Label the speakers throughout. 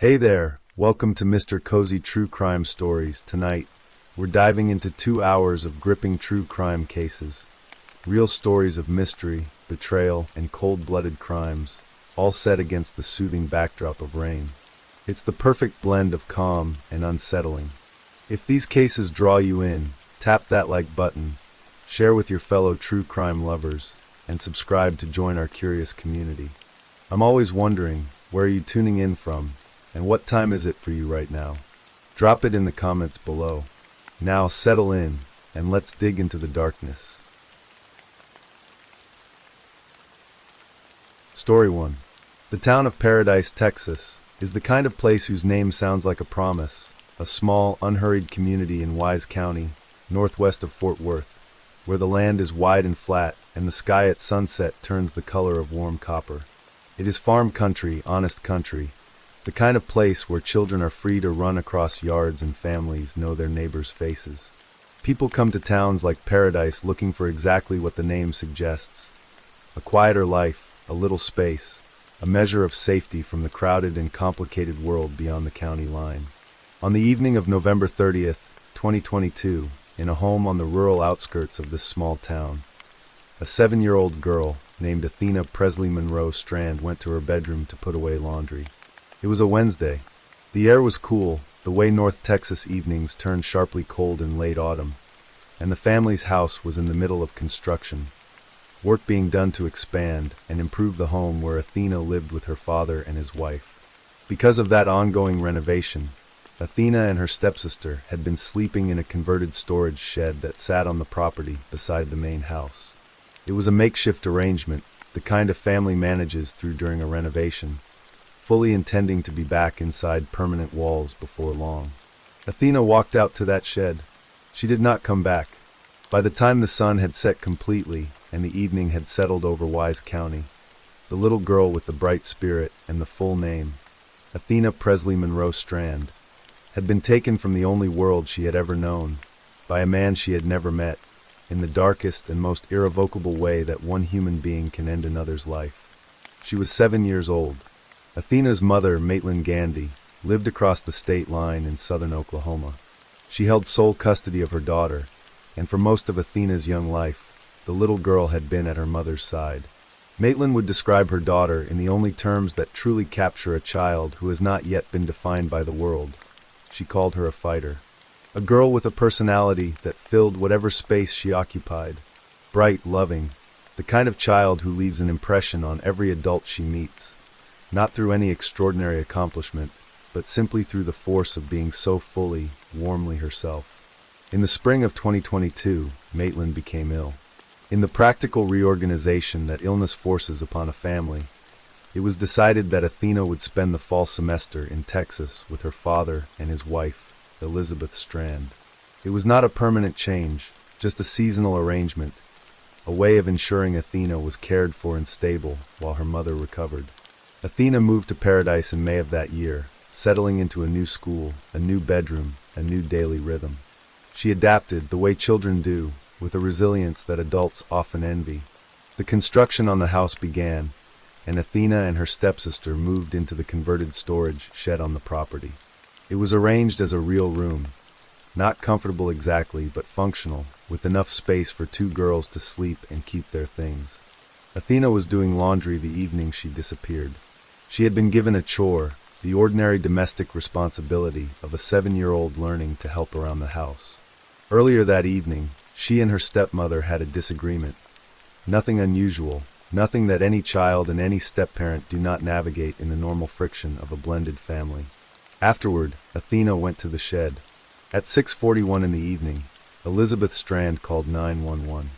Speaker 1: Hey there, welcome to Mr. Cozy True Crime Stories. Tonight, we're diving into 2 hours of gripping true crime cases. Real stories of mystery, betrayal, and cold-blooded crimes, all set against the soothing backdrop of rain. It's the perfect blend of calm and unsettling. If these cases draw you in, tap that like button, share with your fellow true crime lovers, and subscribe to join our curious community. I'm always wondering, where are you tuning in from? And what time is it for you right now? Drop it in the comments below. Now settle in, and let's dig into the darkness. Story 1. The town of Paradise, Texas, is the kind of place whose name sounds like a promise. A small, unhurried community in Wise County, northwest of Fort Worth, where the land is wide and flat, and the sky at sunset turns the color of warm copper. It is farm country, honest country, the kind of place where children are free to run across yards and families know their neighbors' faces. People come to towns like Paradise looking for exactly what the name suggests. A quieter life, a little space, a measure of safety from the crowded and complicated world beyond the county line. On the evening of November 30th, 2022, in a home on the rural outskirts of this small town, a 7-year-old girl named Athena Presley Monroe Strand went to her bedroom to put away laundry. It was a Wednesday. The air was cool, the way North Texas evenings turned sharply cold in late autumn, and the family's house was in the middle of construction, work being done to expand and improve the home where Athena lived with her father and his wife. Because of that ongoing renovation, Athena and her stepsister had been sleeping in a converted storage shed that sat on the property beside the main house. It was a makeshift arrangement, the kind a family manages through during a renovation, fully intending to be back inside permanent walls before long. Athena walked out to that shed. She did not come back. By the time the sun had set completely and the evening had settled over Wise County, the little girl with the bright spirit and the full name, Athena Presley Monroe Strand, had been taken from the only world she had ever known, by a man she had never met, in the darkest and most irrevocable way that one human being can end another's life. She was 7 years old. Athena's mother, Maitland Gandy, lived across the state line in southern Oklahoma. She held sole custody of her daughter, and for most of Athena's young life, the little girl had been at her mother's side. Maitland would describe her daughter in the only terms that truly capture a child who has not yet been defined by the world. She called her a fighter. A girl with a personality that filled whatever space she occupied. Bright, loving, the kind of child who leaves an impression on every adult she meets. Not through any extraordinary accomplishment, but simply through the force of being so fully, warmly herself. In the spring of 2022, Maitland became ill. In the practical reorganization that illness forces upon a family, it was decided that Athena would spend the fall semester in Texas with her father and his wife, Elizabeth Strand. It was not a permanent change, just a seasonal arrangement, a way of ensuring Athena was cared for and stable while her mother recovered. Athena moved to Paradise in May of that year, settling into a new school, a new bedroom, a new daily rhythm. She adapted, the way children do, with a resilience that adults often envy. The construction on the house began, and Athena and her stepsister moved into the converted storage shed on the property. It was arranged as a real room, not comfortable exactly, but functional, with enough space for 2 girls to sleep and keep their things. Athena was doing laundry the evening she disappeared. She had been given a chore, the ordinary domestic responsibility of a 7-year-old learning to help around the house. Earlier that evening, she and her stepmother had a disagreement. Nothing unusual, nothing that any child and any step-parent do not navigate in the normal friction of a blended family. Afterward, Athena went to the shed. At 6:41 in the evening, Elizabeth Strand called 911.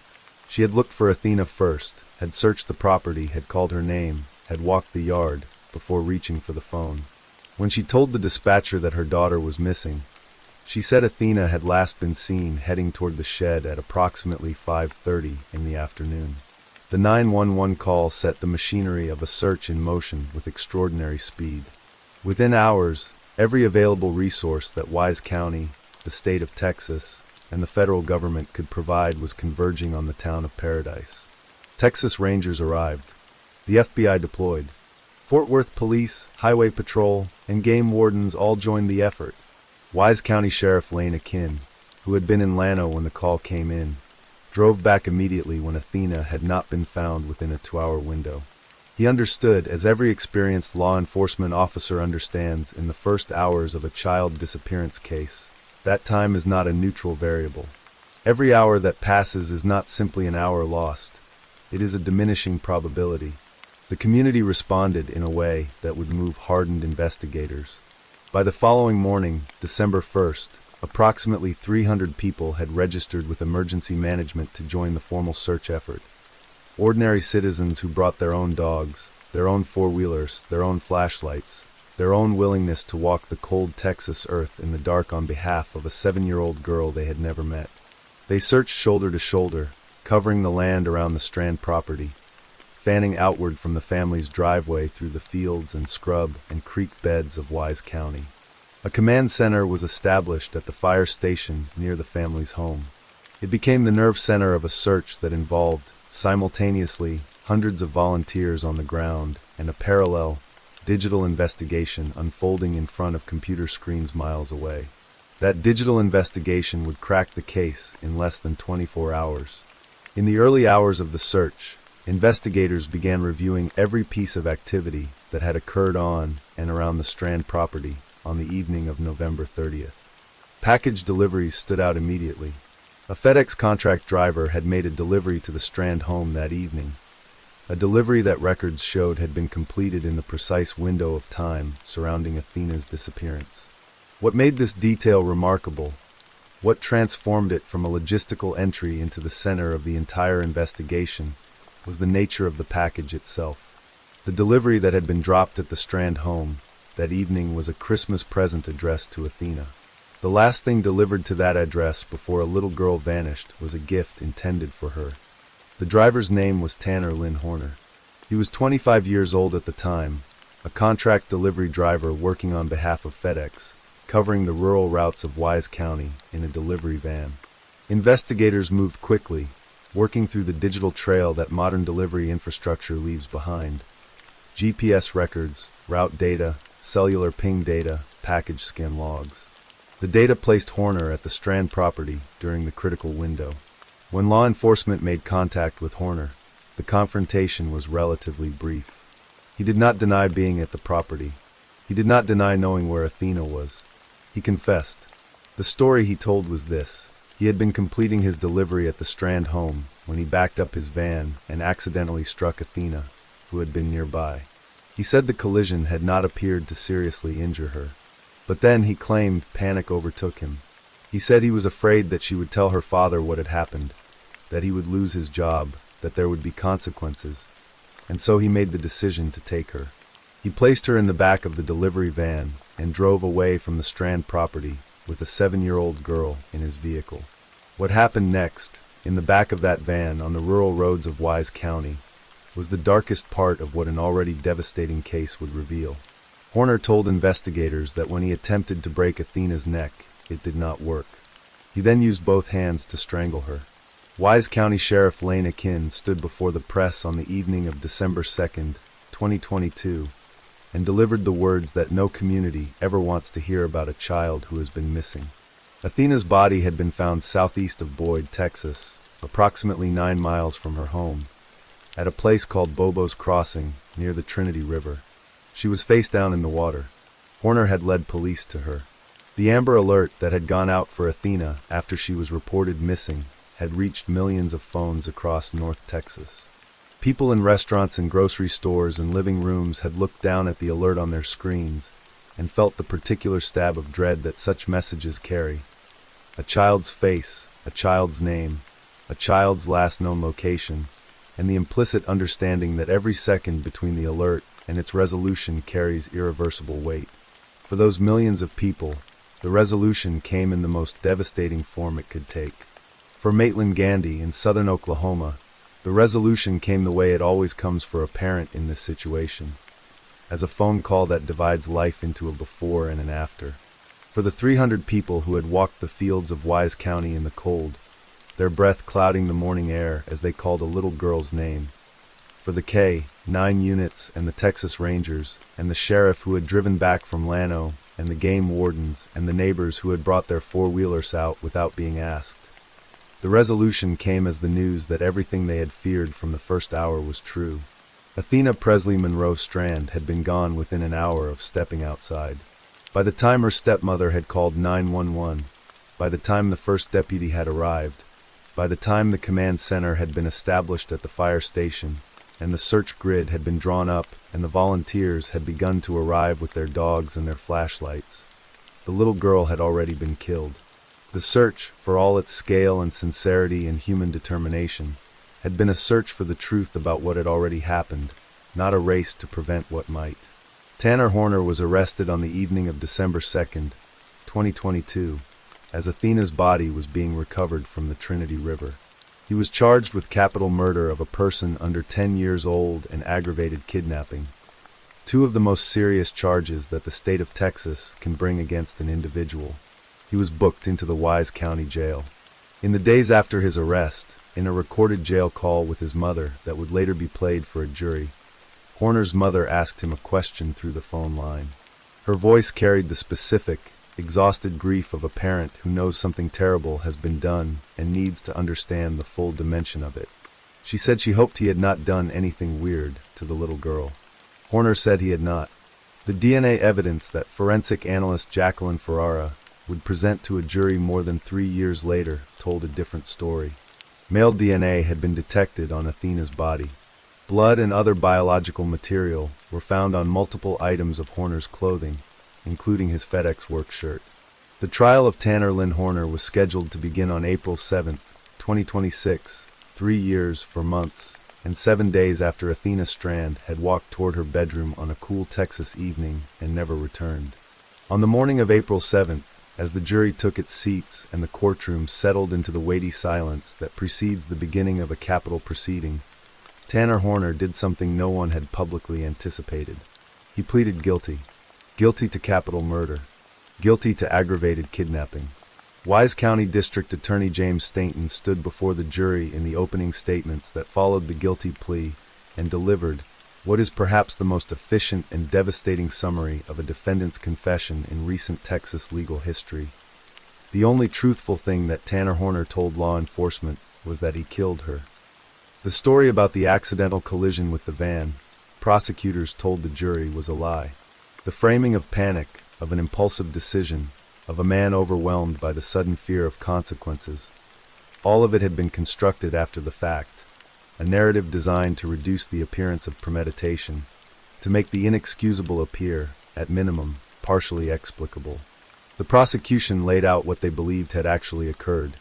Speaker 1: She had looked for Athena first, had searched the property, had called her name, had walked the yard, before reaching for the phone. When she told the dispatcher that her daughter was missing, she said Athena had last been seen heading toward the shed at approximately 5:30 in the afternoon. The 911 call set the machinery of a search in motion with extraordinary speed. Within hours, every available resource that Wise County, the state of Texas, and the federal government could provide was converging on the town of Paradise. Texas Rangers arrived. The FBI deployed. Fort Worth Police, Highway Patrol, and game wardens all joined the effort. Wise County Sheriff Lane Akin, who had been in Llano when the call came in, drove back immediately when Athena had not been found within a 2-hour window. He understood, as every experienced law enforcement officer understands in the first hours of a child disappearance case, that time is not a neutral variable. Every hour that passes is not simply an hour lost. It is a diminishing probability. The community responded in a way that would move hardened investigators. By the following morning, December 1st, approximately 300 people had registered with emergency management to join the formal search effort. Ordinary citizens who brought their own dogs, their own four-wheelers, their own flashlights, their own willingness to walk the cold Texas earth in the dark on behalf of a 7-year-old girl they had never met. They searched shoulder to shoulder, covering the land around the Strand property, fanning outward from the family's driveway through the fields and scrub and creek beds of Wise County. A command center was established at the fire station near the family's home. It became the nerve center of a search that involved, simultaneously, hundreds of volunteers on the ground and a parallel, digital investigation unfolding in front of computer screens miles away. That digital investigation would crack the case in less than 24 hours. In the early hours of the search, investigators began reviewing every piece of activity that had occurred on and around the Strand property on the evening of November 30th. Package deliveries stood out immediately. A FedEx contract driver had made a delivery to the Strand home that evening, a delivery that records showed had been completed in the precise window of time surrounding Athena's disappearance. What made this detail remarkable, what transformed it from a logistical entry into the center of the entire investigation, was the nature of the package itself. The delivery that had been dropped at the Strand home that evening was a Christmas present addressed to Athena. The last thing delivered to that address before a little girl vanished was a gift intended for her. The driver's name was Tanner Lynn Horner. He was 25 years old at the time, a contract delivery driver working on behalf of FedEx, covering the rural routes of Wise County in a delivery van. Investigators moved quickly, working through the digital trail that modern delivery infrastructure leaves behind. GPS records, route data, cellular ping data, package scan logs. The data placed Horner at the Strand property during the critical window. When law enforcement made contact with Horner, the confrontation was relatively brief. He did not deny being at the property. He did not deny knowing where Athena was. He confessed. The story he told was this. He had been completing his delivery at the Strand home when he backed up his van and accidentally struck Athena, who had been nearby. He said the collision had not appeared to seriously injure her. But then, he claimed, panic overtook him. He said he was afraid that she would tell her father what had happened, that he would lose his job, that there would be consequences, and so he made the decision to take her. He placed her in the back of the delivery van and drove away from the Strand property with a 7-year-old girl in his vehicle. What happened next, in the back of that van on the rural roads of Wise County, was the darkest part of what an already devastating case would reveal. Horner told investigators that when he attempted to break Athena's neck, it did not work. He then used both hands to strangle her. Wise County Sheriff Lane Akin stood before the press on the evening of December 2nd, 2022, and delivered the words that no community ever wants to hear about a child who has been missing. Athena's body had been found southeast of Boyd, Texas, approximately 9 miles from her home, at a place called Bobo's Crossing near the Trinity River. She was face down in the water. Horner had led police to her. The Amber Alert that had gone out for Athena after she was reported missing had reached millions of phones across North Texas. People in restaurants and grocery stores and living rooms had looked down at the alert on their screens and felt the particular stab of dread that such messages carry. A child's face, a child's name, a child's last known location, and the implicit understanding that every second between the alert and its resolution carries irreversible weight. For those millions of people, the resolution came in the most devastating form it could take. For Maitland Gandy in southern Oklahoma, the resolution came the way it always comes for a parent in this situation, as a phone call that divides life into a before and an after. For the 300 people who had walked the fields of Wise County in the cold, their breath clouding the morning air as they called a little girl's name, For the K-9 units and the Texas Rangers, and the sheriff who had driven back from Llano, and the game wardens, and the neighbors who had brought their four-wheelers out without being asked. The resolution came as the news that everything they had feared from the first hour was true. Athena Presley Monroe Strand had been gone within an hour of stepping outside. By the time her stepmother had called 911, by the time the first deputy had arrived, by the time the command center had been established at the fire station, and the search grid had been drawn up, and the volunteers had begun to arrive with their dogs and their flashlights, the little girl had already been killed. The search, for all its scale and sincerity and human determination, had been a search for the truth about what had already happened, not a race to prevent what might. Tanner Horner was arrested on the evening of December 2nd, 2022, as Athena's body was being recovered from the Trinity River. He was charged with capital murder of a person under 10 years old and aggravated kidnapping, two of the most serious charges that the state of Texas can bring against an individual. He was booked into the Wise County Jail. In the days after his arrest, in a recorded jail call with his mother that would later be played for a jury, Horner's mother asked him a question through the phone line. Her voice carried the specific, exhausted grief of a parent who knows something terrible has been done and needs to understand the full dimension of it. She said she hoped he had not done anything weird to the little girl. Horner said he had not. The DNA evidence that forensic analyst Jacqueline Ferrara would present to a jury more than 3 years later told a different story. Male DNA had been detected on Athena's body. Blood and other biological material were found on multiple items of Horner's clothing, including his FedEx work shirt. The trial of Tanner Lynn Horner was scheduled to begin on April 7, 2026, 3 years, 4 months, and 7 days after Athena Strand had walked toward her bedroom on a cool Texas evening and never returned. On the morning of April 7th, as the jury took its seats and the courtroom settled into the weighty silence that precedes the beginning of a capital proceeding, Tanner Horner did something no one had publicly anticipated. He pleaded guilty. Guilty to capital murder. Guilty to aggravated kidnapping. Wise County District Attorney James Stainton stood before the jury in the opening statements that followed the guilty plea and delivered what is perhaps the most efficient and devastating summary of a defendant's confession in recent Texas legal history. The only truthful thing that Tanner Horner told law enforcement was that he killed her. The story about the accidental collision with the van, prosecutors told the jury, was a lie. The framing of panic, of an impulsive decision, of a man overwhelmed by the sudden fear of consequences, all of it had been constructed after the fact, a narrative designed to reduce the appearance of premeditation, to make the inexcusable appear, at minimum, partially explicable. The prosecution laid out what they believed had actually occurred,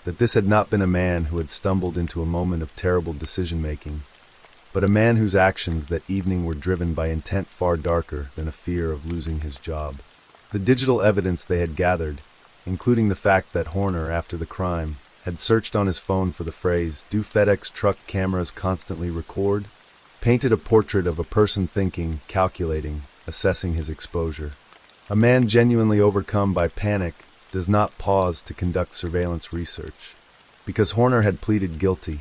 Speaker 1: that this had not been a man who had stumbled into a moment of terrible decision-making, but a man whose actions that evening were driven by intent far darker than a fear of losing his job. The digital evidence they had gathered, including the fact that Horner, after the crime, had searched on his phone for the phrase, "Do FedEx truck cameras constantly record?" painted a portrait of a person thinking, calculating, assessing his exposure. A man genuinely overcome by panic does not pause to conduct surveillance research. Because Horner had pleaded guilty,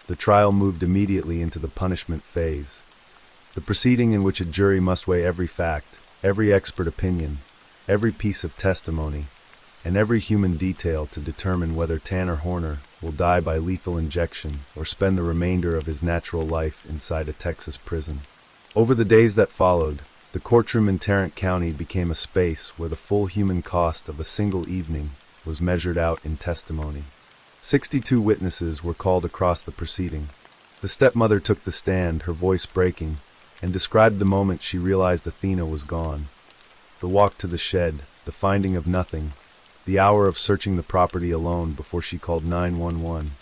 Speaker 1: the trial moved immediately into the punishment phase, the proceeding in which a jury must weigh every fact, every expert opinion, every piece of testimony, and every human detail to determine whether Tanner Horner will die by lethal injection or spend the remainder of his natural life inside a Texas prison. Over the days that followed, the courtroom in Tarrant County became a space where the full human cost of a single evening was measured out in testimony. 62 witnesses were called across the proceeding. The stepmother took the stand, her voice breaking, and described the moment she realized Athena was gone. The walk to the shed, the finding of nothing, the hour of searching the property alone before she called 911,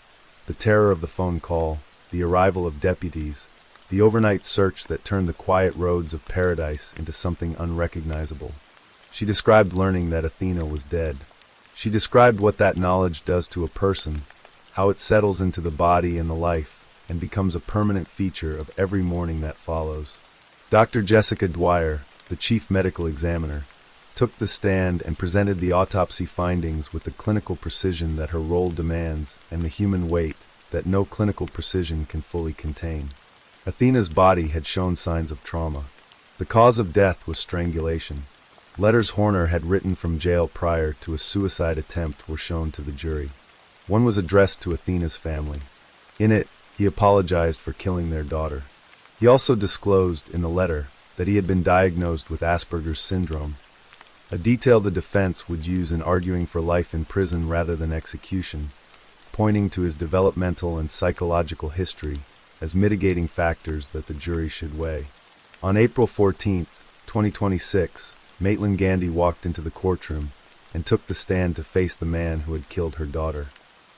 Speaker 1: the terror of the phone call, the arrival of deputies, the overnight search that turned the quiet roads of paradise into something unrecognizable. She described learning that Athena was dead. She described what that knowledge does to a person, how it settles into the body and the life, and becomes a permanent feature of every morning that follows. Dr. Jessica Dwyer, the chief medical examiner, took the stand and presented the autopsy findings with the clinical precision that her role demands and the human weight that no clinical precision can fully contain. Athena's body had shown signs of trauma. The cause of death was strangulation. Letters Horner had written from jail prior to a suicide attempt were shown to the jury. One was addressed to Athena's family. In it, he apologized for killing their daughter. He also disclosed in the letter that he had been diagnosed with Asperger's syndrome, a detail the defense would use in arguing for life in prison rather than execution, pointing to his developmental and psychological history as mitigating factors that the jury should weigh. On April 14, 2026, Maitland Gandy walked into the courtroom and took the stand to face the man who had killed her daughter.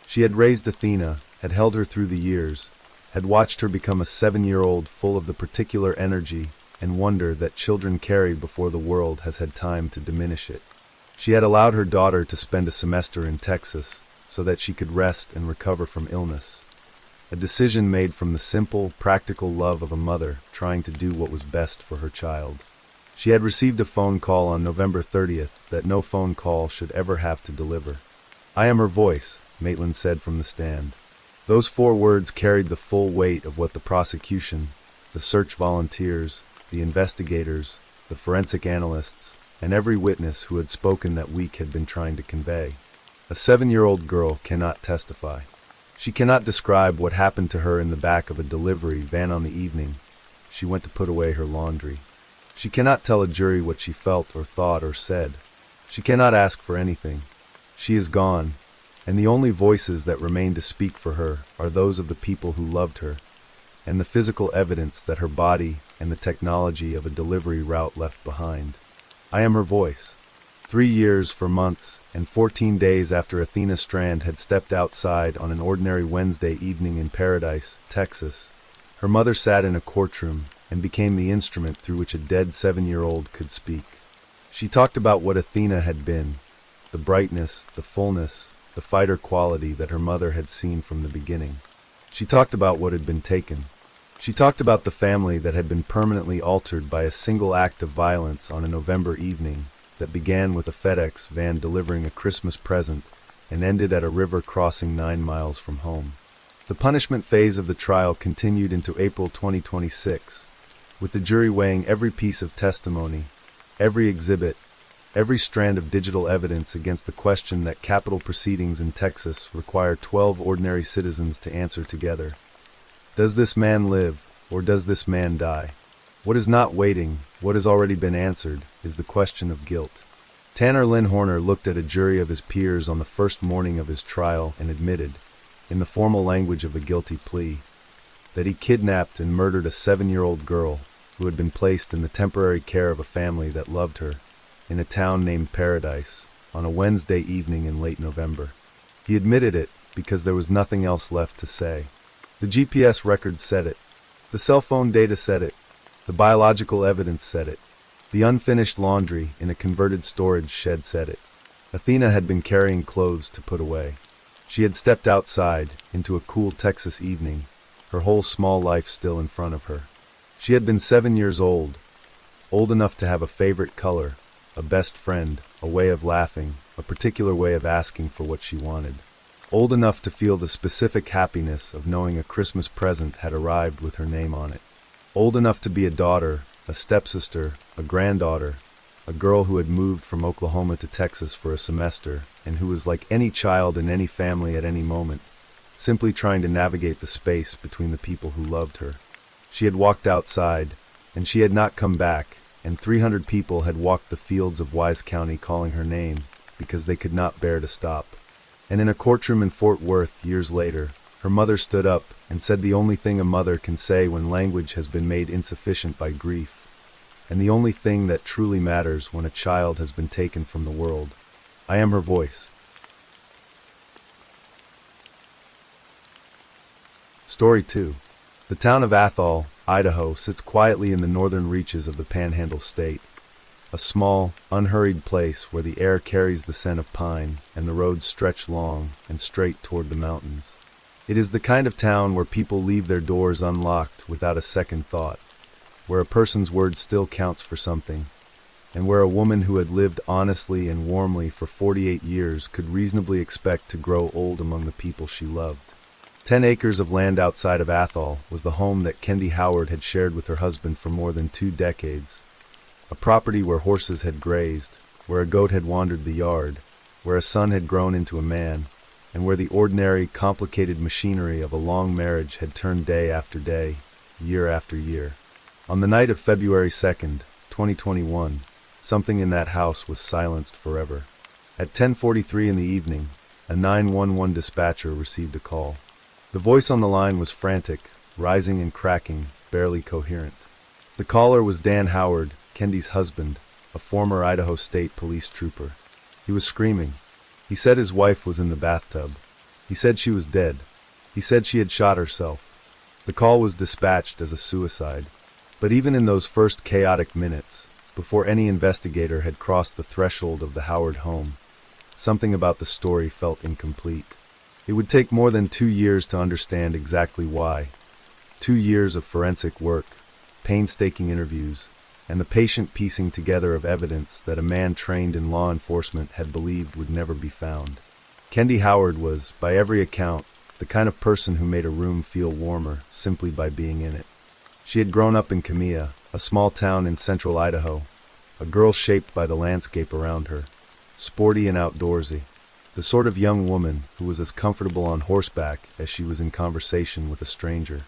Speaker 1: She had raised Athena, had held her through the years, had watched her become a 7-year-old full of the particular energy and wonder that children carry before the world has had time to diminish it. She had allowed her daughter to spend a semester in Texas so that she could rest and recover from illness. A decision made from the simple, practical love of a mother trying to do what was best for her child. She had received a phone call on November 30th that no phone call should ever have to deliver. "I am her voice," Maitland said from the stand. Those 4 words carried the full weight of what the prosecution, the search volunteers, the investigators, the forensic analysts, and every witness who had spoken that week had been trying to convey. A 7-year-old girl cannot testify. She cannot describe what happened to her in the back of a delivery van on the evening she went to put away her laundry. She cannot tell a jury what she felt or thought or said. She cannot ask for anything. She is gone, and the only voices that remain to speak for her are those of the people who loved her, and the physical evidence that her body and the technology of a delivery route left behind. I am her voice. 3 years, 4 months, and 14 days after Athena Strand had stepped outside on an ordinary Wednesday evening in Paradise, Texas, her mother sat in a courtroom and became the instrument through which a dead 7-year-old could speak. She talked about what Athena had been, the brightness, the fullness, the fighter quality that her mother had seen from the beginning. She talked about what had been taken. She talked about the family that had been permanently altered by a single act of violence on a November evening that began with a FedEx van delivering a Christmas present and ended at a river crossing 9 miles from home. The punishment phase of the trial continued into April 2026, with the jury weighing every piece of testimony, every exhibit, every strand of digital evidence against the question that capital proceedings in Texas require 12 ordinary citizens to answer together. Does this man live, or does this man die? What is not waiting, what has already been answered, is the question of guilt. Tanner Lynn Horner looked at a jury of his peers on the first morning of his trial and admitted, in the formal language of a guilty plea, that he kidnapped and murdered a 7-year-old girl who had been placed in the temporary care of a family that loved her, in a town named Paradise, on a Wednesday evening in late November. He admitted it because there was nothing else left to say. The GPS records said it. The cell phone data said it. The biological evidence said it. The unfinished laundry in a converted storage shed said it. Athena had been carrying clothes to put away. She had stepped outside into a cool Texas evening, her whole small life still in front of her. She had been 7 years old enough to have a favorite color, a best friend, a way of laughing, a particular way of asking for what she wanted. Old enough to feel the specific happiness of knowing a Christmas present had arrived with her name on it. Old enough to be a daughter, a stepsister, a granddaughter, a girl who had moved from Oklahoma to Texas for a semester and who was like any child in any family at any moment, simply trying to navigate the space between the people who loved her. She had walked outside, and she had not come back, and 300 people had walked the fields of Wise County calling her name because they could not bear to stop. And in a courtroom in Fort Worth years later, her mother stood up and said the only thing a mother can say when language has been made insufficient by grief, and the only thing that truly matters when a child has been taken from the world. I am her voice. Story 2. The town of Athol, Idaho, sits quietly in the northern reaches of the Panhandle State, a small, unhurried place where the air carries the scent of pine and the roads stretch long and straight toward the mountains. It is the kind of town where people leave their doors unlocked without a second thought, where a person's word still counts for something, and where a woman who had lived honestly and warmly for 48 years could reasonably expect to grow old among the people she loved. 10 acres of land outside of Athol was the home that Kendi Howard had shared with her husband for more than 2 decades. A property where horses had grazed, where a goat had wandered the yard, where a son had grown into a man, and where the ordinary, complicated machinery of a long marriage had turned day after day, year after year. On the night of February 2nd, 2021, something in that house was silenced forever. At 10:43 in the evening, a 911 dispatcher received a call. The voice on the line was frantic, rising and cracking, barely coherent. The caller was Dan Howard, Kendi's husband, a former Idaho State Police trooper. He was screaming. He said his wife was in the bathtub. He said she was dead. He said she had shot herself. The call was dispatched as a suicide. But even in those first chaotic minutes, before any investigator had crossed the threshold of the Howard home, something about the story felt incomplete. It would take more than 2 years to understand exactly why. 2 years of forensic work, painstaking interviews, and the patient piecing together of evidence that a man trained in law enforcement had believed would never be found. Kendi Howard was, by every account, the kind of person who made a room feel warmer simply by being in it. She had grown up in Camilla, a small town in central Idaho, a girl shaped by the landscape around her, sporty and outdoorsy, the sort of young woman who was as comfortable on horseback as she was in conversation with a stranger.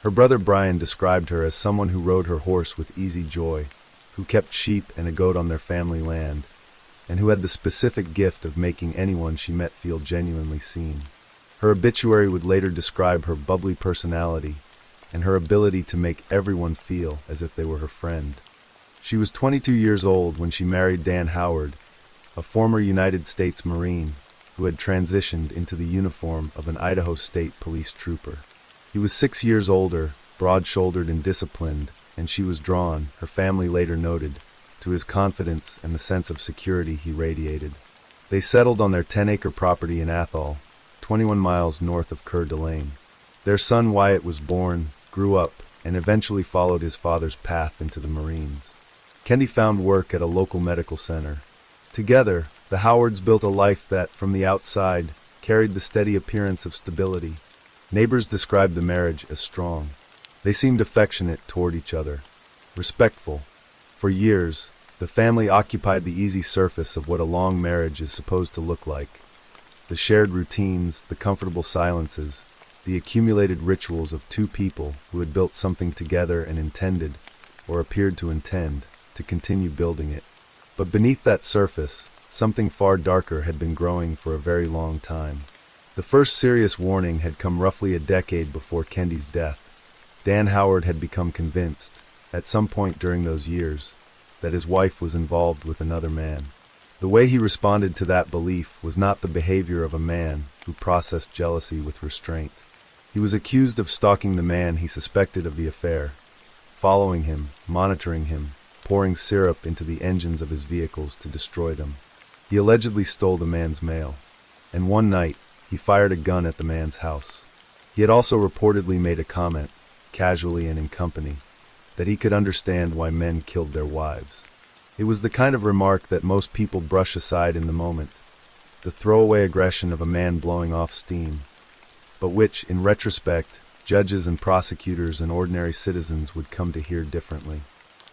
Speaker 1: Her brother Brian described her as someone who rode her horse with easy joy, who kept sheep and a goat on their family land, and who had the specific gift of making anyone she met feel genuinely seen. Her obituary would later describe her bubbly personality and her ability to make everyone feel as if they were her friend. She was 22 years old when she married Dan Howard, a former United States Marine who had transitioned into the uniform of an Idaho State Police trooper. He was 6 years older, broad-shouldered and disciplined, and she was drawn, her family later noted, to his confidence and the sense of security he radiated. They settled on their 10-acre property in Athol, 21 miles north of Coeur d'Alene. Their son Wyatt was born, grew up, and eventually followed his father's path into the Marines. Kendi found work at a local medical center. Together, the Howards built a life that, from the outside, carried the steady appearance of stability. Neighbors described the marriage as strong. They seemed affectionate toward each other, respectful. For years, the family occupied the easy surface of what a long marriage is supposed to look like. The shared routines, the comfortable silences, the accumulated rituals of 2 people who had built something together and intended, or appeared to intend, to continue building it. But beneath that surface, something far darker had been growing for a very long time. The first serious warning had come roughly a decade before Kendi's death. Dan Howard had become convinced, at some point during those years, that his wife was involved with another man. The way he responded to that belief was not the behavior of a man who processed jealousy with restraint. He was accused of stalking the man he suspected of the affair, following him, monitoring him, pouring syrup into the engines of his vehicles to destroy them. He allegedly stole the man's mail, and one night, he fired a gun at the man's house. He had also reportedly made a comment, casually and in company, that he could understand why men killed their wives. It was the kind of remark that most people brush aside in the moment, the throwaway aggression of a man blowing off steam, but which, in retrospect, judges and prosecutors and ordinary citizens would come to hear differently.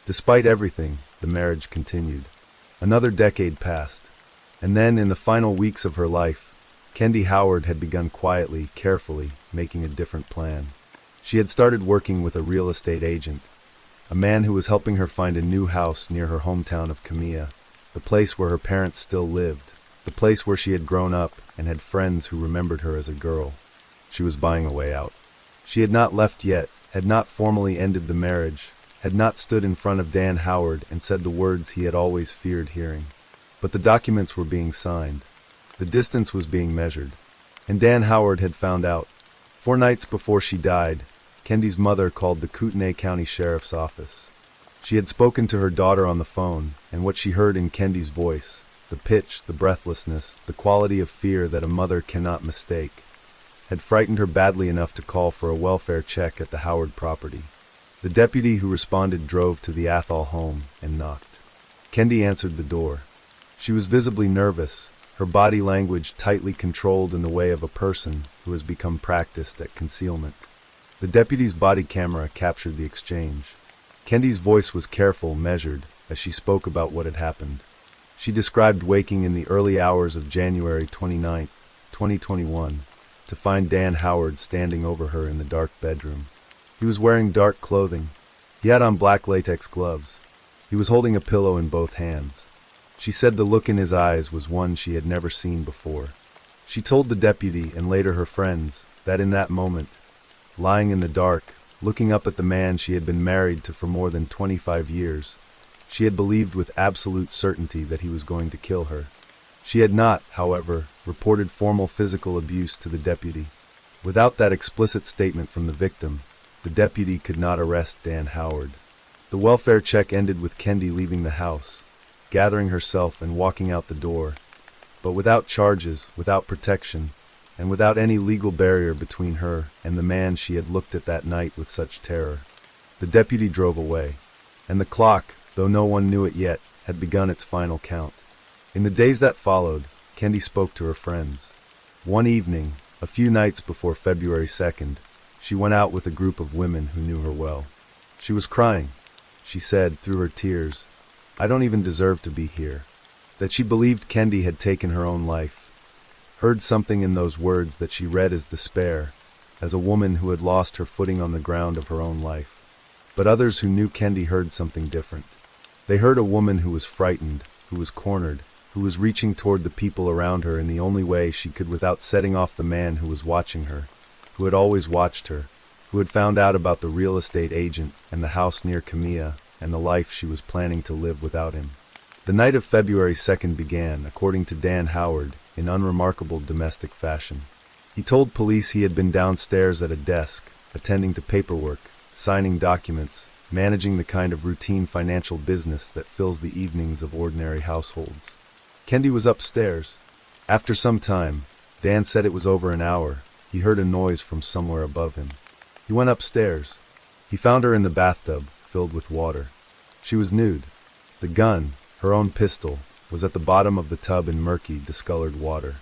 Speaker 1: Despite everything, the marriage continued. Another decade passed, and then, in the final weeks of her life, Kendi Howard had begun quietly, carefully, making a different plan. She had started working with a real estate agent, a man who was helping her find a new house near her hometown of Camilla, the place where her parents still lived, the place where she had grown up and had friends who remembered her as a girl. She was buying a way out. She had not left yet, had not formally ended the marriage, had not stood in front of Dan Howard and said the words he had always feared hearing. But the documents were being signed. The distance was being measured. And Dan Howard had found out. 4 nights before she died, Kendi's mother called the Kootenai County Sheriff's Office. She had spoken to her daughter on the phone, and what she heard in Kendi's voice, the pitch, the breathlessness, the quality of fear that a mother cannot mistake, had frightened her badly enough to call for a welfare check at the Howard property. The deputy who responded drove to the Athol home and knocked. Kendi answered the door. She was visibly nervous, her body language tightly controlled in the way of a person who has become practiced at concealment. The deputy's body camera captured the exchange. Kendi's voice was careful, measured, as she spoke about what had happened. She described waking in the early hours of January 29, 2021, to find Dan Howard standing over her in the dark bedroom. He was wearing dark clothing. He had on black latex gloves. He was holding a pillow in both hands. She said the look in his eyes was one she had never seen before. She told the deputy and later her friends that in that moment, lying in the dark, looking up at the man she had been married to for more than 25 years, she had believed with absolute certainty that he was going to kill her. She had not, however, reported formal physical abuse to the deputy. Without that explicit statement from the victim, the deputy could not arrest Dan Howard. The welfare check ended with Kendi leaving the house, gathering herself and walking out the door, but without charges, without protection, and without any legal barrier between her and the man she had looked at that night with such terror. The deputy drove away, and the clock, though no one knew it yet, had begun its final count. In the days that followed, Kendi spoke to her friends. One evening, a few nights before February 2nd, she went out with a group of women who knew her well. She was crying. She said, through her tears, "I don't even deserve to be here." That she believed Kendi had taken her own life. Heard something in those words that she read as despair, as a woman who had lost her footing on the ground of her own life. But others who knew Kendi heard something different. They heard a woman who was frightened, who was cornered, who was reaching toward the people around her in the only way she could without setting off the man who was watching her, who had always watched her, who had found out about the real estate agent and the house near Camilla and the life she was planning to live without him. The night of February 2nd began, according to Dan Howard, in unremarkable domestic fashion. He told police he had been downstairs at a desk, attending to paperwork, signing documents, managing the kind of routine financial business that fills the evenings of ordinary households. Kendi was upstairs. After some time, Dan said it was over an hour, he heard a noise from somewhere above him. He went upstairs. He found her in the bathtub, filled with water. She was nude. The gun, her own pistol, was at the bottom of the tub in murky, discolored water.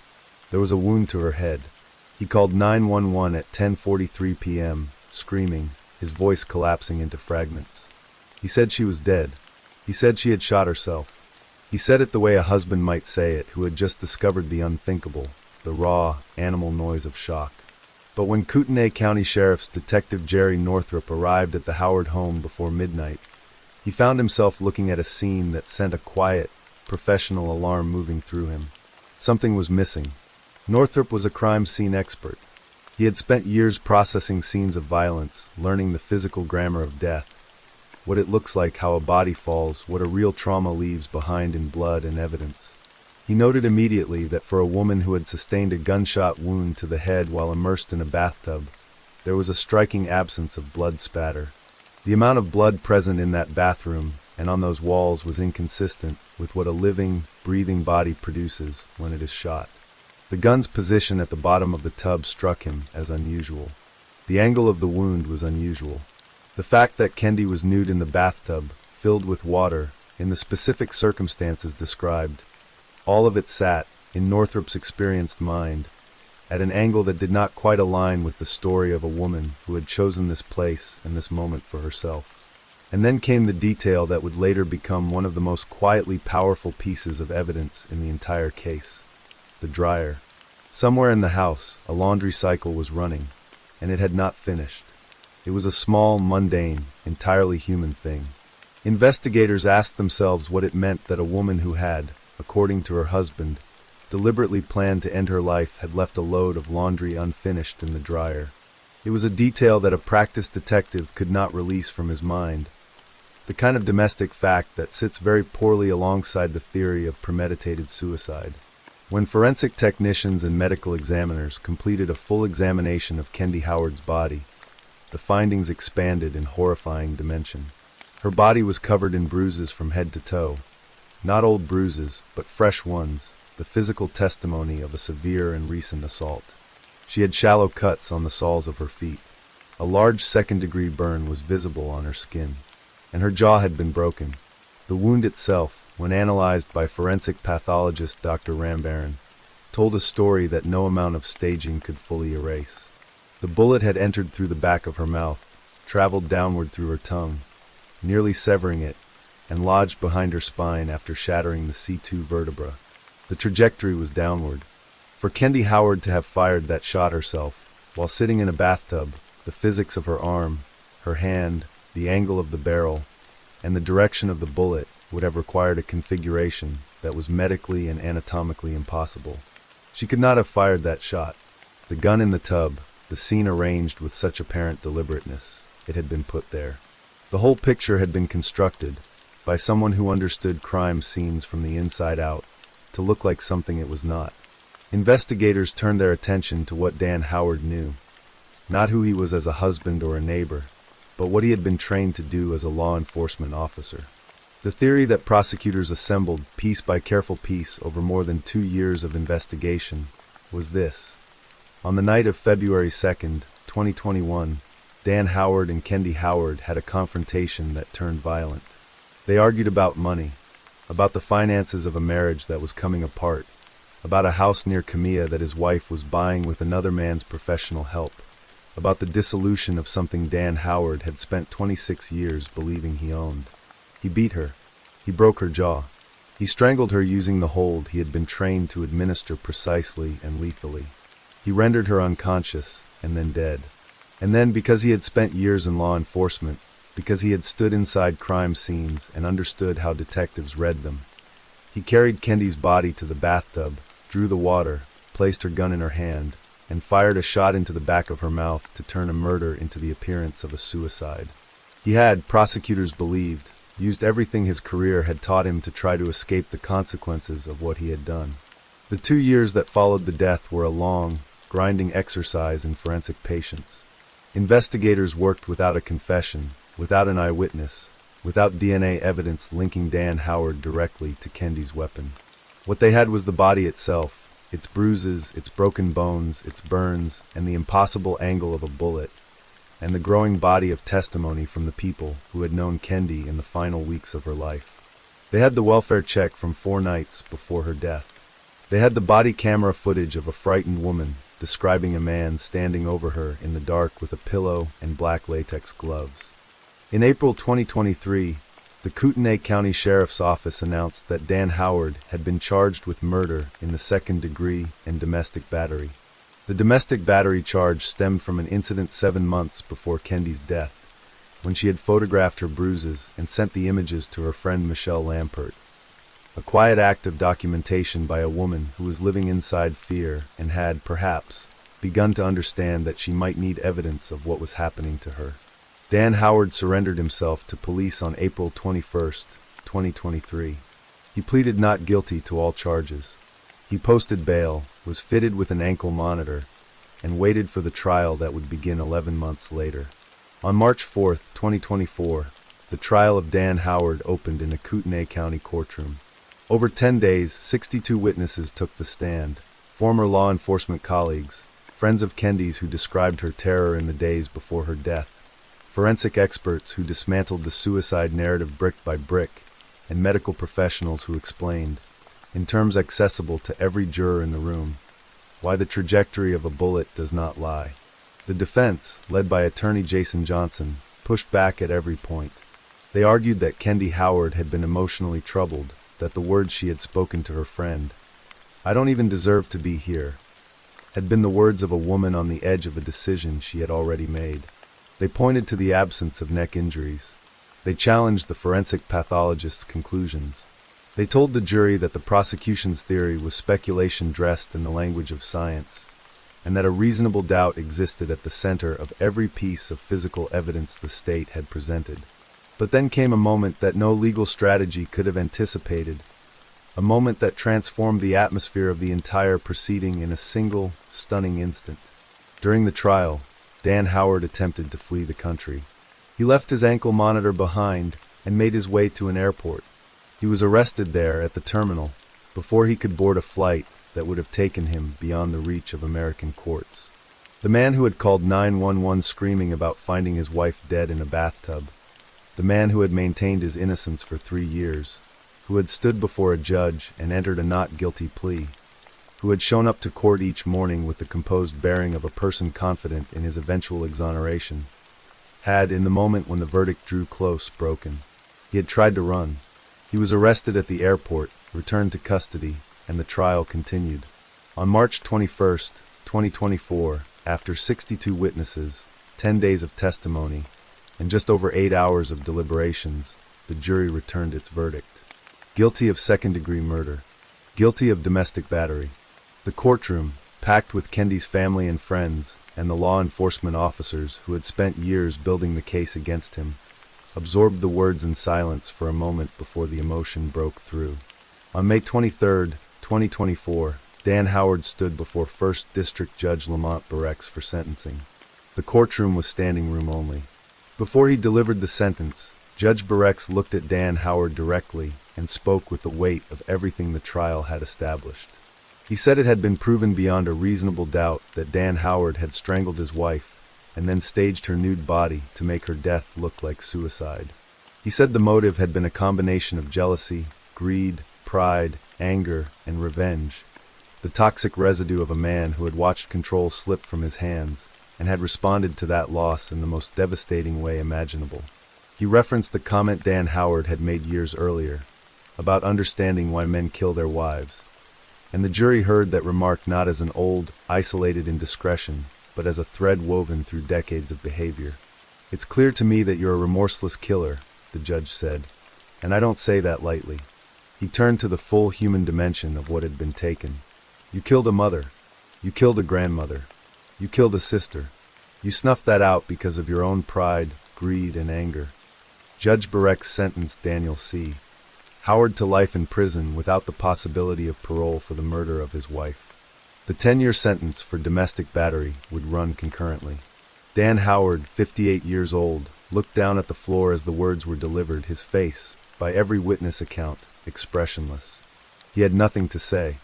Speaker 1: There was a wound to her head. He called 911 at 10:43 p.m., screaming, his voice collapsing into fragments. He said she was dead. He said she had shot herself. He said it the way a husband might say it who had just discovered the unthinkable, the raw, animal noise of shock. But when Kootenai County Sheriff's Detective Jerry Northrup arrived at the Howard home before midnight, he found himself looking at a scene that sent a quiet, professional alarm moving through him. Something was missing. Northrup was a crime scene expert. He had spent years processing scenes of violence, learning the physical grammar of death, what it looks like, how a body falls, what a real trauma leaves behind in blood and evidence. He noted immediately that for a woman who had sustained a gunshot wound to the head while immersed in a bathtub, there was a striking absence of blood spatter. The amount of blood present in that bathroom and on those walls was inconsistent with what a living, breathing body produces when it is shot. The gun's position at the bottom of the tub struck him as unusual. The angle of the wound was unusual. The fact that Kendi was nude in the bathtub, filled with water, in the specific circumstances described, all of it sat, in Northrup's experienced mind, at an angle that did not quite align with the story of a woman who had chosen this place and this moment for herself. And then came the detail that would later become one of the most quietly powerful pieces of evidence in the entire case. The dryer. Somewhere in the house, a laundry cycle was running, and it had not finished. It was a small, mundane, entirely human thing. Investigators asked themselves what it meant that a woman who had, according to her husband, deliberately planned to end her life had left a load of laundry unfinished in the dryer. It was a detail that a practiced detective could not release from his mind. The kind of domestic fact that sits very poorly alongside the theory of premeditated suicide. When forensic technicians and medical examiners completed a full examination of Kendi Howard's body, the findings expanded in horrifying dimension. Her body was covered in bruises from head to toe. Not old bruises, but fresh ones, the physical testimony of a severe and recent assault. She had shallow cuts on the soles of her feet. A large second-degree burn was visible on her skin, and her jaw had been broken. The wound itself, when analyzed by forensic pathologist Dr. Rambaran, told a story that no amount of staging could fully erase. The bullet had entered through the back of her mouth, traveled downward through her tongue, nearly severing it, and lodged behind her spine after shattering the C2 vertebra. The trajectory was downward. For Kendi Howard to have fired that shot herself, while sitting in a bathtub, the physics of her arm, her hand, the angle of the barrel, and the direction of the bullet would have required a configuration that was medically and anatomically impossible. She could not have fired that shot. The gun in the tub, the scene arranged with such apparent deliberateness, it had been put there. The whole picture had been constructed by someone who understood crime scenes from the inside out to look like something it was not. Investigators turned their attention to what Dan Howard knew, not who he was as a husband or a neighbor, but what he had been trained to do as a law enforcement officer. The theory that prosecutors assembled piece by careful piece over more than 2 years of investigation was this. On the night of February 2nd, 2021, Dan Howard and Kendi Howard had a confrontation that turned violent. They argued about money, about the finances of a marriage that was coming apart, about a house near Camilla that his wife was buying with another man's professional help, about the dissolution of something Dan Howard had spent 26 years believing he owned. He beat her. He broke her jaw. He strangled her using the hold he had been trained to administer precisely and lethally. He rendered her unconscious and then dead. And then, because he had spent years in law enforcement, because he had stood inside crime scenes and understood how detectives read them, he carried Kendi's body to the bathtub, drew the water, placed her gun in her hand, and fired a shot into the back of her mouth to turn a murder into the appearance of a suicide. He had, prosecutors believed, used everything his career had taught him to try to escape the consequences of what he had done. The 2 years that followed the death were a long, grinding exercise in forensic patience. Investigators worked without a confession, without an eyewitness, without DNA evidence linking Dan Howard directly to Kendi's weapon. What they had was the body itself, its bruises, its broken bones, its burns, and the impossible angle of a bullet, and the growing body of testimony from the people who had known Kendi in the final weeks of her life. They had the welfare check from 4 nights before her death. They had the body camera footage of a frightened woman describing a man standing over her in the dark with a pillow and black latex gloves. In April 2023, the Kootenai County Sheriff's Office announced that Dan Howard had been charged with murder in the 2nd degree and domestic battery. The domestic battery charge stemmed from an incident 7 months before Kendi's death, when she had photographed her bruises and sent the images to her friend Michelle Lampert. A quiet act of documentation by a woman who was living inside fear and had, perhaps, begun to understand that she might need evidence of what was happening to her. Dan Howard surrendered himself to police on April 21st, 2023. He pleaded not guilty to all charges. He posted bail, was fitted with an ankle monitor, and waited for the trial that would begin 11 months later. On March 4th, 2024, the trial of Dan Howard opened in a Kootenai County courtroom. Over 10 days, 62 witnesses took the stand, former law enforcement colleagues, friends of Kendi's who described her terror in the days before her death, forensic experts who dismantled the suicide narrative brick by brick, and medical professionals who explained, in terms accessible to every juror in the room, why the trajectory of a bullet does not lie. The defense, led by attorney Jason Johnson, pushed back at every point. They argued that Kendi Howard had been emotionally troubled, that the words she had spoken to her friend, "I don't even deserve to be here," had been the words of a woman on the edge of a decision she had already made. They pointed to the absence of neck injuries. They challenged the forensic pathologist's conclusions. They told the jury that the prosecution's theory was speculation dressed in the language of science, and that a reasonable doubt existed at the center of every piece of physical evidence the state had presented. But then came a moment that no legal strategy could have anticipated, a moment that transformed the atmosphere of the entire proceeding in a single, stunning instant. During the trial, Dan Howard attempted to flee the country. He left his ankle monitor behind and made his way to an airport. He was arrested there at the terminal before he could board a flight that would have taken him beyond the reach of American courts. The man who had called 911 screaming about finding his wife dead in a bathtub, the man who had maintained his innocence for 3 years, who had stood before a judge and entered a not guilty plea, who had shown up to court each morning with the composed bearing of a person confident in his eventual exoneration, had, in the moment when the verdict drew close, broken. He had tried to run. He was arrested at the airport, returned to custody, and the trial continued. On March 21st, 2024, after 62 witnesses, 10 days of testimony, and just over 8 hours of deliberations, the jury returned its verdict. Guilty of second-degree murder. Guilty of domestic battery. The courtroom, packed with Kendi's family and friends, and the law enforcement officers who had spent years building the case against him, absorbed the words in silence for a moment before the emotion broke through. On May 23, 2024, Dan Howard stood before 1st District Judge Lamont Barex for sentencing. The courtroom was standing room only. Before he delivered the sentence, Judge Barex looked at Dan Howard directly and spoke with the weight of everything the trial had established. He said it had been proven beyond a reasonable doubt that Dan Howard had strangled his wife and then staged her nude body to make her death look like suicide. He said the motive had been a combination of jealousy, greed, pride, anger, and revenge, the toxic residue of a man who had watched control slip from his hands and had responded to that loss in the most devastating way imaginable. He referenced the comment Dan Howard had made years earlier about understanding why men kill their wives, and the jury heard that remark not as an old, isolated indiscretion, but as a thread woven through decades of behavior. "It's clear to me that you're a remorseless killer," the judge said, "and I don't say that lightly." He turned to the full human dimension of what had been taken. "You killed a mother. You killed a grandmother. You killed a sister. You snuffed that out because of your own pride, greed, and anger." Judge Barex sentenced Daniel C. Howard to life in prison without the possibility of parole for the murder of his wife. The 10-year sentence for domestic battery would run concurrently. Dan Howard, 58 years old, looked down at the floor as the words were delivered, his face, by every witness account, expressionless. He had nothing to say.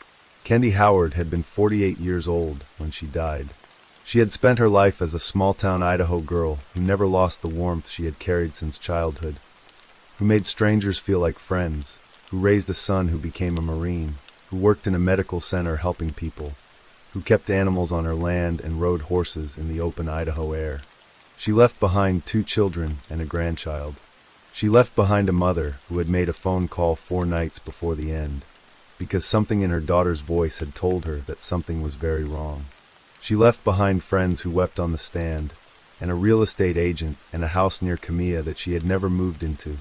Speaker 1: Kendi Howard had been 48 years old when she died. She had spent her life as a small-town Idaho girl who never lost the warmth she had carried since childhood, who made strangers feel like friends, who raised a son who became a Marine, who worked in a medical center helping people, who kept animals on her land and rode horses in the open Idaho air. She left behind 2 children and a grandchild. She left behind a mother who had made a phone call 4 nights before the end, because something in her daughter's voice had told her that something was very wrong. She left behind friends who wept on the stand, and a real estate agent and a house near Camilla that she had never moved into,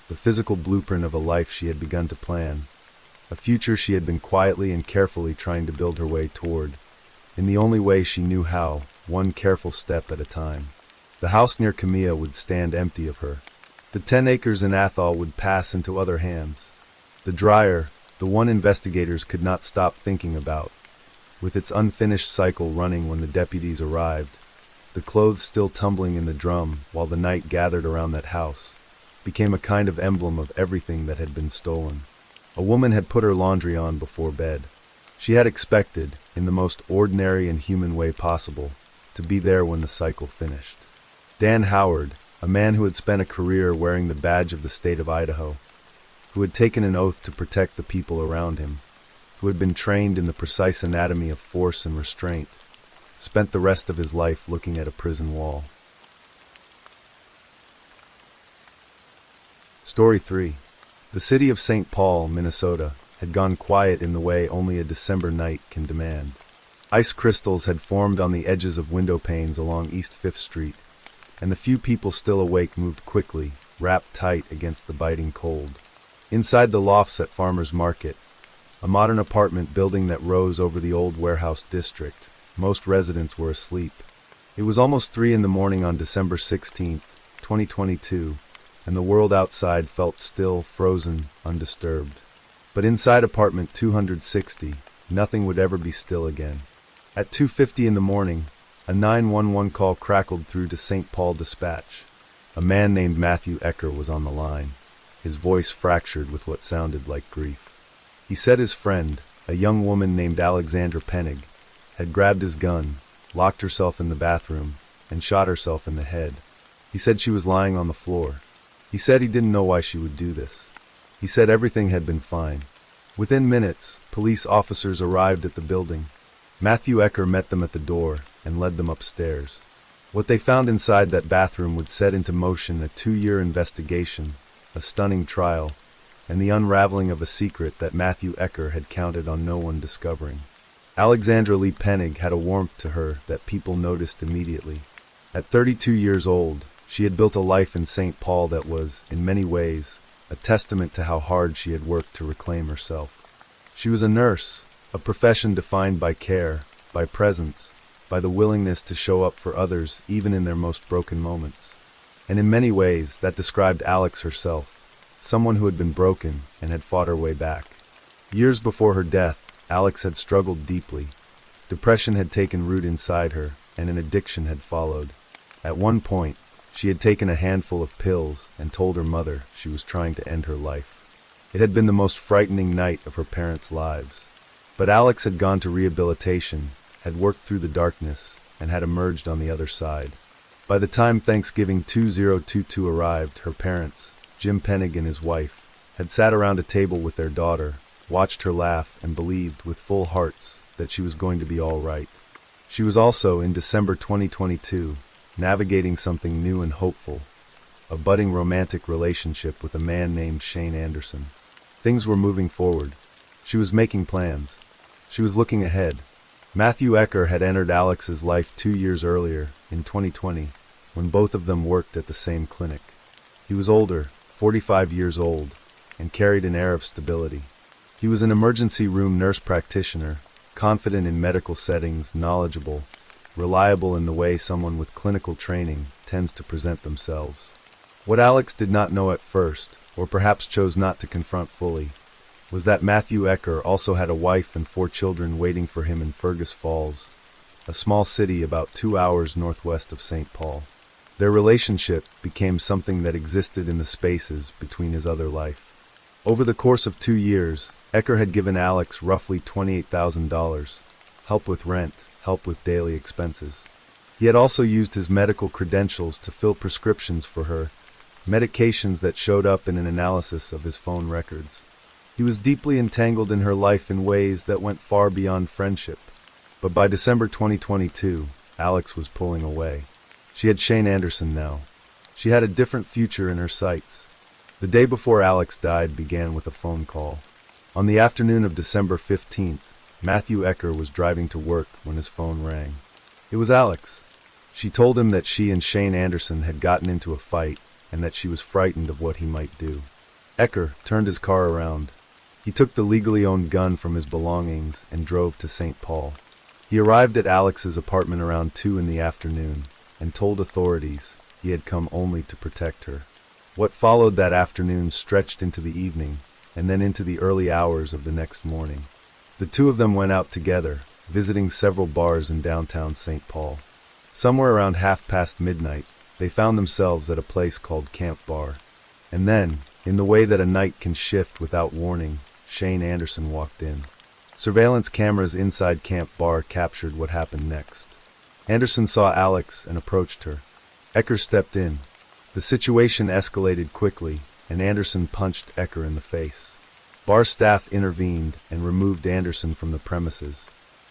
Speaker 1: the physical blueprint of a life she had begun to plan, a future she had been quietly and carefully trying to build her way toward, in the only way she knew how, one careful step at a time. The house near Camilla would stand empty of her. The 10 acres in Athol would pass into other hands. The dryer, the one investigators could not stop thinking about, with its unfinished cycle running when the deputies arrived, the clothes still tumbling in the drum while the night gathered around that house, became a kind of emblem of everything that had been stolen. A woman had put her laundry on before bed. She had expected, in the most ordinary and human way possible, to be there when the cycle finished. Dan Howard, a man who had spent a career wearing the badge of the state of Idaho, who had taken an oath to protect the people around him, who had been trained in the precise anatomy of force and restraint, spent the rest of his life looking at a prison wall. Story 3. The city of St. Paul, Minnesota, had gone quiet in the way only a December night can demand. Ice crystals had formed on the edges of window panes along East 5th Street, and the few people still awake moved quickly, wrapped tight against the biting cold. Inside the lofts at Farmers Market, a modern apartment building that rose over the old warehouse district, most residents were asleep. It was almost 3 in the morning on December 16, 2022, and the world outside felt still, frozen, undisturbed. But inside apartment 260, nothing would ever be still again. At 2:50 in the morning, a 911 call crackled through to St. Paul Dispatch. A man named Matthew Ecker was on the line, his voice fractured with what sounded like grief. He said his friend, a young woman named Alexandra Pennig, had grabbed his gun, locked herself in the bathroom, and shot herself in the head. He said she was lying on the floor. He said he didn't know why she would do this. He said everything had been fine. Within minutes, police officers arrived at the building. Matthew Ecker met them at the door and led them upstairs. What they found inside that bathroom would set into motion a 2-year investigation, a stunning trial, and the unraveling of a secret that Matthew Ecker had counted on no one discovering. Alexandra Lee Penning had a warmth to her that people noticed immediately. At 32 years old, she had built a life in St. Paul that was, in many ways, a testament to how hard she had worked to reclaim herself. She was a nurse, a profession defined by care, by presence, by the willingness to show up for others even in their most broken moments. And in many ways, that described Alex herself, someone who had been broken and had fought her way back. Years before her death, Alex had struggled deeply. Depression had taken root inside her, and an addiction had followed. At one point, she had taken a handful of pills and told her mother she was trying to end her life. It had been the most frightening night of her parents' lives. But Alex had gone to rehabilitation, had worked through the darkness, and had emerged on the other side. By the time Thanksgiving 2022 arrived, her parents, Jim Penning and his wife, had sat around a table with their daughter, watched her laugh, and believed with full hearts that she was going to be all right. She was also, in December 2022, navigating something new and hopeful, a budding romantic relationship with a man named Shane Anderson. Things were moving forward. She was making plans. She was looking ahead. Matthew Ecker had entered Alex's life 2 years earlier, in 2020, when both of them worked at the same clinic. He was older, 45 years old, and carried an air of stability. He was an emergency room nurse practitioner, confident in medical settings, knowledgeable, reliable in the way someone with clinical training tends to present themselves. What Alex did not know at first, or perhaps chose not to confront fully, was that Matthew Ecker also had a wife and 4 children waiting for him in Fergus Falls, a small city about 2 hours northwest of St. Paul. Their relationship became something that existed in the spaces between his other life. Over the course of 2 years, Ecker had given Alex roughly $28,000, help with rent, help with daily expenses. He had also used his medical credentials to fill prescriptions for her, medications that showed up in an analysis of his phone records. He was deeply entangled in her life in ways that went far beyond friendship. But by December 2022, Alex was pulling away. She had Shane Anderson now. She had a different future in her sights. The day before Alex died began with a phone call. On the afternoon of December 15th, Matthew Ecker was driving to work when his phone rang. It was Alex. She told him that she and Shane Anderson had gotten into a fight and that she was frightened of what he might do. Ecker turned his car around. He took the legally owned gun from his belongings and drove to St. Paul. He arrived at Alex's apartment around 2 in the afternoon and told authorities he had come only to protect her. What followed that afternoon stretched into the evening and then into the early hours of the next morning. The two of them went out together, visiting several bars in downtown St. Paul. Somewhere around midnight, they found themselves at a place called Camp Bar. And then, in the way that a night can shift without warning, Shane Anderson walked in. Surveillance cameras inside Camp Bar captured what happened next. Anderson saw Alex and approached her. Ecker stepped in. The situation escalated quickly, and Anderson punched Ecker in the face. Bar staff intervened and removed Anderson from the premises.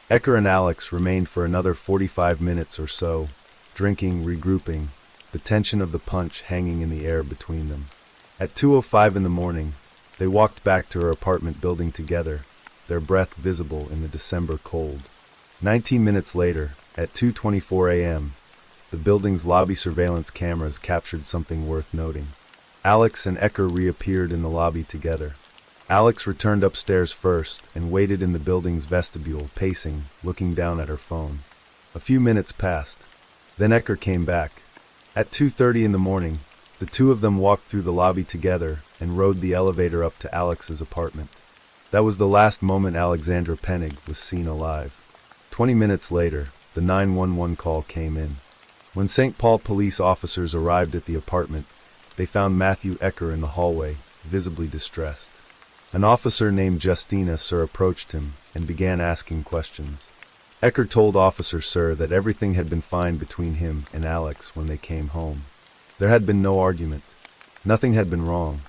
Speaker 1: Ecker and Alex remained for another 45 minutes or so, drinking, regrouping, the tension of the punch hanging in the air between them. At 2:05 in the morning, they walked back to her apartment building together, their breath visible in the December cold. 19 minutes later, at 2:24 a.m., the building's lobby surveillance cameras captured something worth noting. Alex and Ecker reappeared in the lobby together. Alex returned upstairs first and waited in the building's vestibule, pacing, looking down at her phone. A few minutes passed. Then Ecker came back. At 2:30 in the morning, the two of them walked through the lobby together and rode the elevator up to Alex's apartment. That was the last moment Alexandra Penning was seen alive. 20 minutes later, the 911 call came in. When St. Paul police officers arrived at the apartment, they found Matthew Ecker in the hallway, visibly distressed. An officer named Justina Sir approached him and began asking questions. Ecker told Officer Sir that everything had been fine between him and Alex when they came home. There had been no argument. Nothing had been wrong.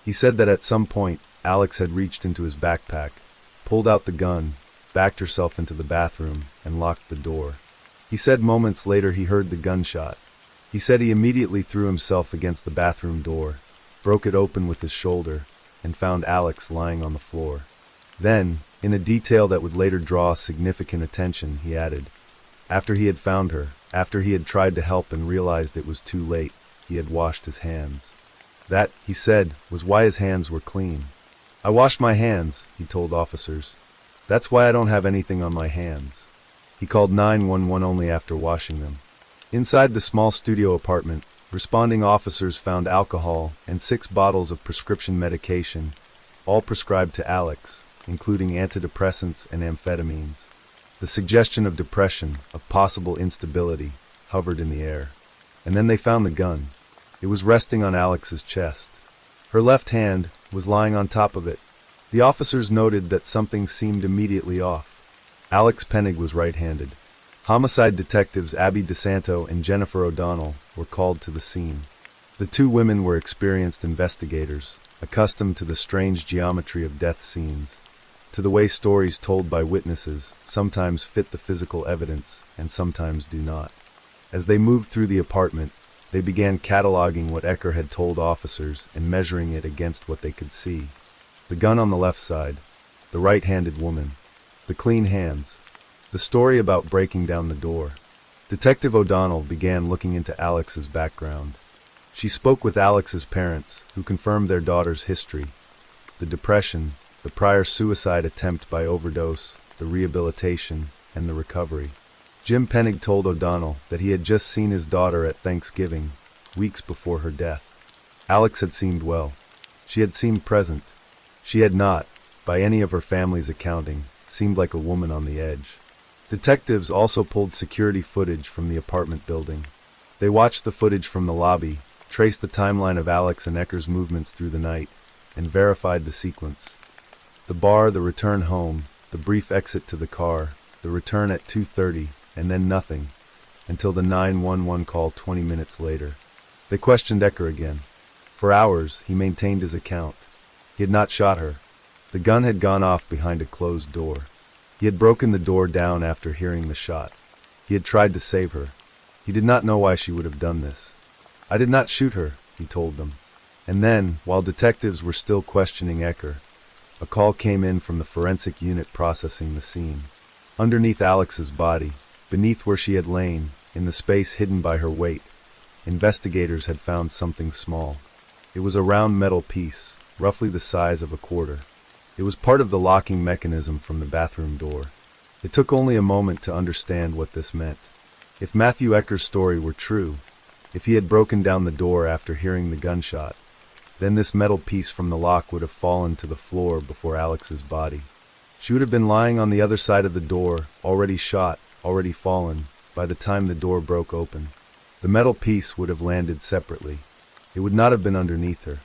Speaker 1: He said that at some point, Alex had reached into his backpack, pulled out the gun, backed herself into the bathroom, and locked the door. He said moments later he heard the gunshot. He said he immediately threw himself against the bathroom door, broke it open with his shoulder, and found Alex lying on the floor. Then, in a detail that would later draw significant attention, he added, after he had found her, after he had tried to help and realized it was too late, he had washed his hands. That, he said, was why his hands were clean. "I washed my hands," he told officers. "That's why I don't have anything on my hands." He called 911 only after washing them. Inside the small studio apartment, responding officers found alcohol and 6 bottles of prescription medication, all prescribed to Alex, including antidepressants and amphetamines. The suggestion of depression, of possible instability, hovered in the air. And then they found the gun. It was resting on Alex's chest. Her left hand was lying on top of it. The officers noted that something seemed immediately off. Alex Pennig was right-handed. Homicide detectives Abby DeSanto and Jennifer O'Donnell were called to the scene. The 2 women were experienced investigators, accustomed to the strange geometry of death scenes, to the way stories told by witnesses sometimes fit the physical evidence and sometimes do not. As they moved through the apartment, they began cataloging what Ecker had told officers and measuring it against what they could see. The gun on the left side, the right-handed woman, the clean hands, the story about breaking down the door. Detective O'Donnell began looking into Alex's background. She spoke with Alex's parents, who confirmed their daughter's history: the depression, the prior suicide attempt by overdose, the rehabilitation, and the recovery. Jim Pennig told O'Donnell that he had just seen his daughter at Thanksgiving, weeks before her death. Alex had seemed well. She had seemed present. She had not, by any of her family's accounting, seemed like a woman on the edge. Detectives also pulled security footage from the apartment building. They watched the footage from the lobby, traced the timeline of Alex and Ecker's movements through the night, and verified the sequence. The bar, the return home, the brief exit to the car, the return at 2:30, and then nothing, until the 911 call 20 minutes later. They questioned Ecker again. For hours, he maintained his account. He had not shot her. The gun had gone off behind a closed door. He had broken the door down after hearing the shot. He had tried to save her. He did not know why she would have done this. "I did not shoot her," he told them. And then, while detectives were still questioning Ecker, a call came in from the forensic unit processing the scene. Underneath Alex's body, beneath where she had lain, in the space hidden by her weight, investigators had found something small. It was a round metal piece, roughly the size of a quarter. It was part of the locking mechanism from the bathroom door. It took only a moment to understand what this meant. If Matthew Ecker's story were true, if he had broken down the door after hearing the gunshot, then this metal piece from the lock would have fallen to the floor before Alex's body. She would have been lying on the other side of the door, already shot, already fallen, by the time the door broke open. The metal piece would have landed separately. It would not have been underneath her,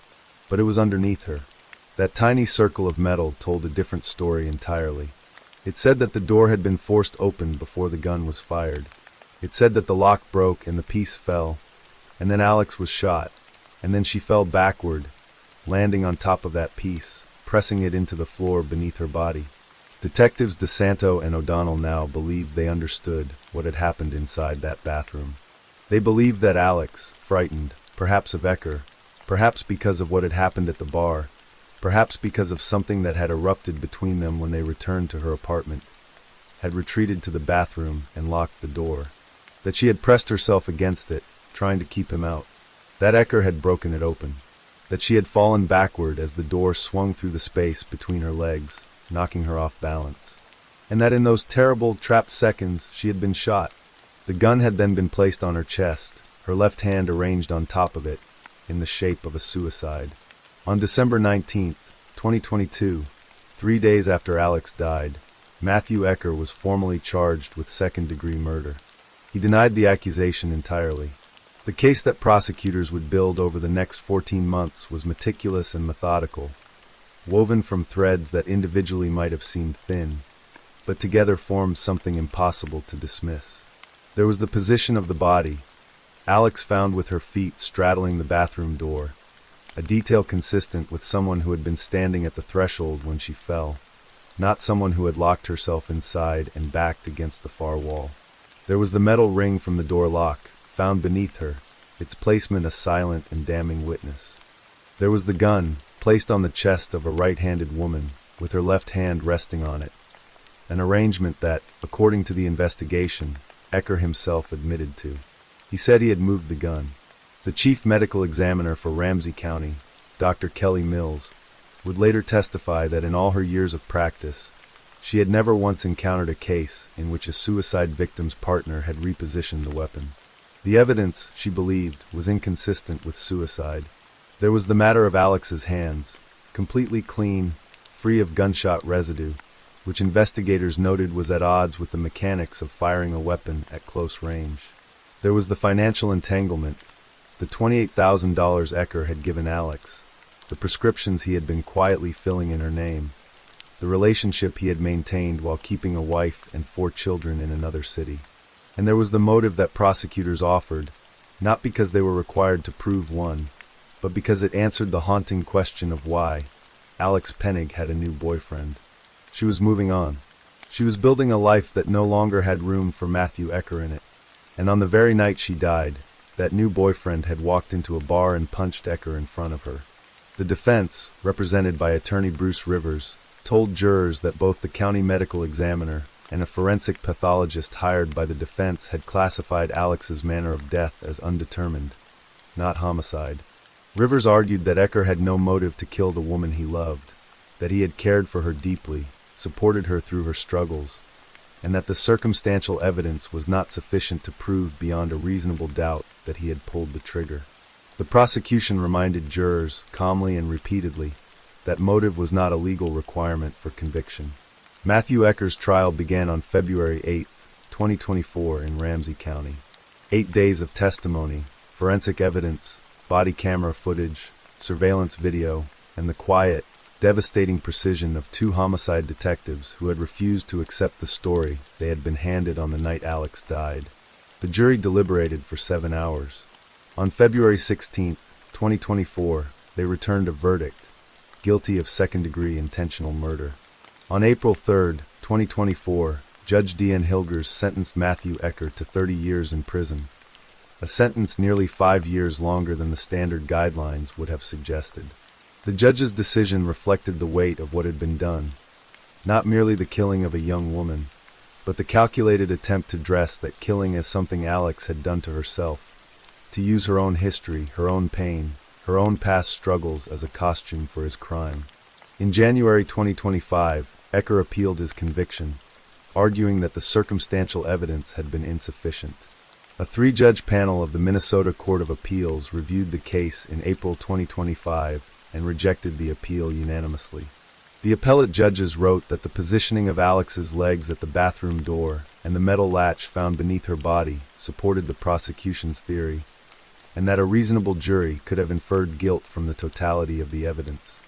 Speaker 1: but it was underneath her. That tiny circle of metal told a different story entirely. It said that the door had been forced open before the gun was fired. It said that the lock broke and the piece fell, and then Alex was shot, and then she fell backward, landing on top of that piece, pressing it into the floor beneath her body. Detectives DeSanto and O'Donnell now believed they understood what had happened inside that bathroom. They believed that Alex, frightened, perhaps of Ecker, perhaps because of what had happened at the bar, perhaps because of something that had erupted between them when they returned to her apartment, had retreated to the bathroom and locked the door. That she had pressed herself against it, trying to keep him out. That Ecker had broken it open. That she had fallen backward as the door swung through the space between her legs, knocking her off balance. And that in those terrible, trapped seconds, she had been shot. The gun had then been placed on her chest, her left hand arranged on top of it, in the shape of a suicide. On December 19, 2022, 3 days after Alex died, Matthew Ecker was formally charged with second-degree murder. He denied the accusation entirely. The case that prosecutors would build over the next 14 months was meticulous and methodical, woven from threads that individually might have seemed thin, but together formed something impossible to dismiss. There was the position of the body, Alex found with her feet straddling the bathroom door, a detail consistent with someone who had been standing at the threshold when she fell, not someone who had locked herself inside and backed against the far wall. There was the metal ring from the door lock, found beneath her, its placement a silent and damning witness. There was the gun, placed on the chest of a right-handed woman, with her left hand resting on it, an arrangement that, according to the investigation, Ecker himself admitted to. He said he had moved the gun. The chief medical examiner for Ramsey County, Dr. Kelly Mills, would later testify that in all her years of practice, she had never once encountered a case in which a suicide victim's partner had repositioned the weapon. The evidence, she believed, was inconsistent with suicide. There was the matter of Alex's hands, completely clean, free of gunshot residue, which investigators noted was at odds with the mechanics of firing a weapon at close range. There was the financial entanglement, the $28,000 Ecker had given Alex, the prescriptions he had been quietly filling in her name, the relationship he had maintained while keeping a wife and 4 children in another city. And there was the motive that prosecutors offered, not because they were required to prove one, but because it answered the haunting question of why Alex Pennig had a new boyfriend. She was moving on. She was building a life that no longer had room for Matthew Ecker in it. And on the very night she died, that new boyfriend had walked into a bar and punched Ecker in front of her. The defense, represented by attorney Bruce Rivers, told jurors that both the county medical examiner and a forensic pathologist hired by the defense had classified Alex's manner of death as undetermined, not homicide. Rivers argued that Ecker had no motive to kill the woman he loved, that he had cared for her deeply, supported her through her struggles, and that the circumstantial evidence was not sufficient to prove beyond a reasonable doubt that he had pulled the trigger. The prosecution reminded jurors, calmly and repeatedly, that motive was not a legal requirement for conviction. Matthew Ecker's trial began on February 8, 2024 in Ramsey County. 8 days of testimony, forensic evidence, body camera footage, surveillance video, and the quiet, devastating precision of 2 homicide detectives who had refused to accept the story they had been handed on the night Alex died. The jury deliberated for 7 hours. On February 16, 2024, they returned a verdict, guilty of second-degree intentional murder. On April 3, 2024, Judge Deanne Hilgers sentenced Matthew Ecker to 30 years in prison, a sentence nearly 5 years longer than the standard guidelines would have suggested. The judge's decision reflected the weight of what had been done, not merely the killing of a young woman, but the calculated attempt to dress that killing as something Alex had done to herself, to use her own history, her own pain, her own past struggles as a costume for his crime. In January 2025, Ecker appealed his conviction, arguing that the circumstantial evidence had been insufficient. A 3-judge panel of the Minnesota Court of Appeals reviewed the case in April 2025 and rejected the appeal unanimously. The appellate judges wrote that the positioning of Alex's legs at the bathroom door and the metal latch found beneath her body supported the prosecution's theory, and that a reasonable jury could have inferred guilt from the totality of the evidence.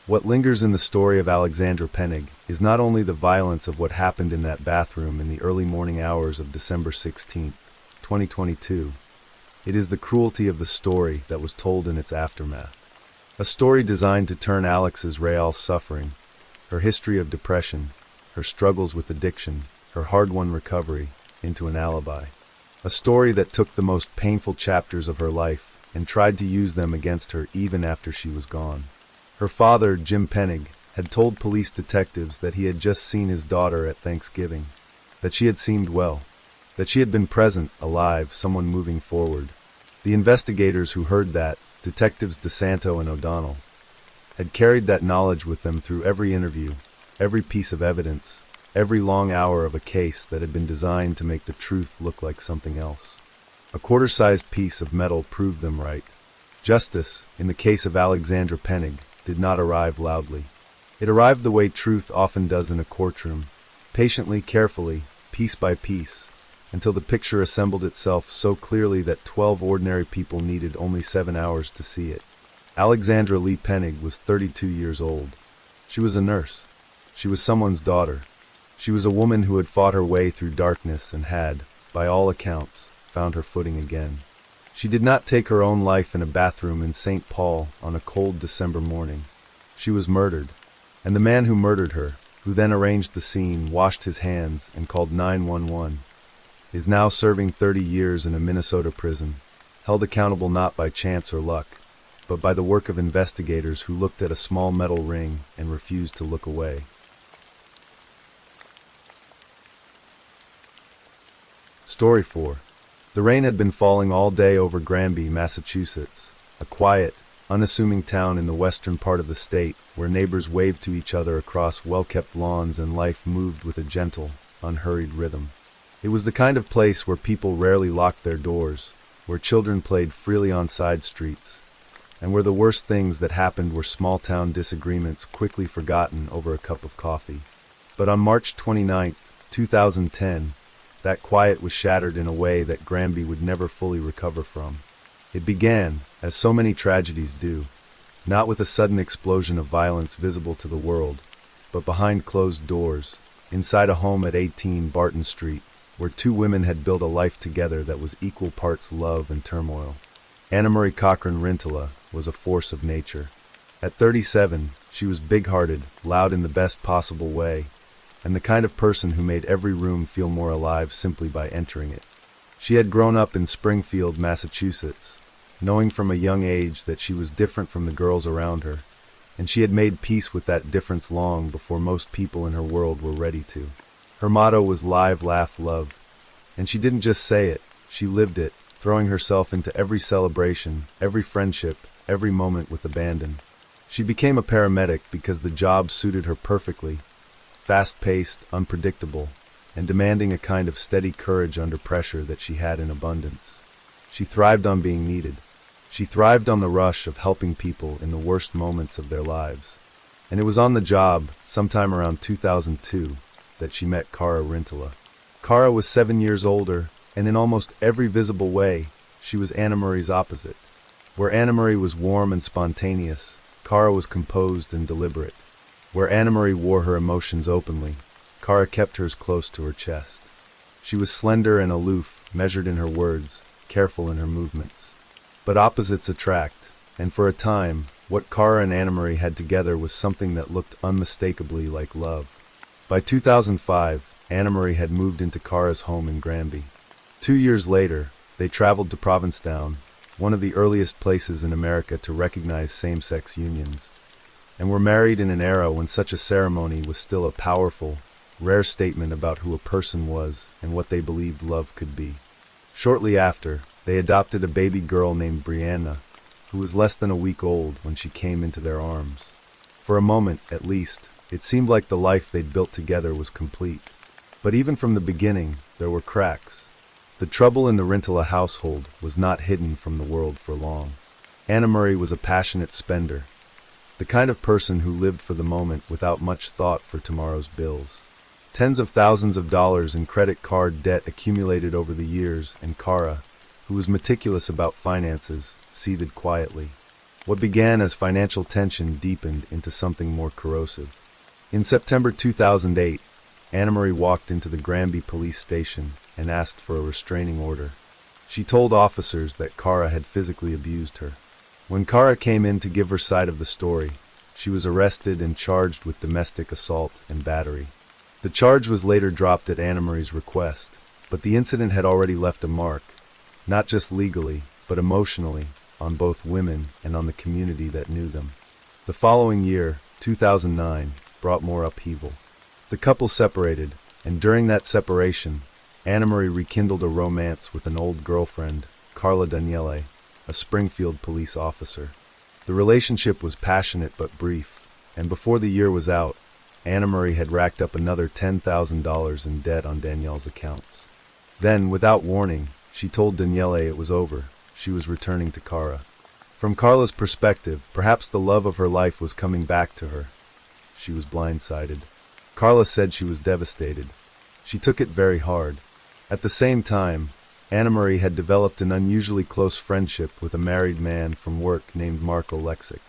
Speaker 1: What lingers in the story of Alexandra Pennig is not only the violence of what happened in that bathroom in the early morning hours of December 16, 2022. It is the cruelty of the story that was told in its aftermath. A story designed to turn Alex's real suffering, her history of depression, her struggles with addiction, her hard-won recovery, into an alibi. A story that took the most painful chapters of her life and tried to use them against her even after she was gone. Her father, Jim Pennig, had told police detectives that he had just seen his daughter at Thanksgiving, that she had seemed well, that she had been present, alive, someone moving forward. The investigators who heard that, Detectives DeSanto and O'Donnell, had carried that knowledge with them through every interview, every piece of evidence, every long hour of a case that had been designed to make the truth look like something else. A quarter-sized piece of metal proved them right. Justice, in the case of Alexandra Pennig, did not arrive loudly. It arrived the way truth often does in a courtroom, patiently, carefully, piece by piece, until the picture assembled itself so clearly that 12 ordinary people needed only 7 hours to see it. Alexandra Lee Pennig was 32 years old. She was a nurse. She was someone's daughter. She was a woman who had fought her way through darkness and had, by all accounts, found her footing again. She did not take her own life in a bathroom in St. Paul on a cold December morning. She was murdered, and the man who murdered her, who then arranged the scene, washed his hands, and called 911, is now serving 30 years in a Minnesota prison, held accountable not by chance or luck, but by the work of investigators who looked at a small metal ring and refused to look away. Story 4. The rain had been falling all day over Granby, Massachusetts, a quiet, unassuming town in the western part of the state where neighbors waved to each other across well-kept lawns and life moved with a gentle, unhurried rhythm. It was the kind of place where people rarely locked their doors, where children played freely on side streets, and where the worst things that happened were small-town disagreements quickly forgotten over a cup of coffee. But on March 29, 2010, that quiet was shattered in a way that Granby would never fully recover from. It began, as so many tragedies do, not with a sudden explosion of violence visible to the world, but behind closed doors, inside a home at 18 Barton Street, where two women had built a life together that was equal parts love and turmoil. Anna Marie Cochran Rintala was a force of nature. At 37, she was big-hearted, loud in the best possible way, and the kind of person who made every room feel more alive simply by entering it. She had grown up in Springfield, Massachusetts, knowing from a young age that she was different from the girls around her, and she had made peace with that difference long before most people in her world were ready to. Her motto was live, laugh, love, and she didn't just say it, she lived it, throwing herself into every celebration, every friendship, every moment with abandon. She became a paramedic because the job suited her perfectly, fast-paced, unpredictable, and demanding a kind of steady courage under pressure that she had in abundance. She thrived on being needed. She thrived on the rush of helping people in the worst moments of their lives. And it was on the job, sometime around 2002, that she met Cara Rintala. Cara was 7 years older, and in almost every visible way, she was Anna Marie's opposite. Where Anna Marie was warm and spontaneous, Cara was composed and deliberate. Where Anna Marie wore her emotions openly, Cara kept hers close to her chest. She was slender and aloof, measured in her words, careful in her movements. But opposites attract, and for a time, what Cara and Anna Marie had together was something that looked unmistakably like love. By 2005, Anna Marie had moved into Cara's home in Granby. 2 years later, they traveled to Provincetown, one of the earliest places in America to recognize same-sex unions, and were married in an era when such a ceremony was still a powerful, rare statement about who a person was and what they believed love could be. Shortly after, they adopted a baby girl named Brianna, who was less than a week old when she came into their arms. For a moment, at least, it seemed like the life they'd built together was complete. But even from the beginning, there were cracks. The trouble in the Rintala household was not hidden from the world for long. Anna Marie was a passionate spender, the kind of person who lived for the moment without much thought for tomorrow's bills. Tens of thousands of dollars in credit card debt accumulated over the years, and Cara, who was meticulous about finances, seethed quietly. What began as financial tension deepened into something more corrosive. In September 2008, Anna Marie walked into the Granby police station and asked for a restraining order. She told officers that Cara had physically abused her. When Cara came in to give her side of the story, she was arrested and charged with domestic assault and battery. The charge was later dropped at Anna Marie's request, but the incident had already left a mark, not just legally, but emotionally, on both women and on the community that knew them. The following year, 2009, brought more upheaval. The couple separated, and during that separation, Anna Marie rekindled a romance with an old girlfriend, Carla Daniele, a Springfield police officer. The relationship was passionate but brief, and before the year was out, Anna Marie had racked up another $10,000 in debt on Danielle's accounts. Then, without warning, she told Daniele it was over. She was returning to Cara. From Carla's perspective, perhaps the love of her life was coming back to her. She was blindsided. Carla said she was devastated. She took it very hard. At the same time, Anna Marie had developed an unusually close friendship with a married man from work named Mark Oleksic.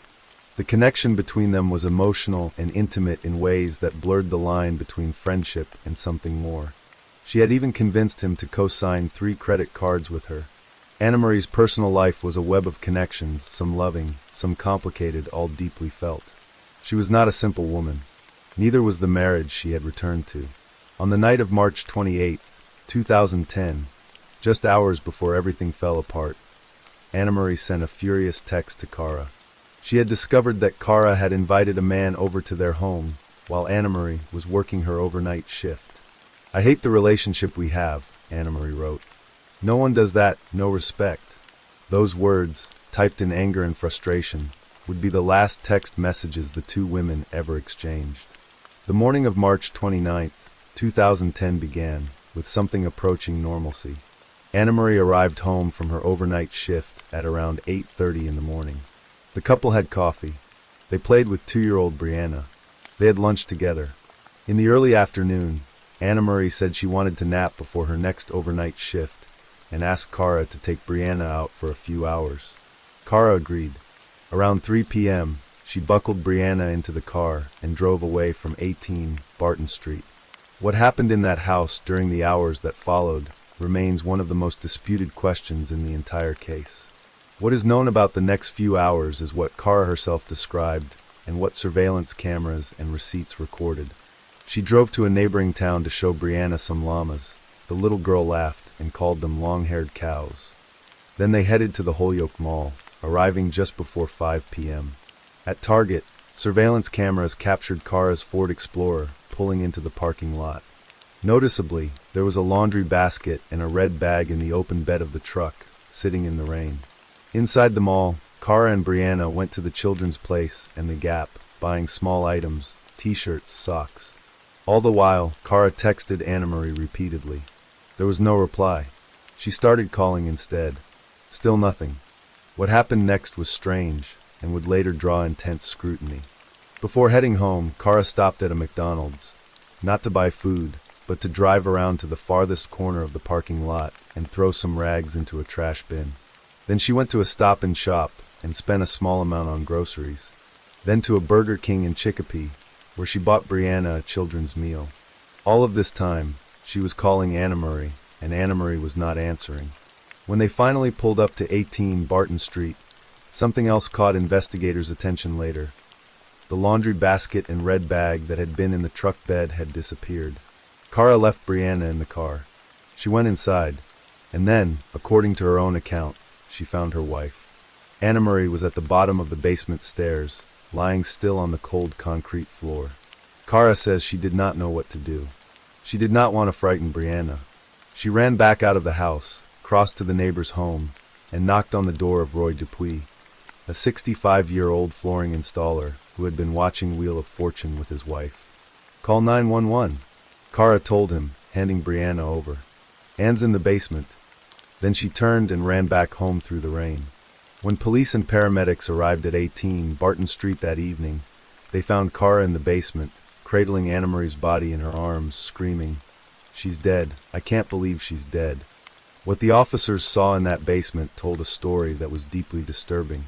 Speaker 1: The connection between them was emotional and intimate in ways that blurred the line between friendship and something more. She had even convinced him to co-sign 3 credit cards with her. Anna Marie's personal life was a web of connections, some loving, some complicated, all deeply felt. She was not a simple woman. Neither was the marriage she had returned to. On the night of March 28, 2010, just hours before everything fell apart, Anna Marie sent a furious text to Kara. She had discovered that Kara had invited a man over to their home while Anna Marie was working her overnight shift. "I hate the relationship we have," Anna Marie wrote. "No one does that, no respect." Those words, typed in anger and frustration, would be the last text messages the two women ever exchanged. The morning of March 29, 2010 began with something approaching normalcy. Anna Marie arrived home from her overnight shift at around 8:30 in the morning. The couple had coffee. They played with 2-year-old Brianna. They had lunch together. In the early afternoon, Anna Marie said she wanted to nap before her next overnight shift and asked Kara to take Brianna out for a few hours. Kara agreed. Around 3 p.m., she buckled Brianna into the car and drove away from 18 Barton Street. What happened in that house during the hours that followed remains one of the most disputed questions in the entire case. What is known about the next few hours is what Kara herself described and what surveillance cameras and receipts recorded. She drove to a neighboring town to show Brianna some llamas. The little girl laughed and called them long-haired cows. Then they headed to the Holyoke Mall, arriving just before 5 p.m. At Target, surveillance cameras captured Kara's Ford Explorer pulling into the parking lot. Noticeably, there was a laundry basket and a red bag in the open bed of the truck, sitting in the rain. Inside the mall, Kara and Brianna went to the Children's Place and the Gap, buying small items, t-shirts, socks. All the while, Kara texted Anna Marie repeatedly. There was no reply. She started calling instead. Still nothing. What happened next was strange, and would later draw intense scrutiny. Before heading home, Kara stopped at a McDonald's, not to buy food, but to drive around to the farthest corner of the parking lot and throw some rags into a trash bin. Then she went to a Stop and Shop and spent a small amount on groceries. Then to a Burger King in Chicopee, where she bought Brianna a children's meal. All of this time, she was calling Anna Marie, and Anna Marie was not answering. When they finally pulled up to 18 Barton Street, something else caught investigators' attention later. The laundry basket and red bag that had been in the truck bed had disappeared. Kara left Brianna in the car. She went inside, and then, according to her own account, she found her wife. Anna Marie was at the bottom of the basement stairs, lying still on the cold concrete floor. Kara says she did not know what to do. She did not want to frighten Brianna. She ran back out of the house, crossed to the neighbor's home, and knocked on the door of Roy Dupuis, a 65-year-old flooring installer who had been watching Wheel of Fortune with his wife. "Call 911, Kara told him, handing Brianna over. "Anne's in the basement." Then she turned and ran back home through the rain. When police and paramedics arrived at 18 Barton Street that evening, they found Kara in the basement, cradling Anna Marie's body in her arms, screaming, "She's dead. I can't believe she's dead." What the officers saw in that basement told a story that was deeply disturbing.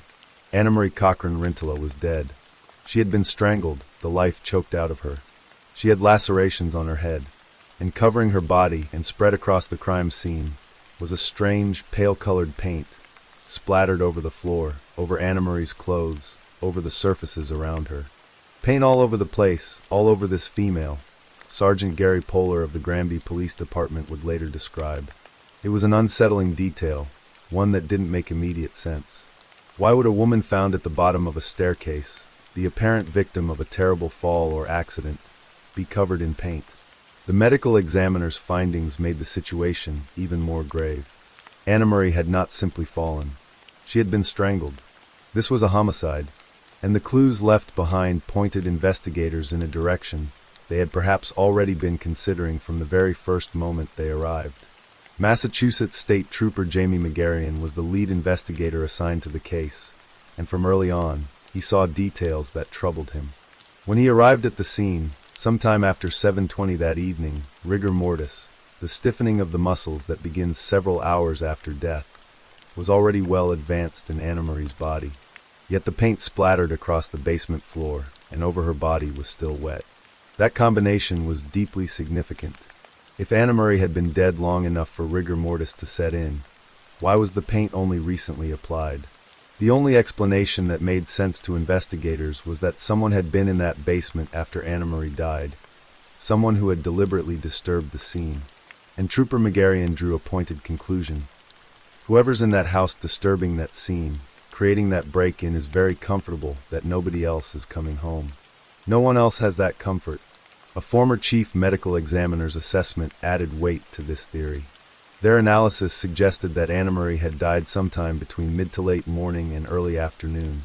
Speaker 1: Anna Marie Cochran Rintala was dead. She had been strangled, the life choked out of her. She had lacerations on her head, and covering her body and spread across the crime scene was a strange, pale-colored paint, splattered over the floor, over Anna Marie's clothes, over the surfaces around her. "Paint all over the place, all over this female," Sergeant Gary Poehler of the Granby Police Department would later describe. It was an unsettling detail, one that didn't make immediate sense. Why would a woman found at the bottom of a staircase, the apparent victim of a terrible fall or accident, be covered in paint? The medical examiner's findings made the situation even more grave. Anna Marie had not simply fallen. She had been strangled. This was a homicide, and the clues left behind pointed investigators in a direction they had perhaps already been considering from the very first moment they arrived. Massachusetts State Trooper Jamie McGarrion was the lead investigator assigned to the case, and from early on, he saw details that troubled him. When he arrived at the scene, sometime after 7:20 that evening, rigor mortis, the stiffening of the muscles that begins several hours after death, was already well advanced in Anna Marie's body. Yet the paint splattered across the basement floor, and over her body was still wet. That combination was deeply significant. If Anna Marie had been dead long enough for rigor mortis to set in, Why was the paint only recently applied? The only explanation that made sense to investigators was that someone had been in that basement after Anna Marie died, someone who had deliberately disturbed the scene. And Trooper Megarian drew a pointed conclusion. Whoever's in that house disturbing that scene, creating that break-in, is very comfortable that nobody else is coming home. No one else has that comfort. A former chief medical examiner's assessment added weight to this theory. Their analysis suggested that Anna Marie had died sometime between mid to late morning and early afternoon.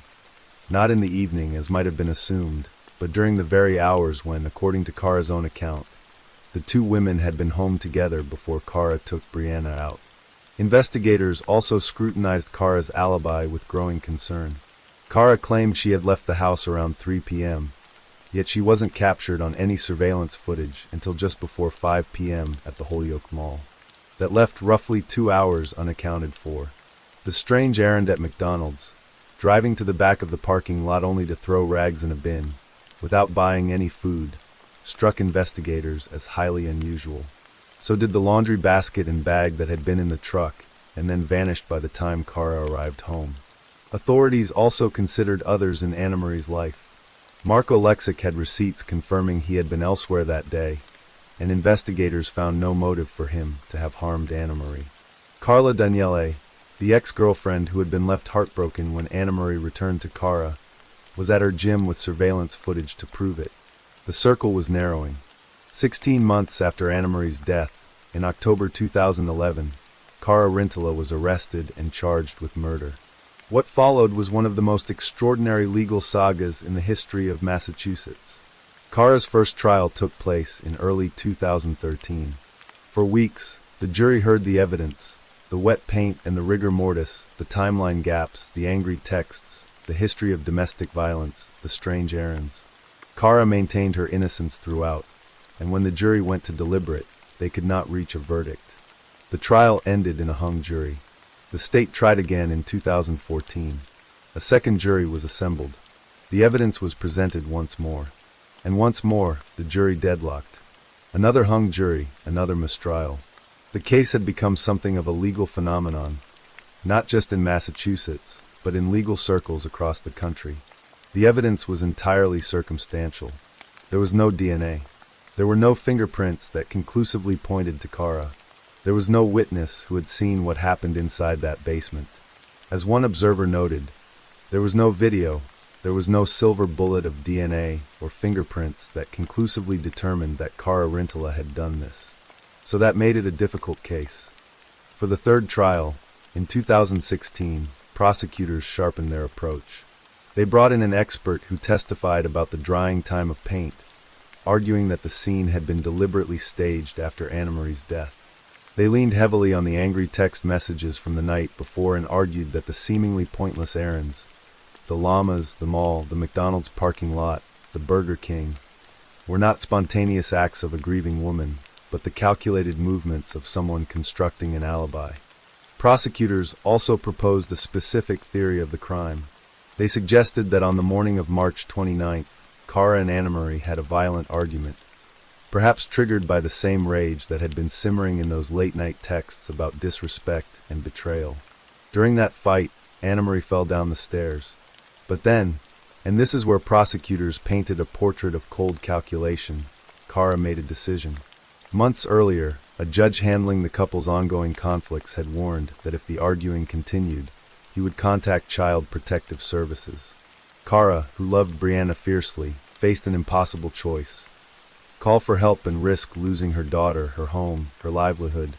Speaker 1: Not in the evening, as might have been assumed, but during the very hours when, according to Kara's own account, the two women had been home together before Kara took Brianna out. Investigators also scrutinized Kara's alibi with growing concern. Kara claimed she had left the house around 3 p.m., yet she wasn't captured on any surveillance footage until just before 5 p.m. at the Holyoke Mall. That left roughly 2 hours unaccounted for. The strange errand at McDonald's, driving to the back of the parking lot only to throw rags in a bin, without buying any food, struck investigators as highly unusual. So did the laundry basket and bag that had been in the truck and then vanished by the time Kara arrived home. Authorities also considered others in Anna Marie's life. Marco Lexic had receipts confirming he had been elsewhere that day, and investigators found no motive for him to have harmed Anna Marie. Carla Daniele, the ex-girlfriend who had been left heartbroken when Anna Marie returned to Kara, was at her gym with surveillance footage to prove it. The circle was narrowing. 16 months after Anna Marie's death, in October 2011, Kara Rintala was arrested and charged with murder. What followed was one of the most extraordinary legal sagas in the history of Massachusetts. Kara's first trial took place in early 2013. For weeks, the jury heard the evidence, the wet paint and the rigor mortis, the timeline gaps, the angry texts, the history of domestic violence, the strange errands. Kara maintained her innocence throughout, and when the jury went to deliberate, they could not reach a verdict. The trial ended in a hung jury. The state tried again in 2014. A second jury was assembled. The evidence was presented once more. And once more, the jury deadlocked. Another hung jury, another mistrial. The case had become something of a legal phenomenon, not just in Massachusetts, but in legal circles across the country. The evidence was entirely circumstantial. There was no DNA. There were no fingerprints that conclusively pointed to Kara. There was no witness who had seen what happened inside that basement. As one observer noted, there was no video. There was no silver bullet of DNA or fingerprints that conclusively determined that Kara Rintala had done this. So that made it a difficult case. For the third trial, in 2016, prosecutors sharpened their approach. They brought in an expert who testified about the drying time of paint, arguing that the scene had been deliberately staged after Anna Marie's death. They leaned heavily on the angry text messages from the night before and argued that the seemingly pointless errands, the llamas, the mall, the McDonald's parking lot, the Burger King, were not spontaneous acts of a grieving woman, but the calculated movements of someone constructing an alibi. Prosecutors also proposed a specific theory of the crime. They suggested that on the morning of March 29th, Kara and Anna Marie had a violent argument, perhaps triggered by the same rage that had been simmering in those late-night texts about disrespect and betrayal. During that fight, Anna Marie fell down the stairs. But then, and this is where prosecutors painted a portrait of cold calculation, Kara made a decision. Months earlier, a judge handling the couple's ongoing conflicts had warned that if the arguing continued, he would contact Child Protective Services. Kara, who loved Brianna fiercely, faced an impossible choice. Call for help and risk losing her daughter, her home, her livelihood,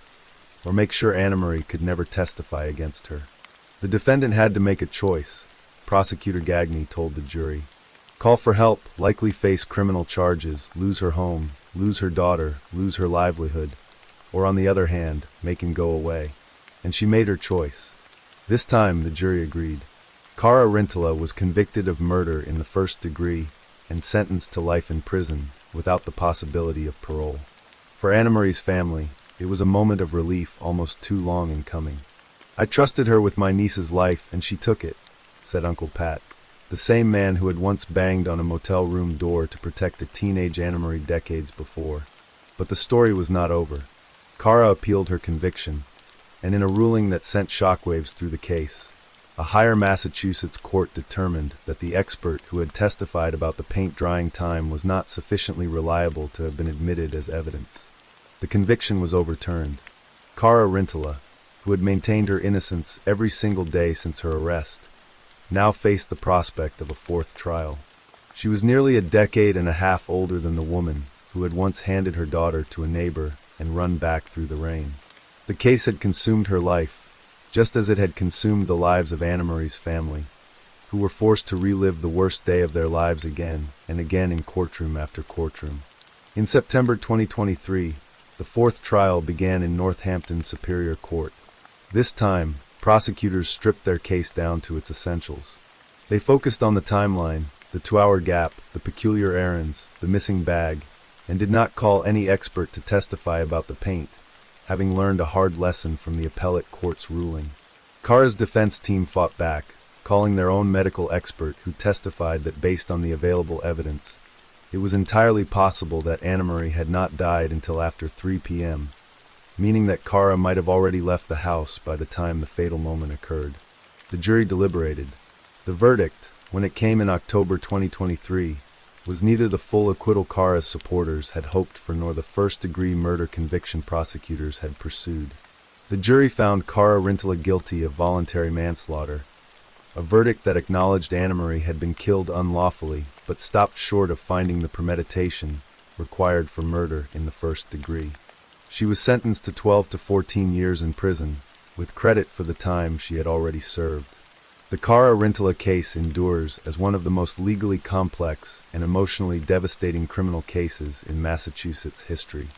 Speaker 1: or make sure Anna Marie could never testify against her. The defendant had to make a choice, Prosecutor Gagne told the jury. Call for help, likely face criminal charges, lose her home, lose her daughter, lose her livelihood, or on the other hand, make him go away. And she made her choice. This time, the jury agreed. Kara Rintala was convicted of murder in the first degree and sentenced to life in prison without the possibility of parole. For Anna Marie's family, it was a moment of relief almost too long in coming. I trusted her with my niece's life and she took it, said Uncle Pat, the same man who had once banged on a motel room door to protect a teenage Anna Marie decades before. But the story was not over. Kara appealed her conviction, and in a ruling that sent shockwaves through the case, a higher Massachusetts court determined that the expert who had testified about the paint drying time was not sufficiently reliable to have been admitted as evidence. The conviction was overturned. Kara Rintala, who had maintained her innocence every single day since her arrest, now faced the prospect of a fourth trial. She was nearly a decade and a half older than the woman who had once handed her daughter to a neighbor and run back through the rain. The case had consumed her life, just as it had consumed the lives of Anna-Marie's family, who were forced to relive the worst day of their lives again and again in courtroom after courtroom. In September 2023, the fourth trial began in Northampton Superior Court. This time, prosecutors stripped their case down to its essentials. They focused on the timeline, the 2-hour gap, the peculiar errands, the missing bag, and did not call any expert to testify about the paint, having learned a hard lesson from the appellate court's ruling. Kara's defense team fought back, calling their own medical expert who testified that based on the available evidence, it was entirely possible that Anna-Marie had not died until after 3 p.m., meaning that Kara might have already left the house by the time the fatal moment occurred. The jury deliberated. The verdict, when it came in October 2023, was neither the full acquittal Kara's supporters had hoped for nor the first-degree murder conviction prosecutors had pursued. The jury found Kara Rintala guilty of voluntary manslaughter, a verdict that acknowledged Anna-Marie had been killed unlawfully but stopped short of finding the premeditation required for murder in the first degree. She was sentenced to 12 to 14 years in prison, with credit for the time she had already served. The Kara Rintala case endures as one of the most legally complex and emotionally devastating criminal cases in Massachusetts history.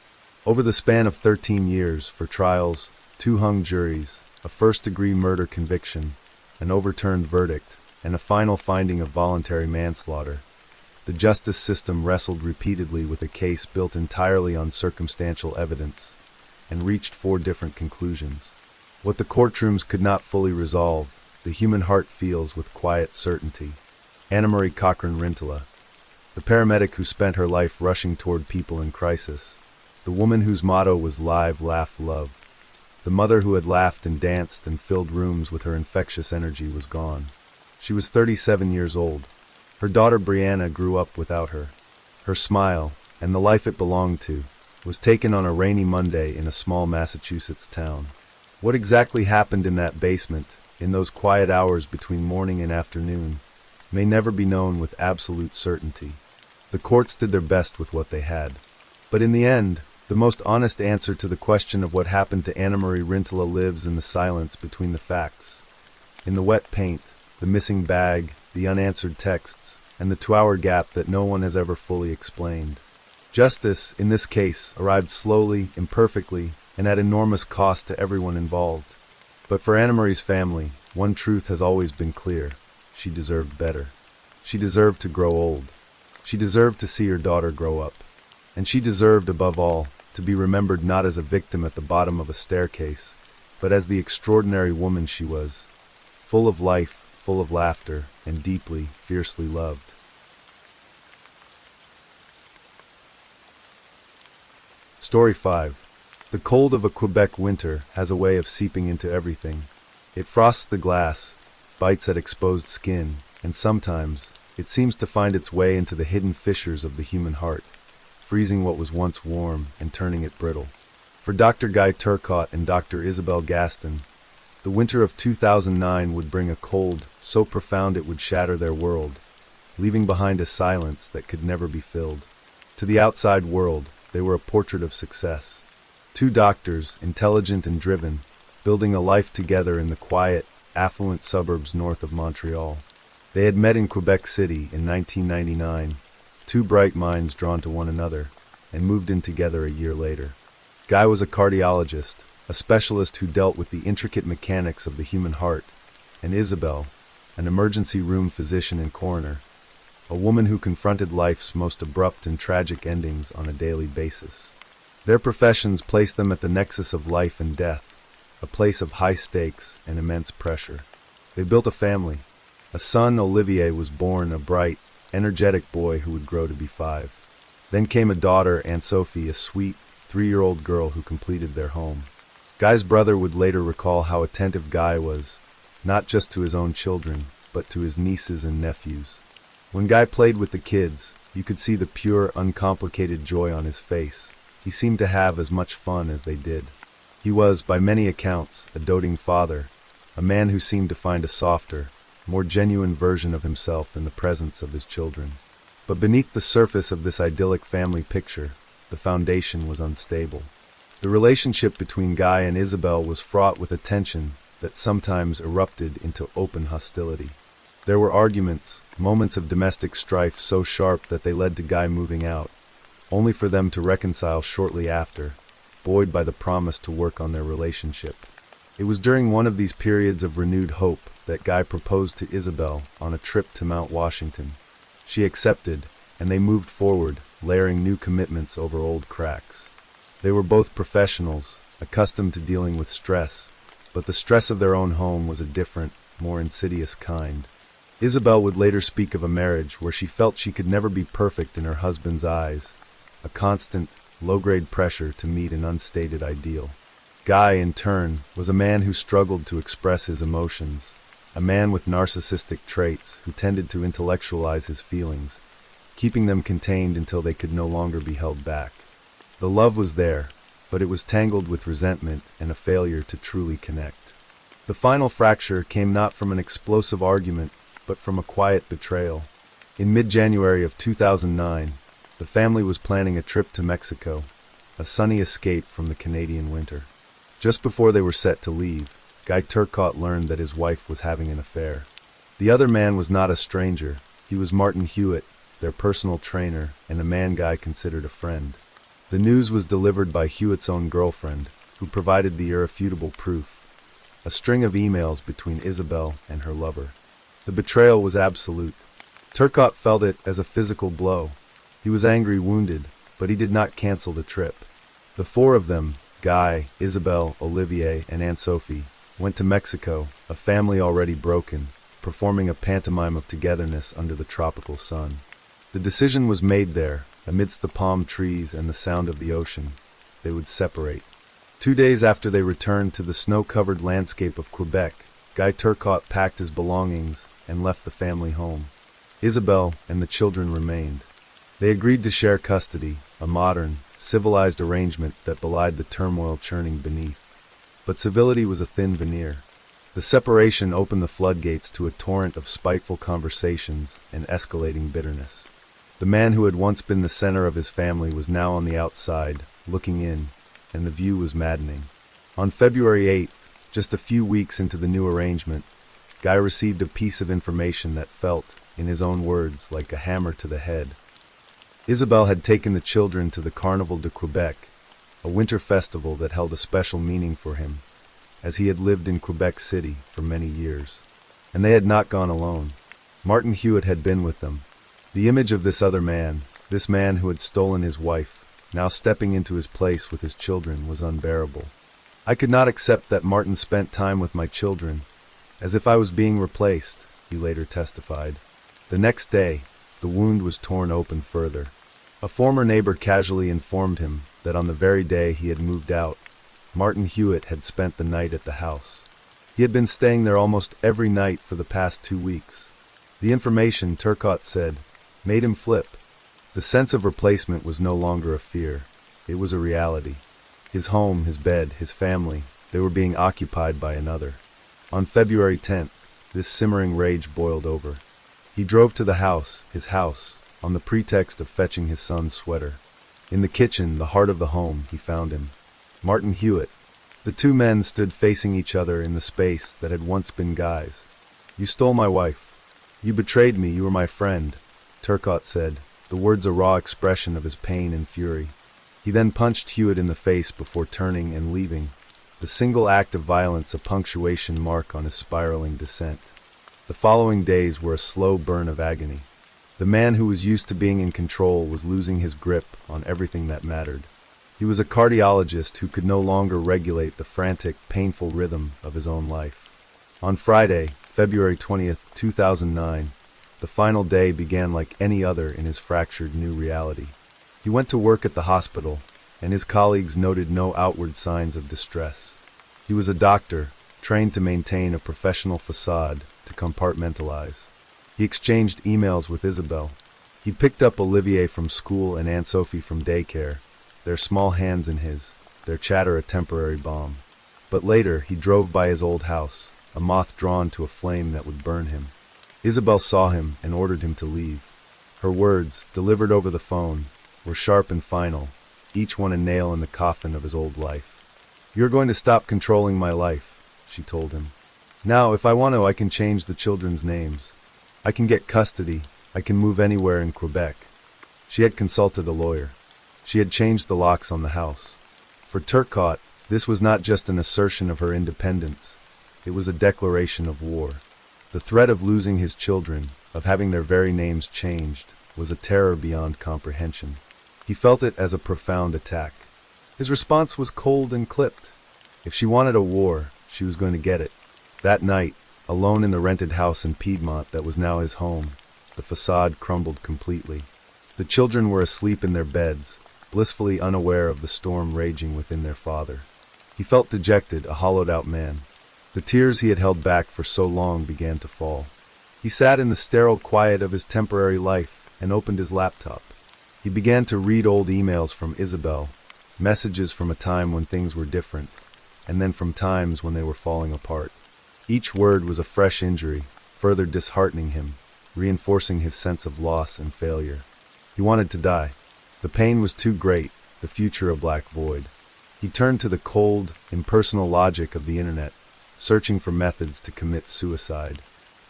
Speaker 1: Over the span of 13 years for trials, 2 hung juries, a first-degree murder conviction, an overturned verdict, and a final finding of voluntary manslaughter, the justice system wrestled repeatedly with a case built entirely on circumstantial evidence and reached 4 different conclusions. What the courtrooms could not fully resolve, the human heart feels with quiet certainty. Anna-Marie Cochran Rintala, the paramedic who spent her life rushing toward people in crisis, the woman whose motto was live, laugh, love, the mother who had laughed and danced and filled rooms with her infectious energy was gone. She was 37 years old. Her daughter Brianna grew up without her. Her smile, and the life it belonged to, was taken on a rainy Monday in a small Massachusetts town. What exactly happened in that basement, in those quiet hours between morning and afternoon, may never be known with absolute certainty. The courts did their best with what they had. But in the end, the most honest answer to the question of what happened to Anna-Marie Rintala lives in the silence between the facts. In the wet paint, the missing bag, the unanswered texts, and the 2-hour gap that no one has ever fully explained. Justice, in this case, arrived slowly, imperfectly, and at enormous cost to everyone involved. But for Anna-Marie's family, one truth has always been clear. She deserved better. She deserved to grow old. She deserved to see her daughter grow up. And she deserved, above all, to be remembered not as a victim at the bottom of a staircase, but as the extraordinary woman she was, full of life, full of laughter, and deeply, fiercely loved. Story 5. The cold of a Quebec winter has a way of seeping into everything. It frosts the glass, bites at exposed skin, and sometimes it seems to find its way into the hidden fissures of the human heart, freezing what was once warm and turning it brittle. For Dr. Guy Turcotte and Dr. Isabel Gaston, the winter of 2009 would bring a cold so profound it would shatter their world, leaving behind a silence that could never be filled. To the outside world, they were a portrait of success. 2 doctors, intelligent and driven, building a life together in the quiet, affluent suburbs north of Montreal. They had met in Quebec City in 1999, 2 bright minds drawn to one another, and moved in together a year later. Guy was a cardiologist, a specialist who dealt with the intricate mechanics of the human heart, and Isabel, an emergency room physician and coroner, a woman who confronted life's most abrupt and tragic endings on a daily basis. Their professions placed them at the nexus of life and death, a place of high stakes and immense pressure. They built a family. A son, Olivier, was born, a bright, energetic boy who would grow to be 5. Then came a daughter, Anne-Sophie, a sweet, 3-year-old girl who completed their home. Guy's brother would later recall how attentive Guy was, not just to his own children, but to his nieces and nephews. When Guy played with the kids, you could see the pure, uncomplicated joy on his face. He seemed to have as much fun as they did. He was, by many accounts, a doting father, a man who seemed to find a softer, more genuine version of himself in the presence of his children. But beneath the surface of this idyllic family picture, the foundation was unstable. The relationship between Guy and Isabel was fraught with a tension that sometimes erupted into open hostility. There were arguments, moments of domestic strife so sharp that they led to Guy moving out, only for them to reconcile shortly after, buoyed by the promise to work on their relationship. It was during one of these periods of renewed hope that Guy proposed to Isabel on a trip to Mount Washington. She accepted, and they moved forward, layering new commitments over old cracks. They were both professionals, accustomed to dealing with stress, but the stress of their own home was a different, more insidious kind. Isabel would later speak of a marriage where she felt she could never be perfect in her husband's eyes, a constant, low-grade pressure to meet an unstated ideal. Guy, in turn, was a man who struggled to express his emotions, a man with narcissistic traits who tended to intellectualize his feelings, keeping them contained until they could no longer be held back. The love was there, but it was tangled with resentment and a failure to truly connect. The final fracture came not from an explosive argument, but from a quiet betrayal. In mid-January of 2009, the family was planning a trip to Mexico, a sunny escape from the Canadian winter. Just before they were set to leave, Guy Turcotte learned that his wife was having an affair. The other man was not a stranger. He was Martin Hewitt, their personal trainer, and a man Guy considered a friend. The news was delivered by Hewitt's own girlfriend, who provided the irrefutable proof, a string of emails between Isabel and her lover. The betrayal was absolute. Turcotte felt it as a physical blow. He was angry, wounded, but he did not cancel the trip. The four of them, Guy, Isabel, Olivier, and Aunt Sophie, went to Mexico, a family already broken, performing a pantomime of togetherness under the tropical sun. The decision was made there, amidst the palm trees and the sound of the ocean. They would separate. 2 days after they returned to the snow-covered landscape of Quebec, Guy Turcotte packed his belongings and left the family home. Isabel and the children remained. They agreed to share custody, a modern, civilized arrangement that belied the turmoil churning beneath. But civility was a thin veneer. The separation opened the floodgates to a torrent of spiteful conversations and escalating bitterness. The man who had once been the center of his family was now on the outside, looking in, and the view was maddening. On February 8th, just a few weeks into the new arrangement, Guy received a piece of information that felt, in his own words, like a hammer to the head. Isabel had taken the children to the Carnival de Quebec, a winter festival that held a special meaning for him, as he had lived in Quebec City for many years. And they had not gone alone. Martin Hewitt had been with them. The image of this other man, this man who had stolen his wife, now stepping into his place with his children, was unbearable. I could not accept that Martin spent time with my children, as if I was being replaced, he later testified. The next day, the wound was torn open further. A former neighbor casually informed him that on the very day he had moved out, Martin Hewitt had spent the night at the house. He had been staying there almost every night for the past 2 weeks. The information, Turcotte said, made him flip. The sense of replacement was no longer a fear. It was a reality. His home, his bed, his family, they were being occupied by another. On February 10th, this simmering rage boiled over. He drove to the house, his house, on the pretext of fetching his son's sweater. In the kitchen, the heart of the home, he found him. Martin Hewitt. The two men stood facing each other in the space that had once been Guy's. "You stole my wife. You betrayed me, you were my friend," Turcotte said, the words a raw expression of his pain and fury. He then punched Hewitt in the face before turning and leaving, the single act of violence a punctuation mark on his spiraling descent. The following days were a slow burn of agony. The man who was used to being in control was losing his grip on everything that mattered. He was a cardiologist who could no longer regulate the frantic, painful rhythm of his own life. On Friday, February 20th, 2009, the final day began like any other in his fractured new reality. He went to work at the hospital, and his colleagues noted no outward signs of distress. He was a doctor, trained to maintain a professional facade, to compartmentalize. He exchanged emails with Isabel. He picked up Olivier from school and Aunt Sophie from daycare, their small hands in his, their chatter a temporary balm. But later, he drove by his old house, a moth drawn to a flame that would burn him. Isabel saw him and ordered him to leave. Her words, delivered over the phone, were sharp and final, each one a nail in the coffin of his old life. "You're going to stop controlling my life," she told him. "Now, if I want to, I can change the children's names. I can get custody. I can move anywhere in Quebec." She had consulted a lawyer. She had changed the locks on the house. For Turcotte, this was not just an assertion of her independence. It was a declaration of war. The threat of losing his children, of having their very names changed, was a terror beyond comprehension. He felt it as a profound attack. His response was cold and clipped. If she wanted a war, she was going to get it. That night, alone in the rented house in Piedmont that was now his home, the facade crumbled completely. The children were asleep in their beds, blissfully unaware of the storm raging within their father. He felt dejected, a hollowed-out man. The tears he had held back for so long began to fall. He sat in the sterile quiet of his temporary life and opened his laptop. He began to read old emails from Isabel, messages from a time when things were different, and then from times when they were falling apart. Each word was a fresh injury, further disheartening him, reinforcing his sense of loss and failure. He wanted to die. The pain was too great, the future a black void. He turned to the cold, impersonal logic of the internet, searching for methods to commit suicide.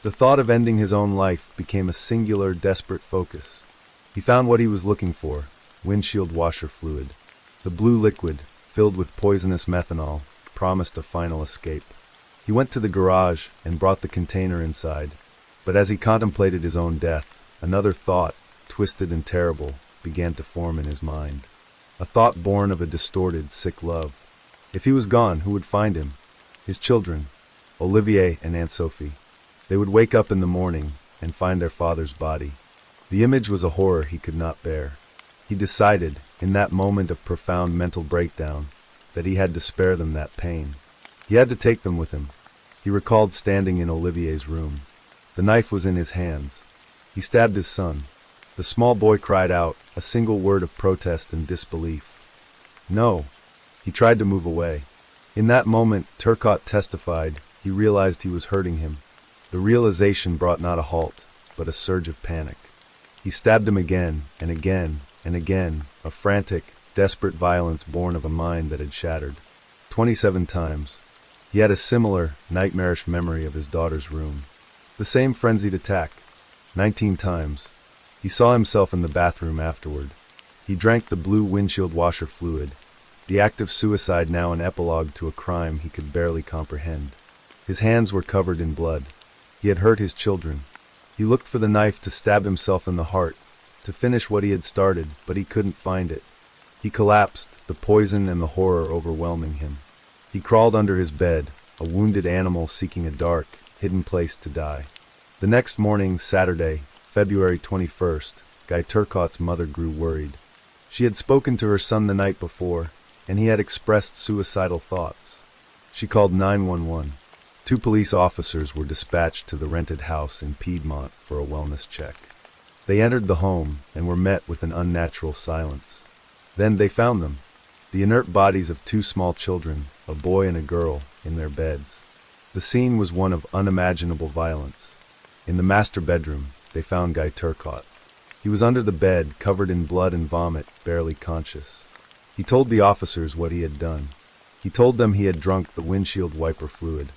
Speaker 1: The thought of ending his own life became a singular, desperate focus. He found what he was looking for: windshield washer fluid. The blue liquid, filled with poisonous methanol, promised a final escape. He went to the garage and brought the container inside. But as he contemplated his own death, another thought, twisted and terrible, began to form in his mind. A thought born of a distorted, sick love. If he was gone, who would find him? His children, Olivier and Aunt Sophie. They would wake up in the morning and find their father's body. The image was a horror he could not bear. He decided, in that moment of profound mental breakdown, that he had to spare them that pain. He had to take them with him. He recalled standing in Olivier's room. The knife was in his hands. He stabbed his son. The small boy cried out, a single word of protest and disbelief. "No." He tried to move away. In that moment, Turcotte testified, he realized he was hurting him. The realization brought not a halt, but a surge of panic. He stabbed him again, and again, and again, a frantic, desperate violence born of a mind that had shattered. 27 times. He had a similar, nightmarish memory of his daughter's room. The same frenzied attack. 19 times. He saw himself in the bathroom afterward. He drank the blue windshield washer fluid, the act of suicide now an epilogue to a crime he could barely comprehend. His hands were covered in blood. He had hurt his children. He looked for the knife to stab himself in the heart, to finish what he had started, but he couldn't find it. He collapsed, the poison and the horror overwhelming him. He crawled under his bed, a wounded animal seeking a dark, hidden place to die. The next morning, Saturday, February 21st, Guy Turcotte's mother grew worried. She had spoken to her son the night before, and he had expressed suicidal thoughts. She called 911. 2 police officers were dispatched to the rented house in Piedmont for a wellness check. They entered the home and were met with an unnatural silence. Then they found them, the inert bodies of 2 small children, a boy and a girl, in their beds. The scene was one of unimaginable violence. In the master bedroom, they found Guy Turcotte. He was under the bed, covered in blood and vomit, barely conscious. He told the officers what he had done. He told them he had drunk the windshield wiper fluid.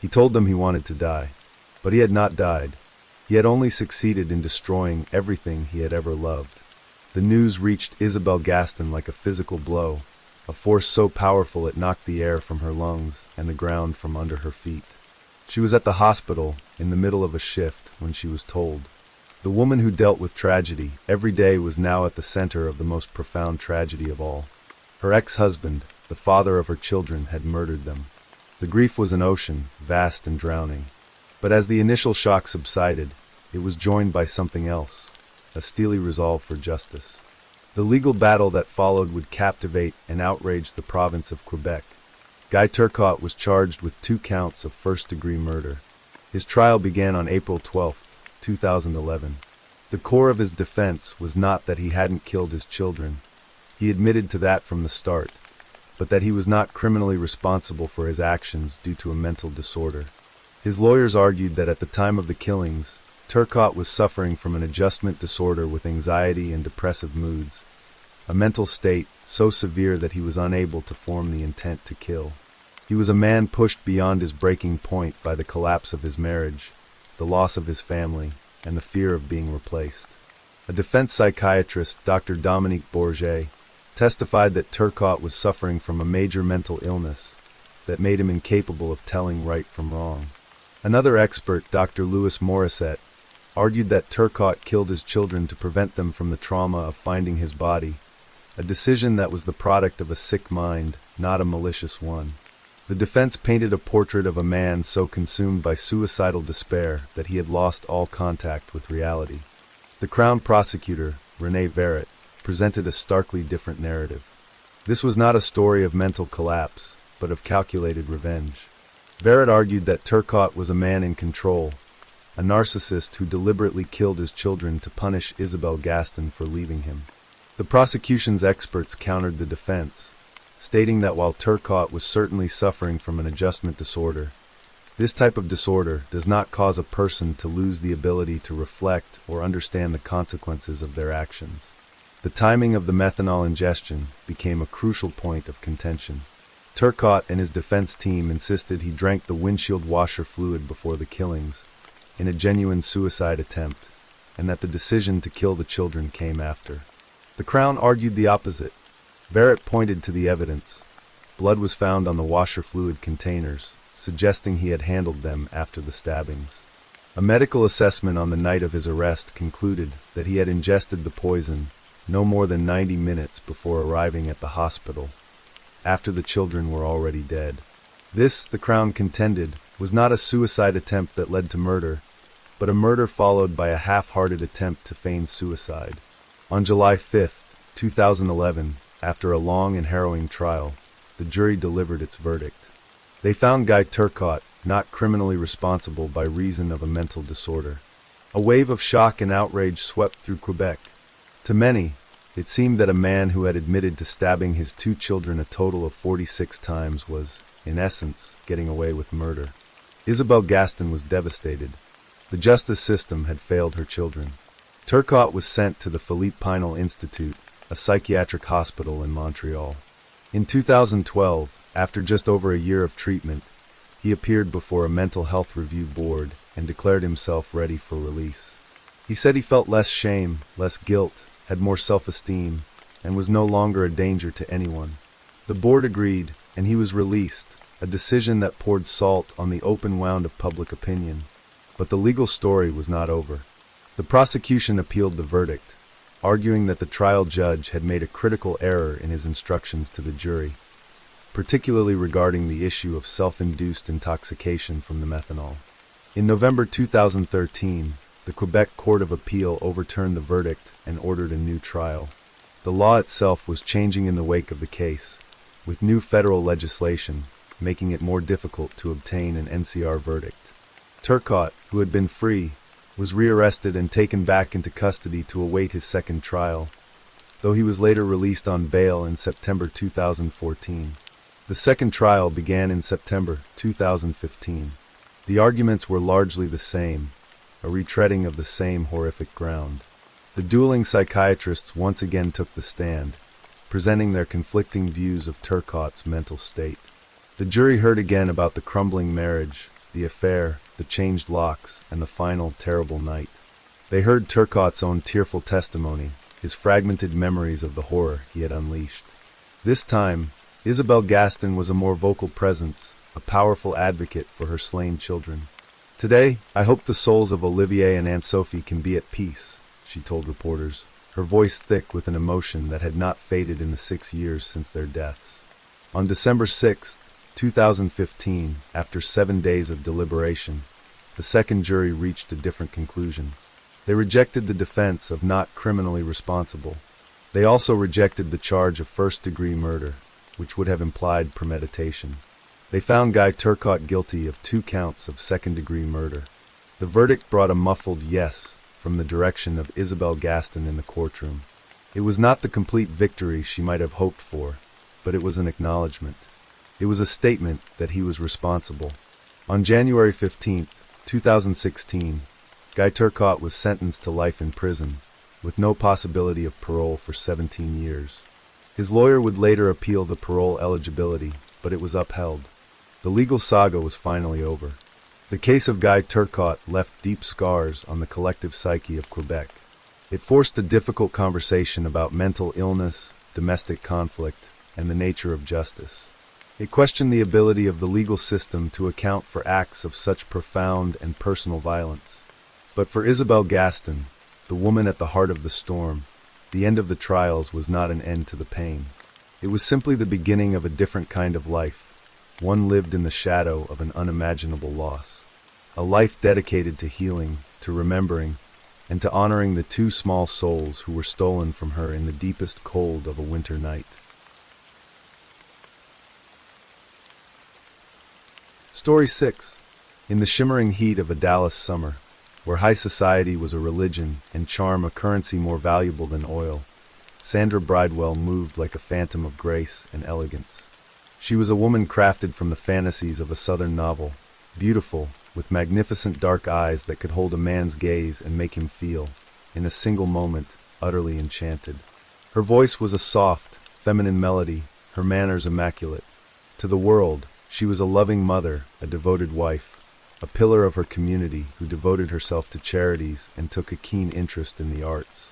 Speaker 1: He told them he wanted to die. But he had not died. He had only succeeded in destroying everything he had ever loved. The news reached Isabel Gaston like a physical blow, a force so powerful it knocked the air from her lungs and the ground from under her feet. She was at the hospital, in the middle of a shift, when she was told. The woman who dealt with tragedy every day was now at the center of the most profound tragedy of all. Her ex-husband, the father of her children, had murdered them. The grief was an ocean, vast and drowning. But as the initial shock subsided, it was joined by something else, a steely resolve for justice. The legal battle that followed would captivate and outrage the province of Quebec. Guy Turcotte was charged with 2 counts of first-degree murder. His trial began on April 12, 2011. The core of his defense was not that he hadn't killed his children. He admitted to that from the start, but that he was not criminally responsible for his actions due to a mental disorder. His lawyers argued that at the time of the killings, Turcotte was suffering from an adjustment disorder with anxiety and depressive moods, a mental state so severe that he was unable to form the intent to kill. He was a man pushed beyond his breaking point by the collapse of his marriage, the loss of his family, and the fear of being replaced. A defense psychiatrist, Dr. Dominique Bourget, testified that Turcotte was suffering from a major mental illness that made him incapable of telling right from wrong. Another expert, Dr. Louis Morissette, argued that Turcotte killed his children to prevent them from the trauma of finding his body, a decision that was the product of a sick mind, not a malicious one. The defense painted a portrait of a man so consumed by suicidal despair that he had lost all contact with reality. The Crown prosecutor, René Verret, presented a starkly different narrative. This was not a story of mental collapse, but of calculated revenge. Verret argued that Turcotte was a man in control, a narcissist who deliberately killed his children to punish Isabelle Gaston for leaving him. The prosecution's experts countered the defense, stating that while Turcotte was certainly suffering from an adjustment disorder, this type of disorder does not cause a person to lose the ability to reflect or understand the consequences of their actions. The timing of the methanol ingestion became a crucial point of contention. Turcotte and his defense team insisted he drank the windshield washer fluid before the killings, in a genuine suicide attempt, and that the decision to kill the children came after. The Crown argued the opposite. Verret pointed to the evidence. Blood was found on the washer fluid containers, suggesting he had handled them after the stabbings. A medical assessment on the night of his arrest concluded that he had ingested the poison no more than 90 minutes before arriving at the hospital, after the children were already dead. This, the Crown contended, was not a suicide attempt that led to murder, but a murder followed by a half-hearted attempt to feign suicide. On July 5, 2011, after a long and harrowing trial, the jury delivered its verdict. They found Guy Turcotte not criminally responsible by reason of a mental disorder. A wave of shock and outrage swept through Quebec. To many, it seemed that a man who had admitted to stabbing his 2 children a total of 46 times was, in essence, getting away with murder. Isabelle Gaston was devastated. The justice system had failed her children. Turcotte was sent to the Philippe Pinel Institute, a psychiatric hospital in Montreal. In 2012, after just over a year of treatment, he appeared before a mental health review board and declared himself ready for release. He said he felt less shame, less guilt, had more self-esteem, and was no longer a danger to anyone. The board agreed, and he was released, a decision that poured salt on the open wound of public opinion. But the legal story was not over. The prosecution appealed the verdict, arguing that the trial judge had made a critical error in his instructions to the jury, particularly regarding the issue of self-induced intoxication from the methanol. In November 2013, the Quebec Court of Appeal overturned the verdict and ordered a new trial. The law itself was changing in the wake of the case, with new federal legislation making it more difficult to obtain an NCR verdict. Turcotte, who had been free, was rearrested and taken back into custody to await his second trial, though he was later released on bail in September 2014. The second trial began in September 2015. The arguments were largely the same, a retreading of the same horrific ground. The dueling psychiatrists once again took the stand, presenting their conflicting views of Turcotte's mental state. The jury heard again about the crumbling marriage, the affair, the changed locks, and the final terrible night. They heard Turcotte's own tearful testimony, his fragmented memories of the horror he had unleashed. This time, Isabelle Gaston was a more vocal presence, a powerful advocate for her slain children. "Today, I hope the souls of Olivier and Aunt Sophie can be at peace," she told reporters, her voice thick with an emotion that had not faded in the 6 years since their deaths. On December 6, 2015, after 7 days of deliberation, the second jury reached a different conclusion. They rejected the defense of not criminally responsible. They also rejected the charge of first-degree murder, which would have implied premeditation. They found Guy Turcotte guilty of 2 counts of second-degree murder. The verdict brought a muffled yes from the direction of Isabel Gaston in the courtroom. It was not the complete victory she might have hoped for, but it was an acknowledgement. It was a statement that he was responsible. On January 15, 2016, Guy Turcotte was sentenced to life in prison, with no possibility of parole for 17 years. His lawyer would later appeal the parole eligibility, but it was upheld. The legal saga was finally over. The case of Guy Turcotte left deep scars on the collective psyche of Quebec. It forced a difficult conversation about mental illness, domestic conflict, and the nature of justice. It questioned the ability of the legal system to account for acts of such profound and personal violence. But for Isabel Gaston, the woman at the heart of the storm, the end of the trials was not an end to the pain. It was simply the beginning of a different kind of life, one lived in the shadow of an unimaginable loss. A life dedicated to healing, to remembering, and to honoring the 2 small souls who were stolen from her in the deepest cold of a winter night. Story 6. In the shimmering heat of a Dallas summer, where high society was a religion and charm a currency more valuable than oil, Sandra Bridewell moved like a phantom of grace and elegance. She was a woman crafted from the fantasies of a Southern novel, beautiful, with magnificent dark eyes that could hold a man's gaze and make him feel, in a single moment, utterly enchanted. Her voice was a soft, feminine melody, her manners immaculate. To the world, she was a loving mother, a devoted wife, a pillar of her community who devoted herself to charities and took a keen interest in the arts.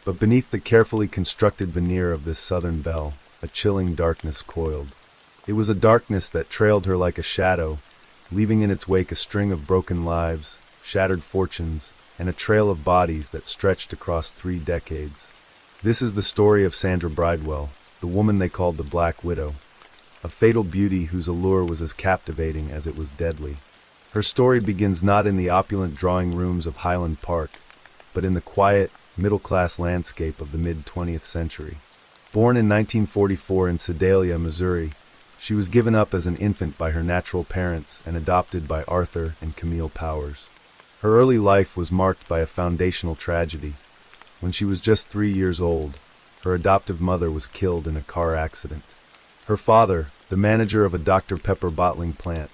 Speaker 1: But beneath the carefully constructed veneer of this Southern belle, a chilling darkness coiled. It was a darkness that trailed her like a shadow, leaving in its wake a string of broken lives, shattered fortunes, and a trail of bodies that stretched across 3 decades. This is the story of Sandra Bridewell, the woman they called the Black Widow, a fatal beauty whose allure was as captivating as it was deadly. Her story begins not in the opulent drawing rooms of Highland Park, but in the quiet, middle-class landscape of the mid-20th century. Born in 1944 in Sedalia, Missouri, she was given up as an infant by her natural parents and adopted by Arthur and Camille Powers. Her early life was marked by a foundational tragedy. When she was just 3 years old, her adoptive mother was killed in a car accident. Her father, the manager of a Dr. Pepper bottling plant,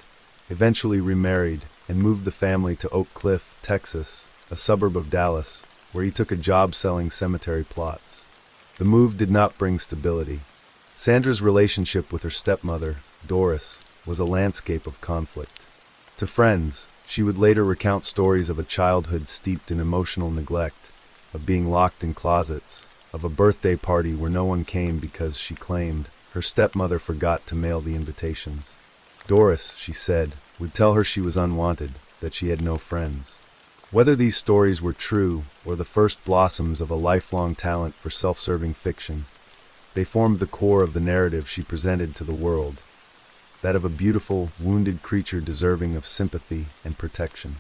Speaker 1: eventually remarried and moved the family to Oak Cliff, Texas, a suburb of Dallas, where he took a job selling cemetery plots. The move did not bring stability. Sandra's relationship with her stepmother, Doris, was a landscape of conflict. To friends, she would later recount stories of a childhood steeped in emotional neglect, of being locked in closets, of a birthday party where no one came because, she claimed, her stepmother forgot to mail the invitations. Doris, she said, would tell her she was unwanted, that she had no friends. Whether these stories were true or the first blossoms of a lifelong talent for self-serving fiction, they formed the core of the narrative she presented to the world, that of a beautiful, wounded creature deserving of sympathy and protection.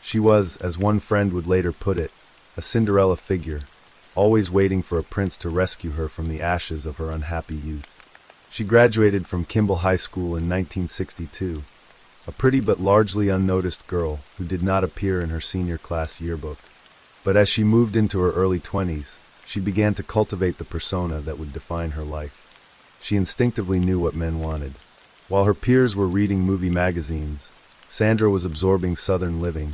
Speaker 1: She was, as one friend would later put it, a Cinderella figure, always waiting for a prince to rescue her from the ashes of her unhappy youth. She graduated from Kimball High School in 1962, a pretty but largely unnoticed girl who did not appear in her senior class yearbook. But as she moved into her early 20s, she began to cultivate the persona that would define her life. She instinctively knew what men wanted. While her peers were reading movie magazines, Sandra was absorbing Southern living,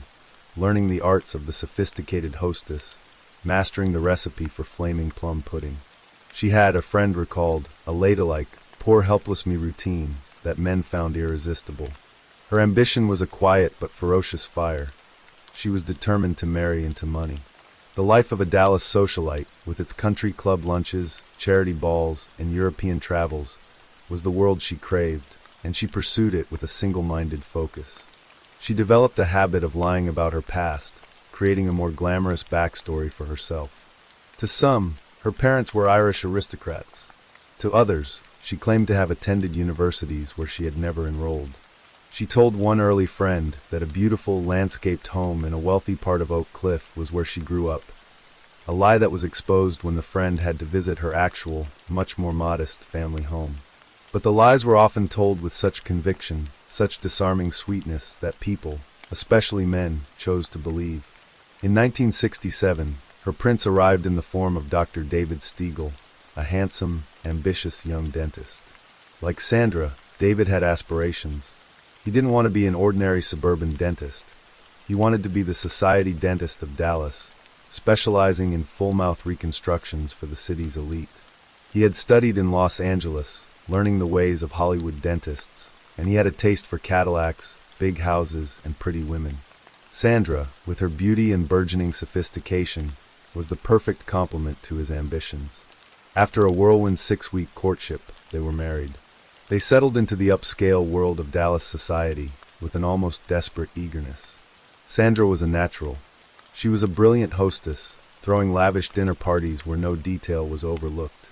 Speaker 1: learning the arts of the sophisticated hostess, mastering the recipe for flaming plum pudding. She had, a friend recalled, a ladylike, poor helpless me routine that men found irresistible. Her ambition was a quiet but ferocious fire. She was determined to marry into money. The life of a Dallas socialite, with its country club lunches, charity balls, and European travels, was the world she craved, and she pursued it with a single-minded focus. She developed a habit of lying about her past, creating a more glamorous backstory for herself. To some, her parents were Irish aristocrats. To others, she claimed to have attended universities where she had never enrolled. She told one early friend that a beautiful, landscaped home in a wealthy part of Oak Cliff was where she grew up, a lie that was exposed when the friend had to visit her actual, much more modest family home. But the lies were often told with such conviction, such disarming sweetness, that people, especially men, chose to believe. In 1967, her prince arrived in the form of Dr. David Stiegel, a handsome, ambitious young dentist. Like Sandra, David had aspirations. He didn't want to be an ordinary suburban dentist. He wanted to be the society dentist of Dallas, specializing in full-mouth reconstructions for the city's elite. He had studied in Los Angeles, learning the ways of Hollywood dentists, and he had a taste for Cadillacs, big houses, and pretty women. Sandra, with her beauty and burgeoning sophistication, was the perfect complement to his ambitions. After a whirlwind 6-week courtship, they were married. They settled into the upscale world of Dallas society with an almost desperate eagerness. Sandra was a natural. She was a brilliant hostess, throwing lavish dinner parties where no detail was overlooked.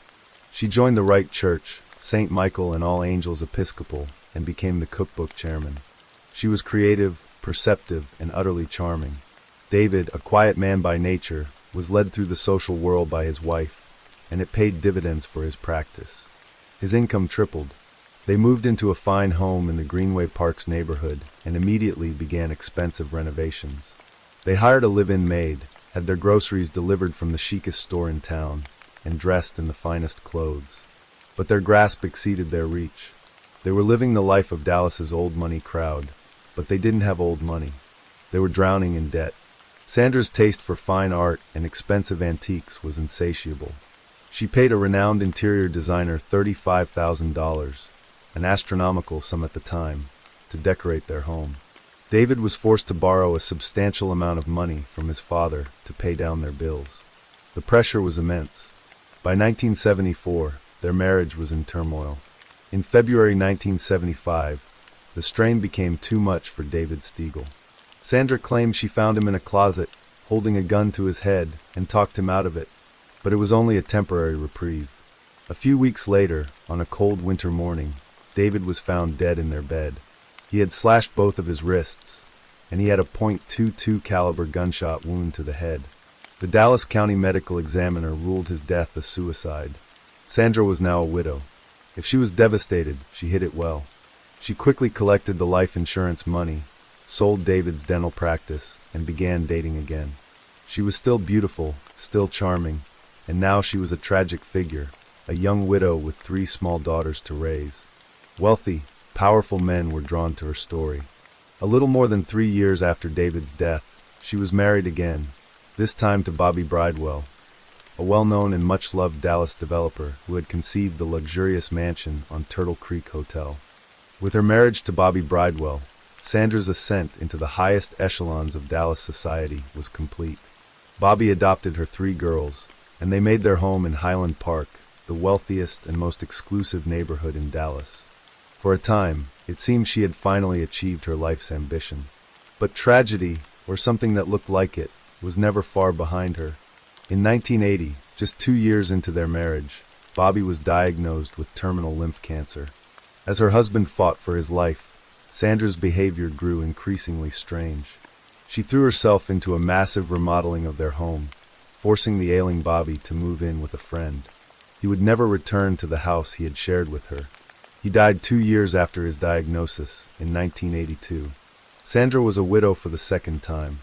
Speaker 1: She joined the right church, St. Michael and All Angels Episcopal, and became the cookbook chairman. She was creative, perceptive, and utterly charming. David, a quiet man by nature, was led through the social world by his wife, and it paid dividends for his practice. His income tripled. They moved into a fine home in the Greenway Parks neighborhood and immediately began expensive renovations. They hired a live-in maid, had their groceries delivered from the chicest store in town, and dressed in the finest clothes. But their grasp exceeded their reach. They were living the life of Dallas's old money crowd, but they didn't have old money. They were drowning in debt. Sandra's taste for fine art and expensive antiques was insatiable. She paid a renowned interior designer $35,000, an astronomical sum at the time, to decorate their home. David was forced to borrow a substantial amount of money from his father to pay down their bills. The pressure was immense. By 1974, their marriage was in turmoil. In February 1975, the strain became too much for David Stiegel. Sandra claimed she found him in a closet, holding a gun to his head, and talked him out of it. But it was only a temporary reprieve. A few weeks later, on a cold winter morning, David was found dead in their bed. He had slashed both of his wrists, and he had a .22 caliber gunshot wound to the head. The Dallas County Medical Examiner ruled his death a suicide. Sandra was now a widow. If she was devastated, she hid it well. She quickly collected the life insurance money, sold David's dental practice, and began dating again. She was still beautiful, still charming, and now she was a tragic figure, a young widow with 3 small daughters to raise. Wealthy, powerful men were drawn to her story. A little more than 3 years after David's death, she was married again, this time to Bobby Bridewell, a well-known and much-loved Dallas developer who had conceived the luxurious mansion on Turtle Creek Hotel. With her marriage to Bobby Bridewell, Sandra's ascent into the highest echelons of Dallas society was complete. Bobby adopted her 3 girls, and they made their home in Highland Park, the wealthiest and most exclusive neighborhood in Dallas. For a time, it seemed she had finally achieved her life's ambition. But tragedy, or something that looked like it, was never far behind her. In 1980, just 2 years into their marriage, Bobby was diagnosed with terminal lymph cancer. As her husband fought for his life, Sandra's behavior grew increasingly strange. She threw herself into a massive remodeling of their home, forcing the ailing Bobby to move in with a friend. He would never return to the house he had shared with her. He died 2 years after his diagnosis, in 1982. Sandra was a widow for the second time.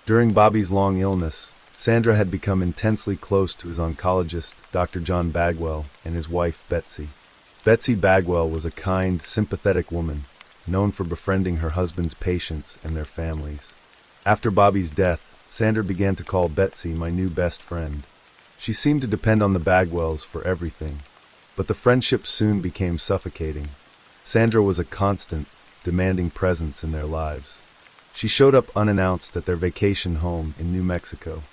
Speaker 1: During Bobby's long illness, Sandra had become intensely close to his oncologist, Dr. John Bagwell, and his wife, Betsy. Betsy Bagwell was a kind, sympathetic woman, known for befriending her husband's patients and their families. After Bobby's death, Sandra began to call Betsy my new best friend. She seemed to depend on the Bagwells for everything, but the friendship soon became suffocating. Sandra was a constant, demanding presence in their lives. She showed up unannounced at their vacation home in New Mexico.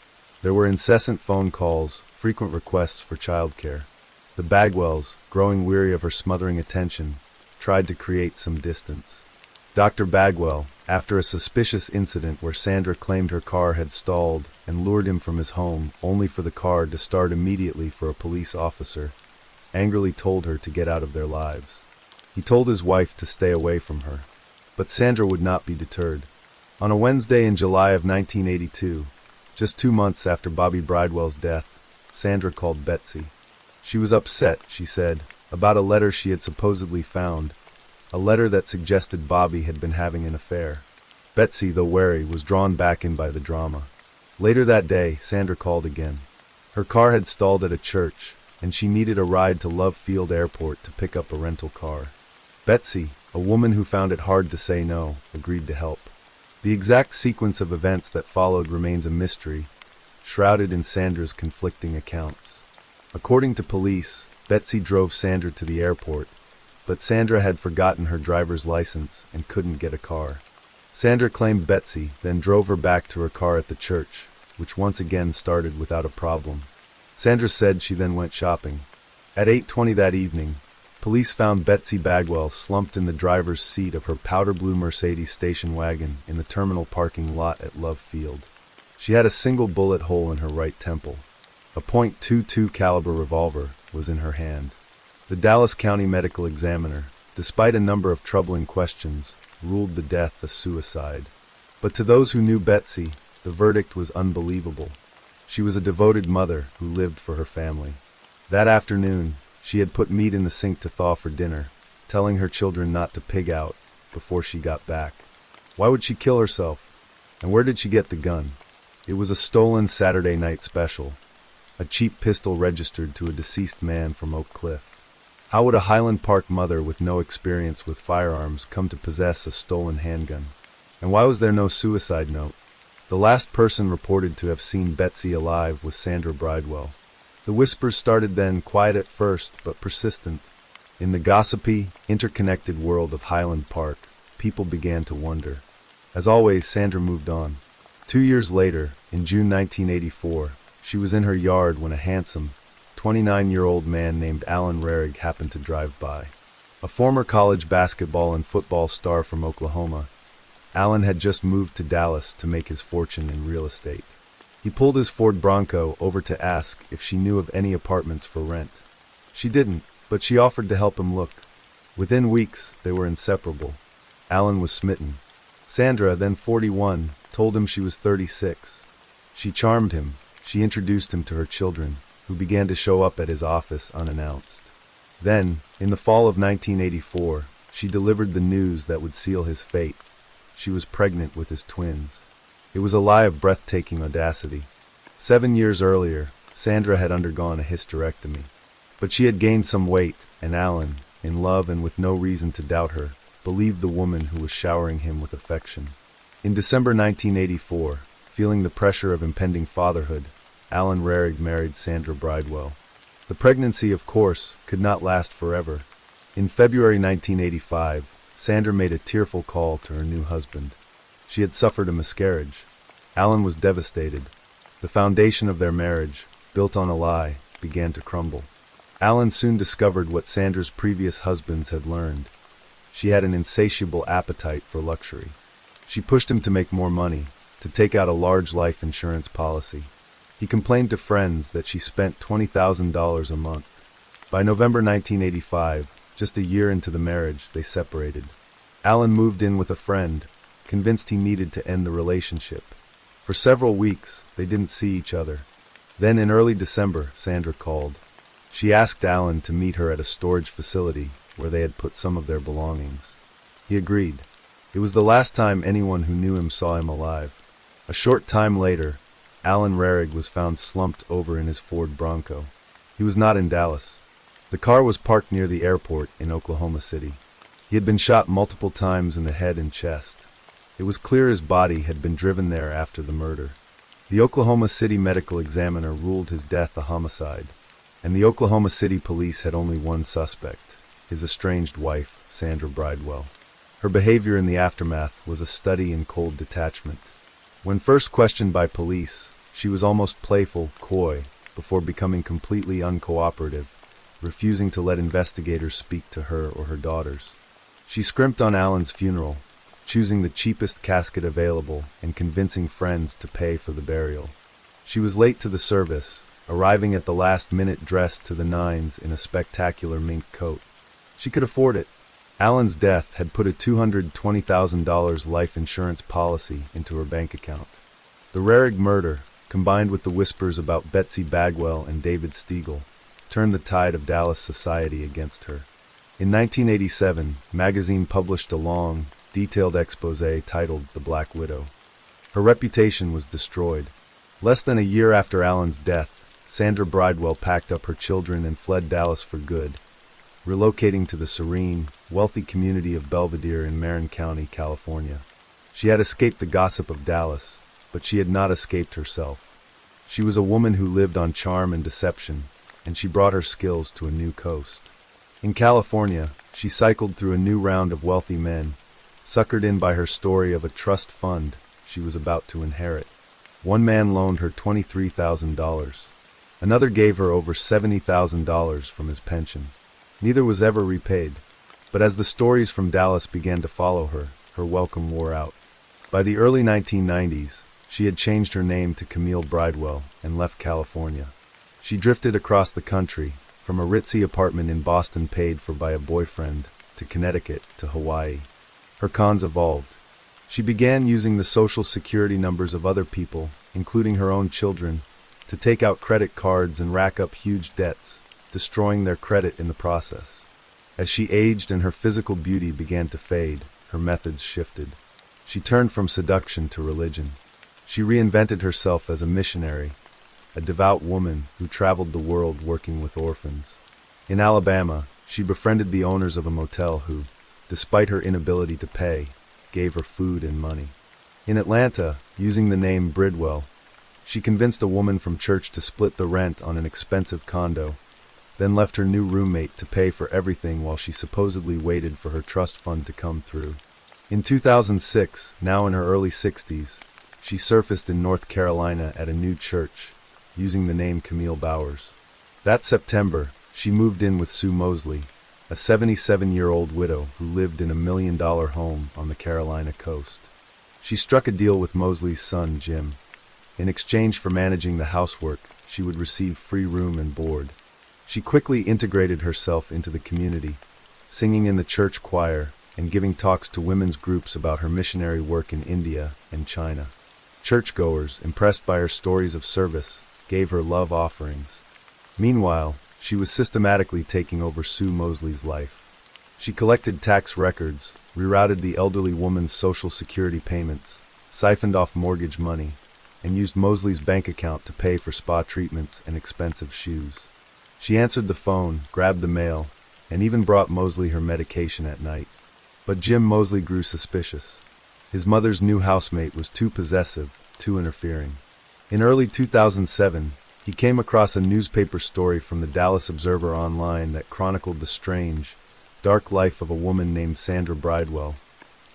Speaker 1: There were incessant phone calls, frequent requests for childcare. The Bagwells, growing weary of her smothering attention, tried to create some distance. Dr. Bagwell, after a suspicious incident where Sandra claimed her car had stalled and lured him from his home only for the car to start immediately for a police officer, angrily told her to get out of their lives. He told his wife to stay away from her, but Sandra would not be deterred. On a Wednesday in July of 1982, just 2 months after Bobby Bridewell's death, Sandra called Betsy. She was upset, she said, about a letter she had supposedly found, a letter that suggested Bobby had been having an affair. Betsy, though wary, was drawn back in by the drama. Later that day, Sandra called again. Her car had stalled at a church, and she needed a ride to Love Field Airport to pick up a rental car. Betsy, a woman who found it hard to say no, agreed to help. The exact sequence of events that followed remains a mystery, shrouded in Sandra's conflicting accounts. According to police, Betsy drove Sandra to the airport, but Sandra had forgotten her driver's license and couldn't get a car. Sandra claimed Betsy, then drove her back to her car at the church, which once again started without a problem. Sandra said she then went shopping. At 8:20 that evening, police found Betsy Bagwell slumped in the driver's seat of her powder blue Mercedes station wagon in the terminal parking lot at Love Field. She had a single bullet hole in her right temple. A .22 caliber revolver was in her hand. The Dallas County Medical Examiner, despite a number of troubling questions, ruled the death a suicide. But to those who knew Betsy, the verdict was unbelievable. She was a devoted mother who lived for her family. That afternoon, she had put meat in the sink to thaw for dinner, telling her children not to pig out before she got back. Why would she kill herself? And where did she get the gun? It was a stolen Saturday night special, a cheap pistol registered to a deceased man from Oak Cliff. How would a Highland Park mother with no experience with firearms come to possess a stolen handgun? And why was there no suicide note? The last person reported to have seen Betsy alive was Sandra Bridewell. The whispers started then, quiet at first, but persistent. In the gossipy, interconnected world of Highland Park, people began to wonder. As always, Sandra moved on. 2 years later, in June 1984, she was in her yard when a handsome, 29-year-old man named Alan Rarig happened to drive by. A former college basketball and football star from Oklahoma, Alan had just moved to Dallas to make his fortune in real estate. He pulled his Ford Bronco over to ask if she knew of any apartments for rent. She didn't, but she offered to help him look. Within weeks, they were inseparable. Alan was smitten. Sandra, then 41, told him she was 36. She charmed him. She introduced him to her children, who began to show up at his office unannounced. Then, in the fall of 1984, she delivered the news that would seal his fate. She was pregnant with his twins. It was a lie of breathtaking audacity. 7 years earlier, Sandra had undergone a hysterectomy. But she had gained some weight, and Alan, in love and with no reason to doubt her, believed the woman who was showering him with affection. In December 1984, feeling the pressure of impending fatherhood, Alan Rarig married Sandra Bridewell. The pregnancy, of course, could not last forever. In February 1985, Sandra made a tearful call to her new husband. She had suffered a miscarriage. Alan was devastated. The foundation of their marriage, built on a lie, began to crumble. Alan soon discovered what Sandra's previous husbands had learned. She had an insatiable appetite for luxury. She pushed him to make more money, to take out a large life insurance policy. He complained to friends that she spent $20,000 a month. By November 1985, just a year into the marriage, they separated. Alan moved in with a friend, convinced he needed to end the relationship. For several weeks, they didn't see each other. Then in early December, Sandra called. She asked Alan to meet her at a storage facility where they had put some of their belongings. He agreed. It was the last time anyone who knew him saw him alive. A short time later, Alan Rarig was found slumped over in his Ford Bronco. He was not in Dallas. The car was parked near the airport in Oklahoma City. He had been shot multiple times in the head and chest. It was clear his body had been driven there after the murder. The Oklahoma City Medical Examiner ruled his death a homicide, and the Oklahoma City police had only one suspect, his estranged wife, Sandra Bridewell. Her behavior in the aftermath was a study in cold detachment. When first questioned by police, she was almost playful, coy, before becoming completely uncooperative, refusing to let investigators speak to her or her daughters. She scrimped on Alan's funeral, choosing the cheapest casket available and convincing friends to pay for the burial. She was late to the service, arriving at the last minute dressed to the nines in a spectacular mink coat. She could afford it. Alan's death had put a $220,000 life insurance policy into her bank account. The Rarig murder, combined with the whispers about Betsy Bagwell and David Stiegel, turned the tide of Dallas society against her. In 1987, magazine published a long, detailed exposé titled The Black Widow. Her reputation was destroyed. Less than a year after Allen's death, Sandra Bridewell packed up her children and fled Dallas for good, relocating to the serene, wealthy community of Belvedere in Marin County, California. She had escaped the gossip of Dallas, but she had not escaped herself. She was a woman who lived on charm and deception, and she brought her skills to a new coast. In California, she cycled through a new round of wealthy men, suckered in by her story of a trust fund she was about to inherit. One man loaned her $23,000. Another gave her over $70,000 from his pension. Neither was ever repaid. But as the stories from Dallas began to follow her, her welcome wore out. By the early 1990s, she had changed her name to Camille Bridewell and left California. She drifted across the country, from a ritzy apartment in Boston paid for by a boyfriend, to Connecticut, to Hawaii. Her cons evolved. She began using the social security numbers of other people, including her own children, to take out credit cards and rack up huge debts, destroying their credit in the process. As she aged and her physical beauty began to fade, her methods shifted. She turned from seduction to religion. She reinvented herself as a missionary, a devout woman who traveled the world working with orphans. In Alabama, she befriended the owners of a motel who, despite her inability to pay, gave her food and money. In Atlanta, using the name Bridwell, she convinced a woman from church to split the rent on an expensive condo, then left her new roommate to pay for everything while she supposedly waited for her trust fund to come through. In 2006, now in her early 60s, she surfaced in North Carolina at a new church, using the name Camille Bowers. That September, she moved in with Sue Mosley, a 77-year-old widow who lived in a $1 million home on the Carolina coast. She struck a deal with Mosley's son, Jim. In exchange for managing the housework, she would receive free room and board. She quickly integrated herself into the community, singing in the church choir and giving talks to women's groups about her missionary work in India and China. Churchgoers, impressed by her stories of service, gave her love offerings. Meanwhile, she was systematically taking over Sue Mosley's life. She collected tax records, rerouted the elderly woman's social security payments, siphoned off mortgage money, and used Mosley's bank account to pay for spa treatments and expensive shoes. She answered the phone, grabbed the mail, and even brought Mosley her medication at night. But Jim Mosley grew suspicious. His mother's new housemate was too possessive, too interfering. In early 2007, he came across a newspaper story from the Dallas Observer Online that chronicled the strange, dark life of a woman named Sandra Bridewell,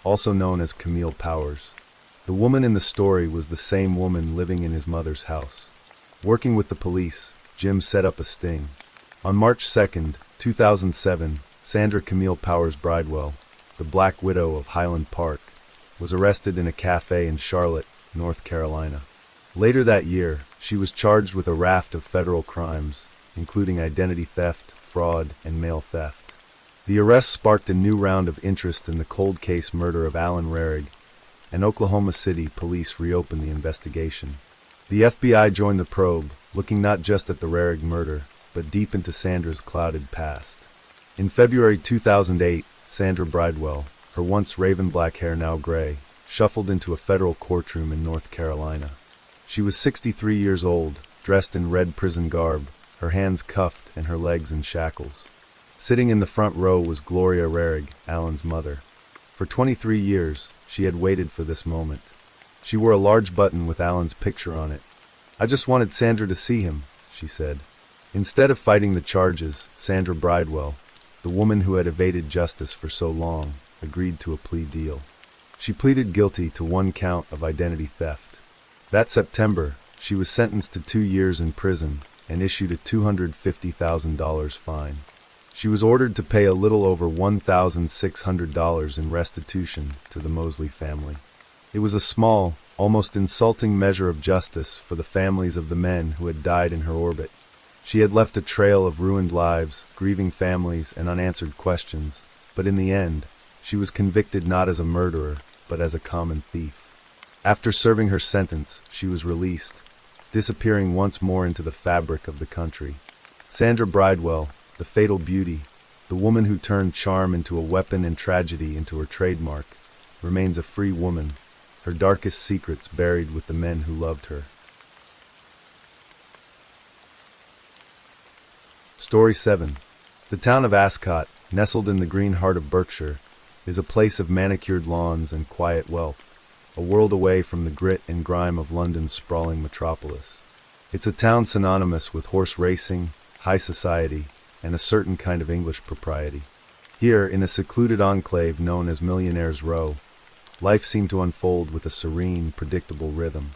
Speaker 1: also known as Camille Powers. The woman in the story was the same woman living in his mother's house. Working with the police, Jim set up a sting. On March 2, 2007, Sandra Camille Powers Bridewell, the Black Widow of Highland Park, was arrested in a cafe in Charlotte, North Carolina. Later that year, she was charged with a raft of federal crimes, including identity theft, fraud, and mail theft. The arrest sparked a new round of interest in the cold case murder of Alan Rehrig, and Oklahoma City police reopened the investigation. The FBI joined the probe, looking not just at the Rehrig murder, but deep into Sandra's clouded past. In February 2008, Sandra Bridewell, her once raven black hair now gray, shuffled into a federal courtroom in North Carolina. She was 63 years old, dressed in red prison garb, her hands cuffed and her legs in shackles. Sitting in the front row was Gloria Rehrig, Alan's mother. For 23 years, she had waited for this moment. She wore a large button with Alan's picture on it. "I just wanted Sandra to see him," she said. Instead of fighting the charges, Sandra Bridewell, the woman who had evaded justice for so long, agreed to a plea deal. She pleaded guilty to one count of identity theft. That September, she was sentenced to 2 years in prison and issued a $250,000 fine. She was ordered to pay a little over $1,600 in restitution to the Mosley family. It was a small, almost insulting measure of justice for the families of the men who had died in her orbit. She had left a trail of ruined lives, grieving families, and unanswered questions, but in the end, she was convicted not as a murderer, but as a common thief. After serving her sentence, she was released, disappearing once more into the fabric of the country. Sandra Bridewell, the fatal beauty, the woman who turned charm into a weapon and tragedy into her trademark, remains a free woman, her darkest secrets buried with the men who loved her. Story 7. The town of Ascot, nestled in the green heart of Berkshire, is a place of manicured lawns and quiet wealth, a world away from the grit and grime of London's sprawling metropolis. It's a town synonymous with horse racing, high society, and a certain kind of English propriety. Here, in a secluded enclave known as Millionaire's Row, life seemed to unfold with a serene, predictable rhythm.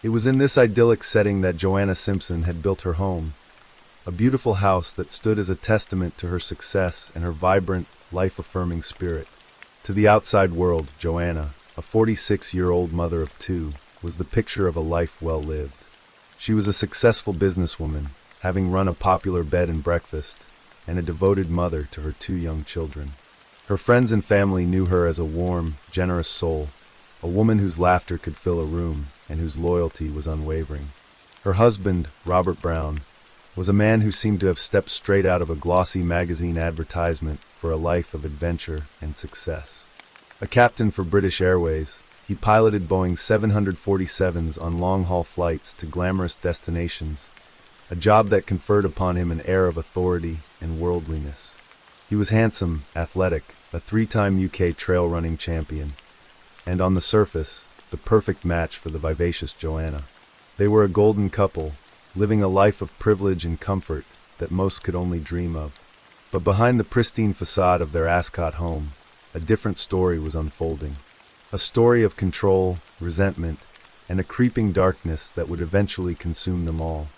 Speaker 1: It was in this idyllic setting that Joanna Simpson had built her home, a beautiful house that stood as a testament to her success and her vibrant, life-affirming spirit. To the outside world, Joanna, a 46-year-old mother of two, was the picture of a life well lived. She was a successful businesswoman, having run a popular bed and breakfast, and a devoted mother to her two young children. Her friends and family knew her as a warm, generous soul, a woman whose laughter could fill a room and whose loyalty was unwavering. Her husband, Robert Brown, was a man who seemed to have stepped straight out of a glossy magazine advertisement for a life of adventure and success. A captain for British Airways, he piloted Boeing 747s on long-haul flights to glamorous destinations, a job that conferred upon him an air of authority and worldliness. He was handsome, athletic, a three-time UK trail running champion, and on the surface, the perfect match for the vivacious Joanna. They were a golden couple, living a life of privilege and comfort that most could only dream of. But behind the pristine facade of their Ascot home, a different story was unfolding. A story of control, resentment, and a creeping darkness that would eventually consume them all.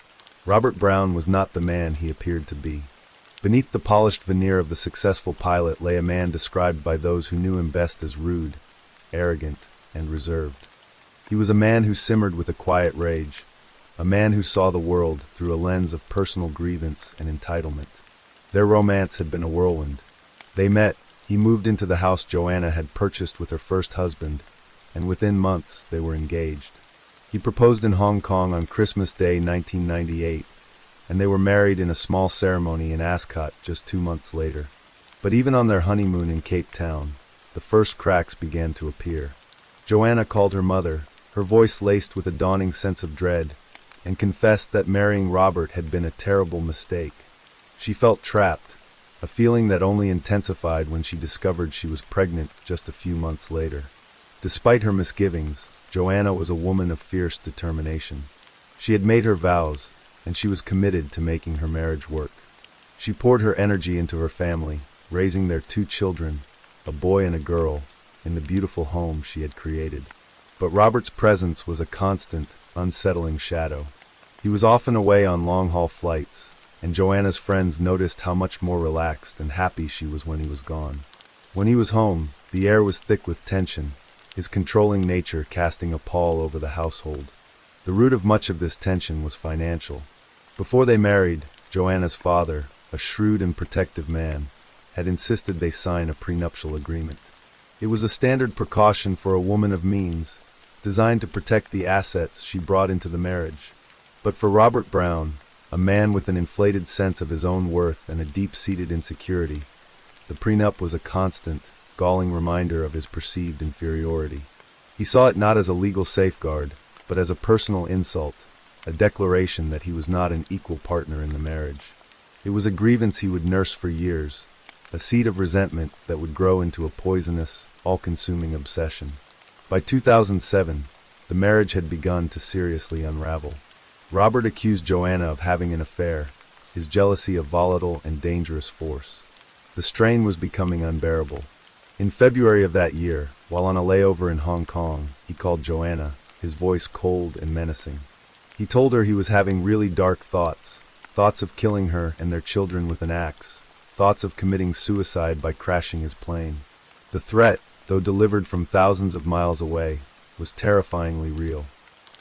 Speaker 1: Robert Brown was not the man he appeared to be. Beneath the polished veneer of the successful pilot lay a man described by those who knew him best as rude, arrogant, and reserved. He was a man who simmered with a quiet rage, a man who saw the world through a lens of personal grievance and entitlement. Their romance had been a whirlwind. They met, he moved into the house Joanna had purchased with her first husband, and within months they were engaged. He proposed in Hong Kong on Christmas Day 1998, and they were married in a small ceremony in Ascot just 2 months later. But even on their honeymoon in Cape Town, the first cracks began to appear. Joanna called her mother, her voice laced with a dawning sense of dread, and confessed that marrying Robert had been a terrible mistake. She felt trapped, a feeling that only intensified when she discovered she was pregnant just a few months later. Despite her misgivings, Joanna was a woman of fierce determination. She had made her vows, and she was committed to making her marriage work. She poured her energy into her family, raising their 2 children, a boy and a girl, in the beautiful home she had created. But Robert's presence was a constant, unsettling shadow. He was often away on long-haul flights, and Joanna's friends noticed how much more relaxed and happy she was when he was gone. When he was home, the air was thick with tension, his controlling nature casting a pall over the household. The root of much of this tension was financial. Before they married, Joanna's father, a shrewd and protective man, had insisted they sign a prenuptial agreement. It was a standard precaution for a woman of means, designed to protect the assets she brought into the marriage. But for Robert Brown, a man with an inflated sense of his own worth and a deep-seated insecurity, the prenup was a constant, galling reminder of his perceived inferiority. He saw it not as a legal safeguard, but as a personal insult, a declaration that he was not an equal partner in the marriage. It was a grievance he would nurse for years, a seed of resentment that would grow into a poisonous, all-consuming obsession. By 2007, the marriage had begun to seriously unravel. Robert accused Joanna of having an affair, his jealousy a volatile and dangerous force. The strain was becoming unbearable. In February of that year, while on a layover in Hong Kong, he called Joanna, his voice cold and menacing. He told her he was having really dark thoughts, thoughts of killing her and their children with an axe, thoughts of committing suicide by crashing his plane. The threat, though delivered from thousands of miles away, was terrifyingly real.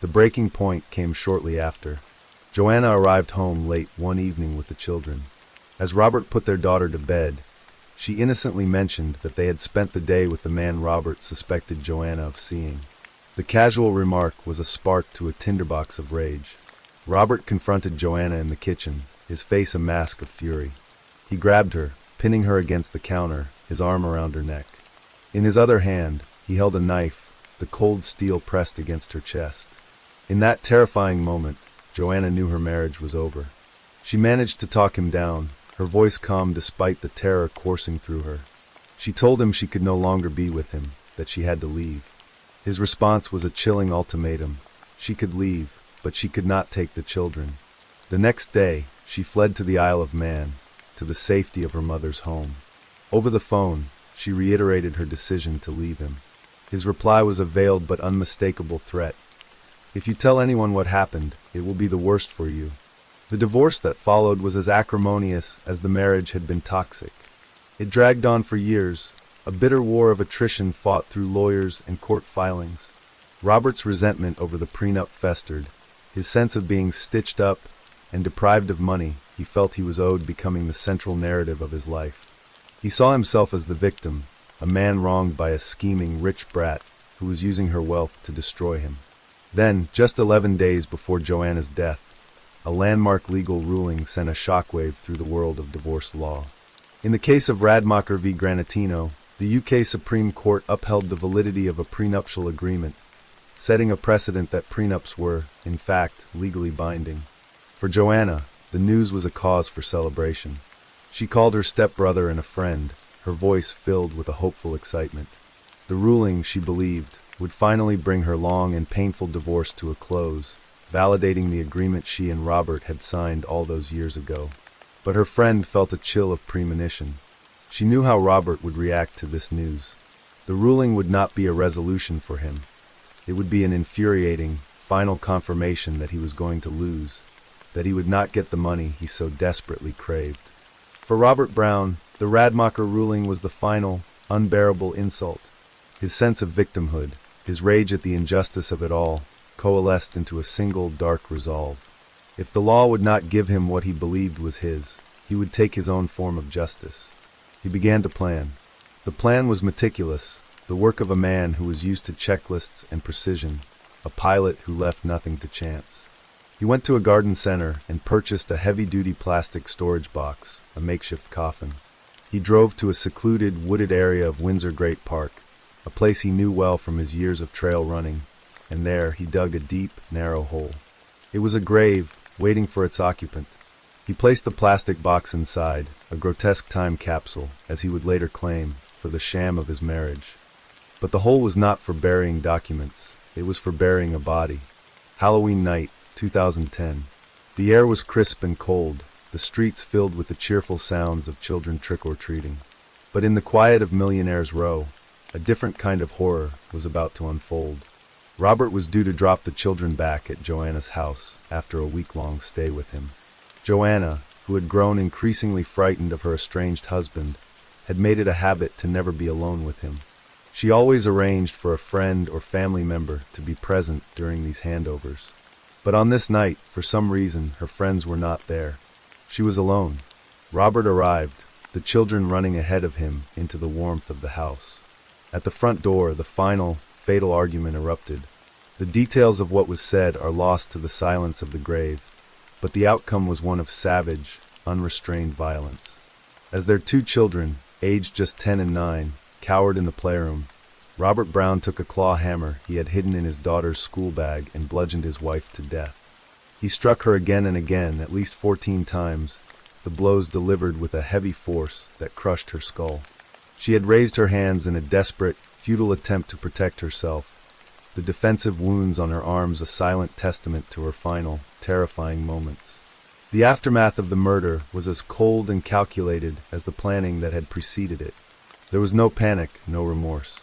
Speaker 1: The breaking point came shortly after. Joanna arrived home late one evening with the children. As Robert put their daughter to bed, she innocently mentioned that they had spent the day with the man Robert suspected Joanna of seeing. The casual remark was a spark to a tinderbox of rage. Robert confronted Joanna in the kitchen, his face a mask of fury. He grabbed her, pinning her against the counter, his arm around her neck. In his other hand, he held a knife, the cold steel pressed against her chest. In that terrifying moment, Joanna knew her marriage was over. She managed to talk him down, her voice calm despite the terror coursing through her. She told him she could no longer be with him, that she had to leave. His response was a chilling ultimatum. She could leave, but she could not take the children. The next day, she fled to the Isle of Man, to the safety of her mother's home. Over the phone, she reiterated her decision to leave him. His reply was a veiled but unmistakable threat. If you tell anyone what happened, it will be the worst for you. The divorce that followed was as acrimonious as the marriage had been toxic. It dragged on for years, a bitter war of attrition fought through lawyers and court filings. Robert's resentment over the prenup festered, his sense of being stitched up and deprived of money he felt he was owed becoming the central narrative of his life. He saw himself as the victim, a man wronged by a scheming, rich brat who was using her wealth to destroy him. Then, just 11 days before Joanna's death, a landmark legal ruling sent a shockwave through the world of divorce law. In the case of Radmacher v. Granatino, the UK Supreme Court upheld the validity of a prenuptial agreement, setting a precedent that prenups were, in fact, legally binding. For Joanna, the news was a cause for celebration. She called her stepbrother and a friend, her voice filled with a hopeful excitement. The ruling, she believed, would finally bring her long and painful divorce to a close, validating the agreement she and Robert had signed all those years ago. But her friend felt a chill of premonition. She knew how Robert would react to this news. The ruling would not be a resolution for him. It would be an infuriating, final confirmation that he was going to lose, that he would not get the money he so desperately craved. For Robert Brown, the Radmacher ruling was the final, unbearable insult. His sense of victimhood, his rage at the injustice of it all, coalesced into a single dark resolve. If the law would not give him what he believed was his, he would take his own form of justice. He began to plan. The plan was meticulous, the work of a man who was used to checklists and precision, a pilot who left nothing to chance. He went to a garden center and purchased a heavy-duty plastic storage box, a makeshift coffin. He drove to a secluded, wooded area of Windsor Great Park, a place he knew well from his years of trail running, and there he dug a deep, narrow hole. It was a grave, waiting for its occupant. He placed the plastic box inside, a grotesque time capsule, as he would later claim, for the sham of his marriage. But the hole was not for burying documents, it was for burying a body. Halloween night, 2010. The air was crisp and cold, the streets filled with the cheerful sounds of children trick-or-treating. But in the quiet of Millionaire's Row, a different kind of horror was about to unfold. Robert was due to drop the children back at Joanna's house after a week-long stay with him. Joanna, who had grown increasingly frightened of her estranged husband, had made it a habit to never be alone with him. She always arranged for a friend or family member to be present during these handovers. But on this night, for some reason, her friends were not there. She was alone. Robert arrived, the children running ahead of him into the warmth of the house. At the front door, the final, fatal argument erupted. The details of what was said are lost to the silence of the grave, but the outcome was one of savage, unrestrained violence. As their two children, aged just 10 and 9, cowered in the playroom, Robert Brown took a claw hammer he had hidden in his daughter's school bag and bludgeoned his wife to death. He struck her again and again, at least 14 times, the blows delivered with a heavy force that crushed her skull. She had raised her hands in a desperate, futile attempt to protect herself, the defensive wounds on her arms a silent testament to her final, terrifying moments. The aftermath of the murder was as cold and calculated as the planning that had preceded it. There was no panic, no remorse.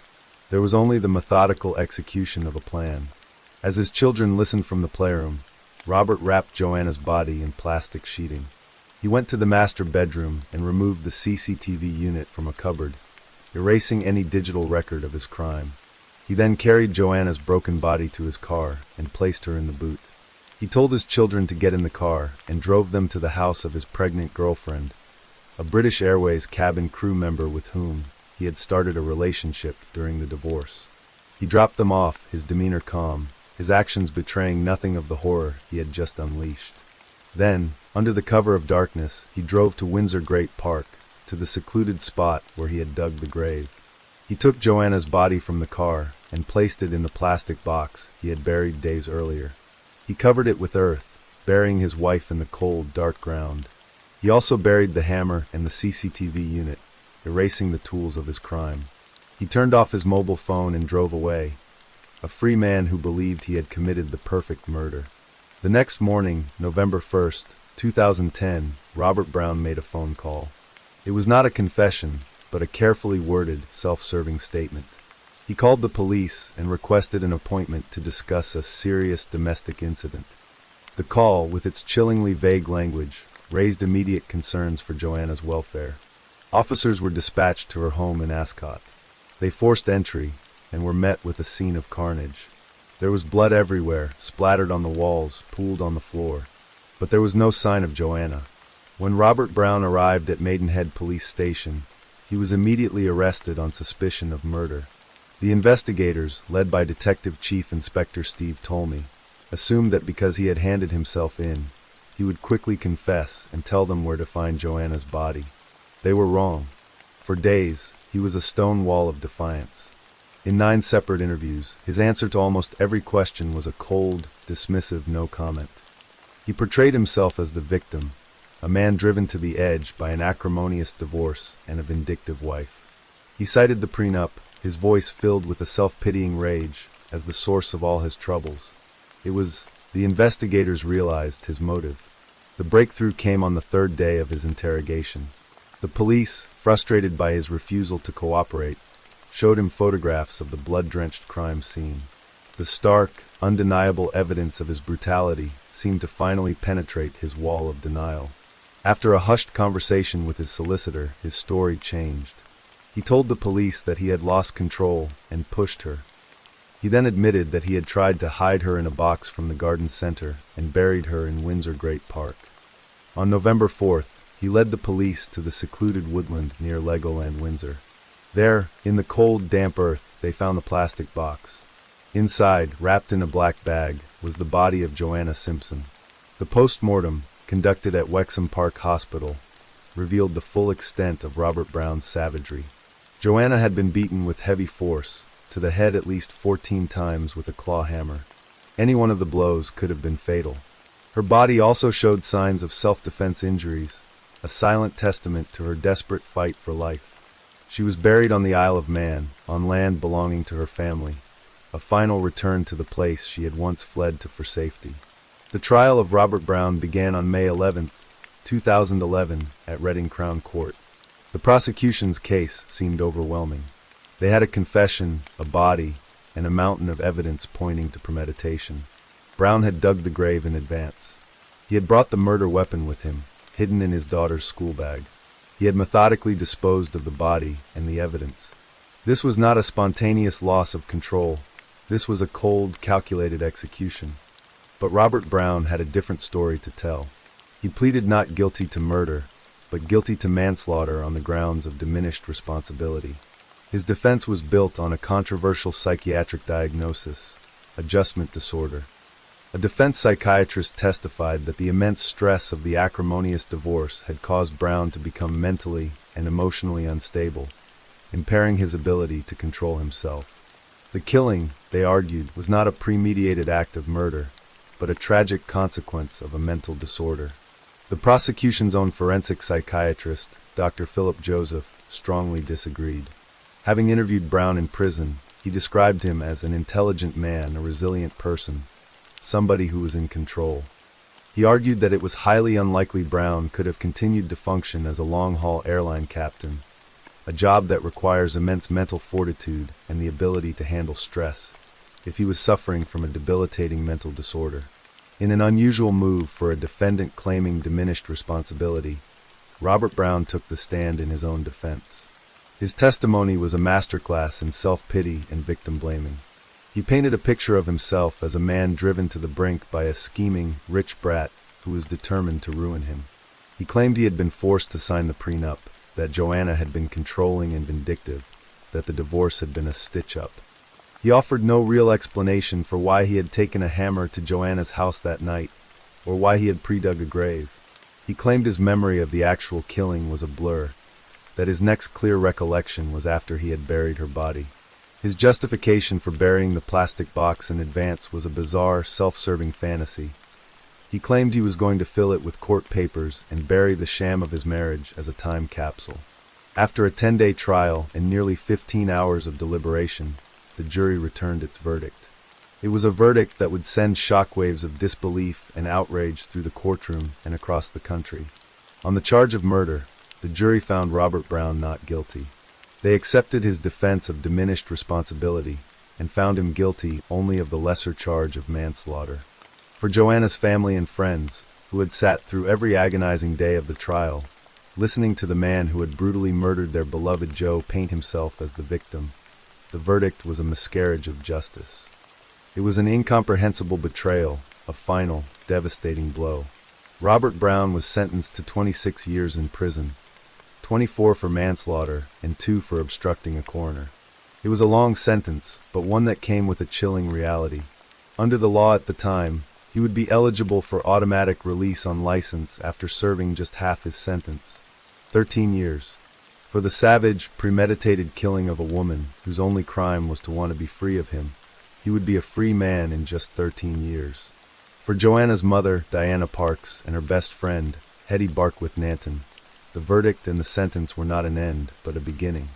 Speaker 1: There was only the methodical execution of a plan. As his children listened from the playroom, Robert wrapped Joanna's body in plastic sheeting. He went to the master bedroom and removed the CCTV unit from a cupboard, erasing any digital record of his crime. He then carried Joanna's broken body to his car and placed her in the boot. He told his children to get in the car and drove them to the house of his pregnant girlfriend, a British Airways cabin crew member with whom he had started a relationship during the divorce. He dropped them off, his demeanor calm, his actions betraying nothing of the horror he had just unleashed. Then, Under the cover of darkness, he drove to Windsor Great Park, to the secluded spot where he had dug the grave. He took Joanna's body from the car and placed it in the plastic box he had buried days earlier. He covered it with earth, burying his wife in the cold, dark ground. He also buried the hammer and the CCTV unit, erasing the tools of his crime. He turned off his mobile phone and drove away, a free man who believed he had committed the perfect murder. The next morning, November 1st, 2010, Robert Brown made a phone call. It was not a confession, but a carefully worded, self-serving statement. He called the police and requested an appointment to discuss a serious domestic incident. The call, with its chillingly vague language, raised immediate concerns for Joanna's welfare. Officers were dispatched to her home in Ascot. They forced entry and were met with a scene of carnage. There was blood everywhere, splattered on the walls, pooled on the floor. But there was no sign of Joanna. When Robert Brown arrived at Maidenhead Police Station, he was immediately arrested on suspicion of murder. The investigators, led by Detective Chief Inspector Steve Tolmie, assumed that because he had handed himself in, he would quickly confess and tell them where to find Joanna's body. They were wrong. For days, he was a stone wall of defiance. In 9 separate interviews, his answer to almost every question was a cold, dismissive no comment. He portrayed himself as the victim, a man driven to the edge by an acrimonious divorce and a vindictive wife. He cited the prenup, his voice filled with a self-pitying rage, as the source of all his troubles. It was the investigators realized his motive. The breakthrough came on the 3rd day of his interrogation. The police, frustrated by his refusal to cooperate, showed him photographs of the blood-drenched crime scene. The stark, undeniable evidence of his brutality seemed to finally penetrate his wall of denial. After a hushed conversation with his solicitor, his story changed. He told the police that he had lost control and pushed her. He then admitted that he had tried to hide her in a box from the garden center and buried her in Windsor Great Park. On November 4th, he led the police to the secluded woodland near Legoland, Windsor. There, in the cold, damp earth, they found the plastic box. Inside, wrapped in a black bag, was the body of Joanna Simpson. The post-mortem, conducted at Wexham Park Hospital, revealed the full extent of Robert Brown's savagery. Joanna had been beaten with heavy force, to the head at least 14 times with a claw hammer. Any one of the blows could have been fatal. Her body also showed signs of self-defense injuries, a silent testament to her desperate fight for life. She was buried on the Isle of Man, on land belonging to her family, a final return to the place she had once fled to for safety. The trial of Robert Brown began on May 11, 2011, at Reading Crown Court. The prosecution's case seemed overwhelming. They had a confession, a body, and a mountain of evidence pointing to premeditation. Brown had dug the grave in advance. He had brought the murder weapon with him, hidden in his daughter's school bag. He had methodically disposed of the body and the evidence. This was not a spontaneous loss of control. This was a cold, calculated execution. But Robert Brown had a different story to tell. He pleaded not guilty to murder, but guilty to manslaughter on the grounds of diminished responsibility. His defense was built on a controversial psychiatric diagnosis, adjustment disorder. A defense psychiatrist testified that the immense stress of the acrimonious divorce had caused Brown to become mentally and emotionally unstable, impairing his ability to control himself. The killing, they argued, was not a premeditated act of murder, but a tragic consequence of a mental disorder. The prosecution's own forensic psychiatrist, Dr. Philip Joseph, strongly disagreed. Having interviewed Brown in prison, he described him as an intelligent man, a resilient person, somebody who was in control. He argued that it was highly unlikely Brown could have continued to function as a long-haul airline captain, a job that requires immense mental fortitude and the ability to handle stress, if he was suffering from a debilitating mental disorder. In an unusual move for a defendant claiming diminished responsibility, Robert Brown took the stand in his own defense. His testimony was a masterclass in self-pity and victim-blaming. He painted a picture of himself as a man driven to the brink by a scheming, rich brat who was determined to ruin him. He claimed he had been forced to sign the prenup, that Joanna had been controlling and vindictive, that the divorce had been a stitch-up. He offered no real explanation for why he had taken a hammer to Joanna's house that night, or why he had pre-dug a grave. He claimed his memory of the actual killing was a blur, that his next clear recollection was after he had buried her body. His justification for burying the plastic box in advance was a bizarre, self-serving fantasy. He claimed he was going to fill it with court papers and bury the sham of his marriage as a time capsule. After a 10-day trial and nearly 15 hours of deliberation, the jury returned its verdict. It was a verdict that would send shockwaves of disbelief and outrage through the courtroom and across the country. On the charge of murder, the jury found Robert Brown not guilty. They accepted his defense of diminished responsibility and found him guilty only of the lesser charge of manslaughter. For Joanna's family and friends, who had sat through every agonizing day of the trial, listening to the man who had brutally murdered their beloved Joe paint himself as the victim, the verdict was a miscarriage of justice. It was an incomprehensible betrayal, a final, devastating blow. Robert Brown was sentenced to 26 years in prison, 24 for manslaughter and 2 for obstructing a coroner. It was a long sentence, but one that came with a chilling reality. Under the law at the time, he would be eligible for automatic release on license after serving just half his sentence. 13 years. For the savage, premeditated killing of a woman whose only crime was to want to be free of him, he would be a free man in just 13 years. For Joanna's mother, Diana Parks, and her best friend, Hetty Barkwith Nanton, the verdict and the sentence were not an end, but a beginning.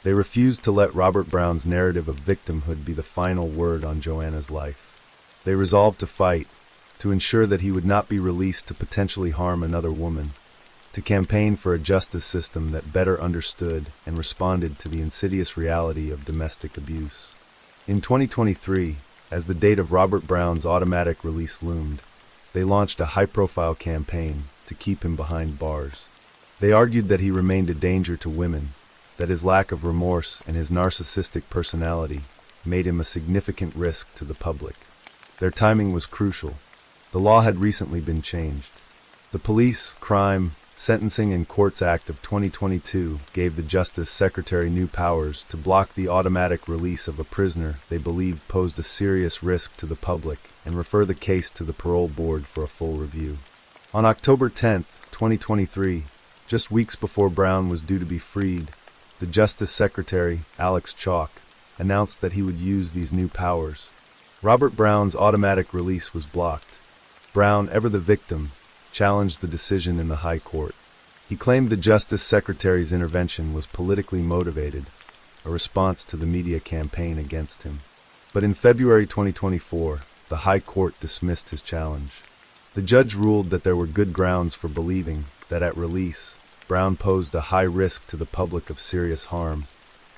Speaker 1: They refused to let Robert Brown's narrative of victimhood be the final word on Joanna's life. They resolved to fight, to ensure that he would not be released to potentially harm another woman, to campaign for a justice system that better understood and responded to the insidious reality of domestic abuse. In 2023, as the date of Robert Brown's automatic release loomed, they launched a high-profile campaign to keep him behind bars. They argued that he remained a danger to women, that his lack of remorse and his narcissistic personality made him a significant risk to the public. Their timing was crucial. The law had recently been changed. The Police, Crime, Sentencing and Courts Act of 2022 gave the Justice Secretary new powers to block the automatic release of a prisoner they believed posed a serious risk to the public and refer the case to the parole board for a full review. On October 10, 2023, just weeks before Brown was due to be freed, the Justice Secretary, Alex Chalk, announced that he would use these new powers. Robert Brown's automatic release was blocked. Brown, ever the victim, challenged the decision in the High Court. He claimed the Justice Secretary's intervention was politically motivated, a response to the media campaign against him. But in February 2024, the High Court dismissed his challenge. The judge ruled that there were good grounds for believing that at release, Brown posed a high risk to the public of serious harm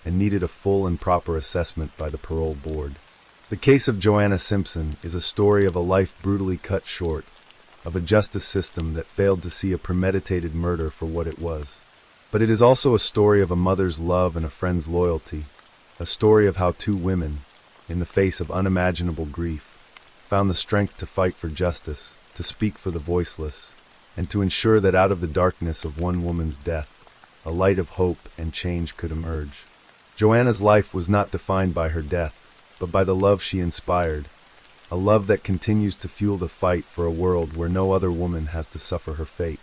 Speaker 1: and needed a full and proper assessment by the parole board. The case of Joanna Simpson is a story of a life brutally cut short, of a justice system that failed to see a premeditated murder for what it was. But it is also a story of a mother's love and a friend's loyalty, a story of how two women, in the face of unimaginable grief, found the strength to fight for justice, to speak for the voiceless, and to ensure that out of the darkness of one woman's death, a light of hope and change could emerge. Joanna's life was not defined by her death, but by the love she inspired, a love that continues to fuel the fight for a world where no other woman has to suffer her fate.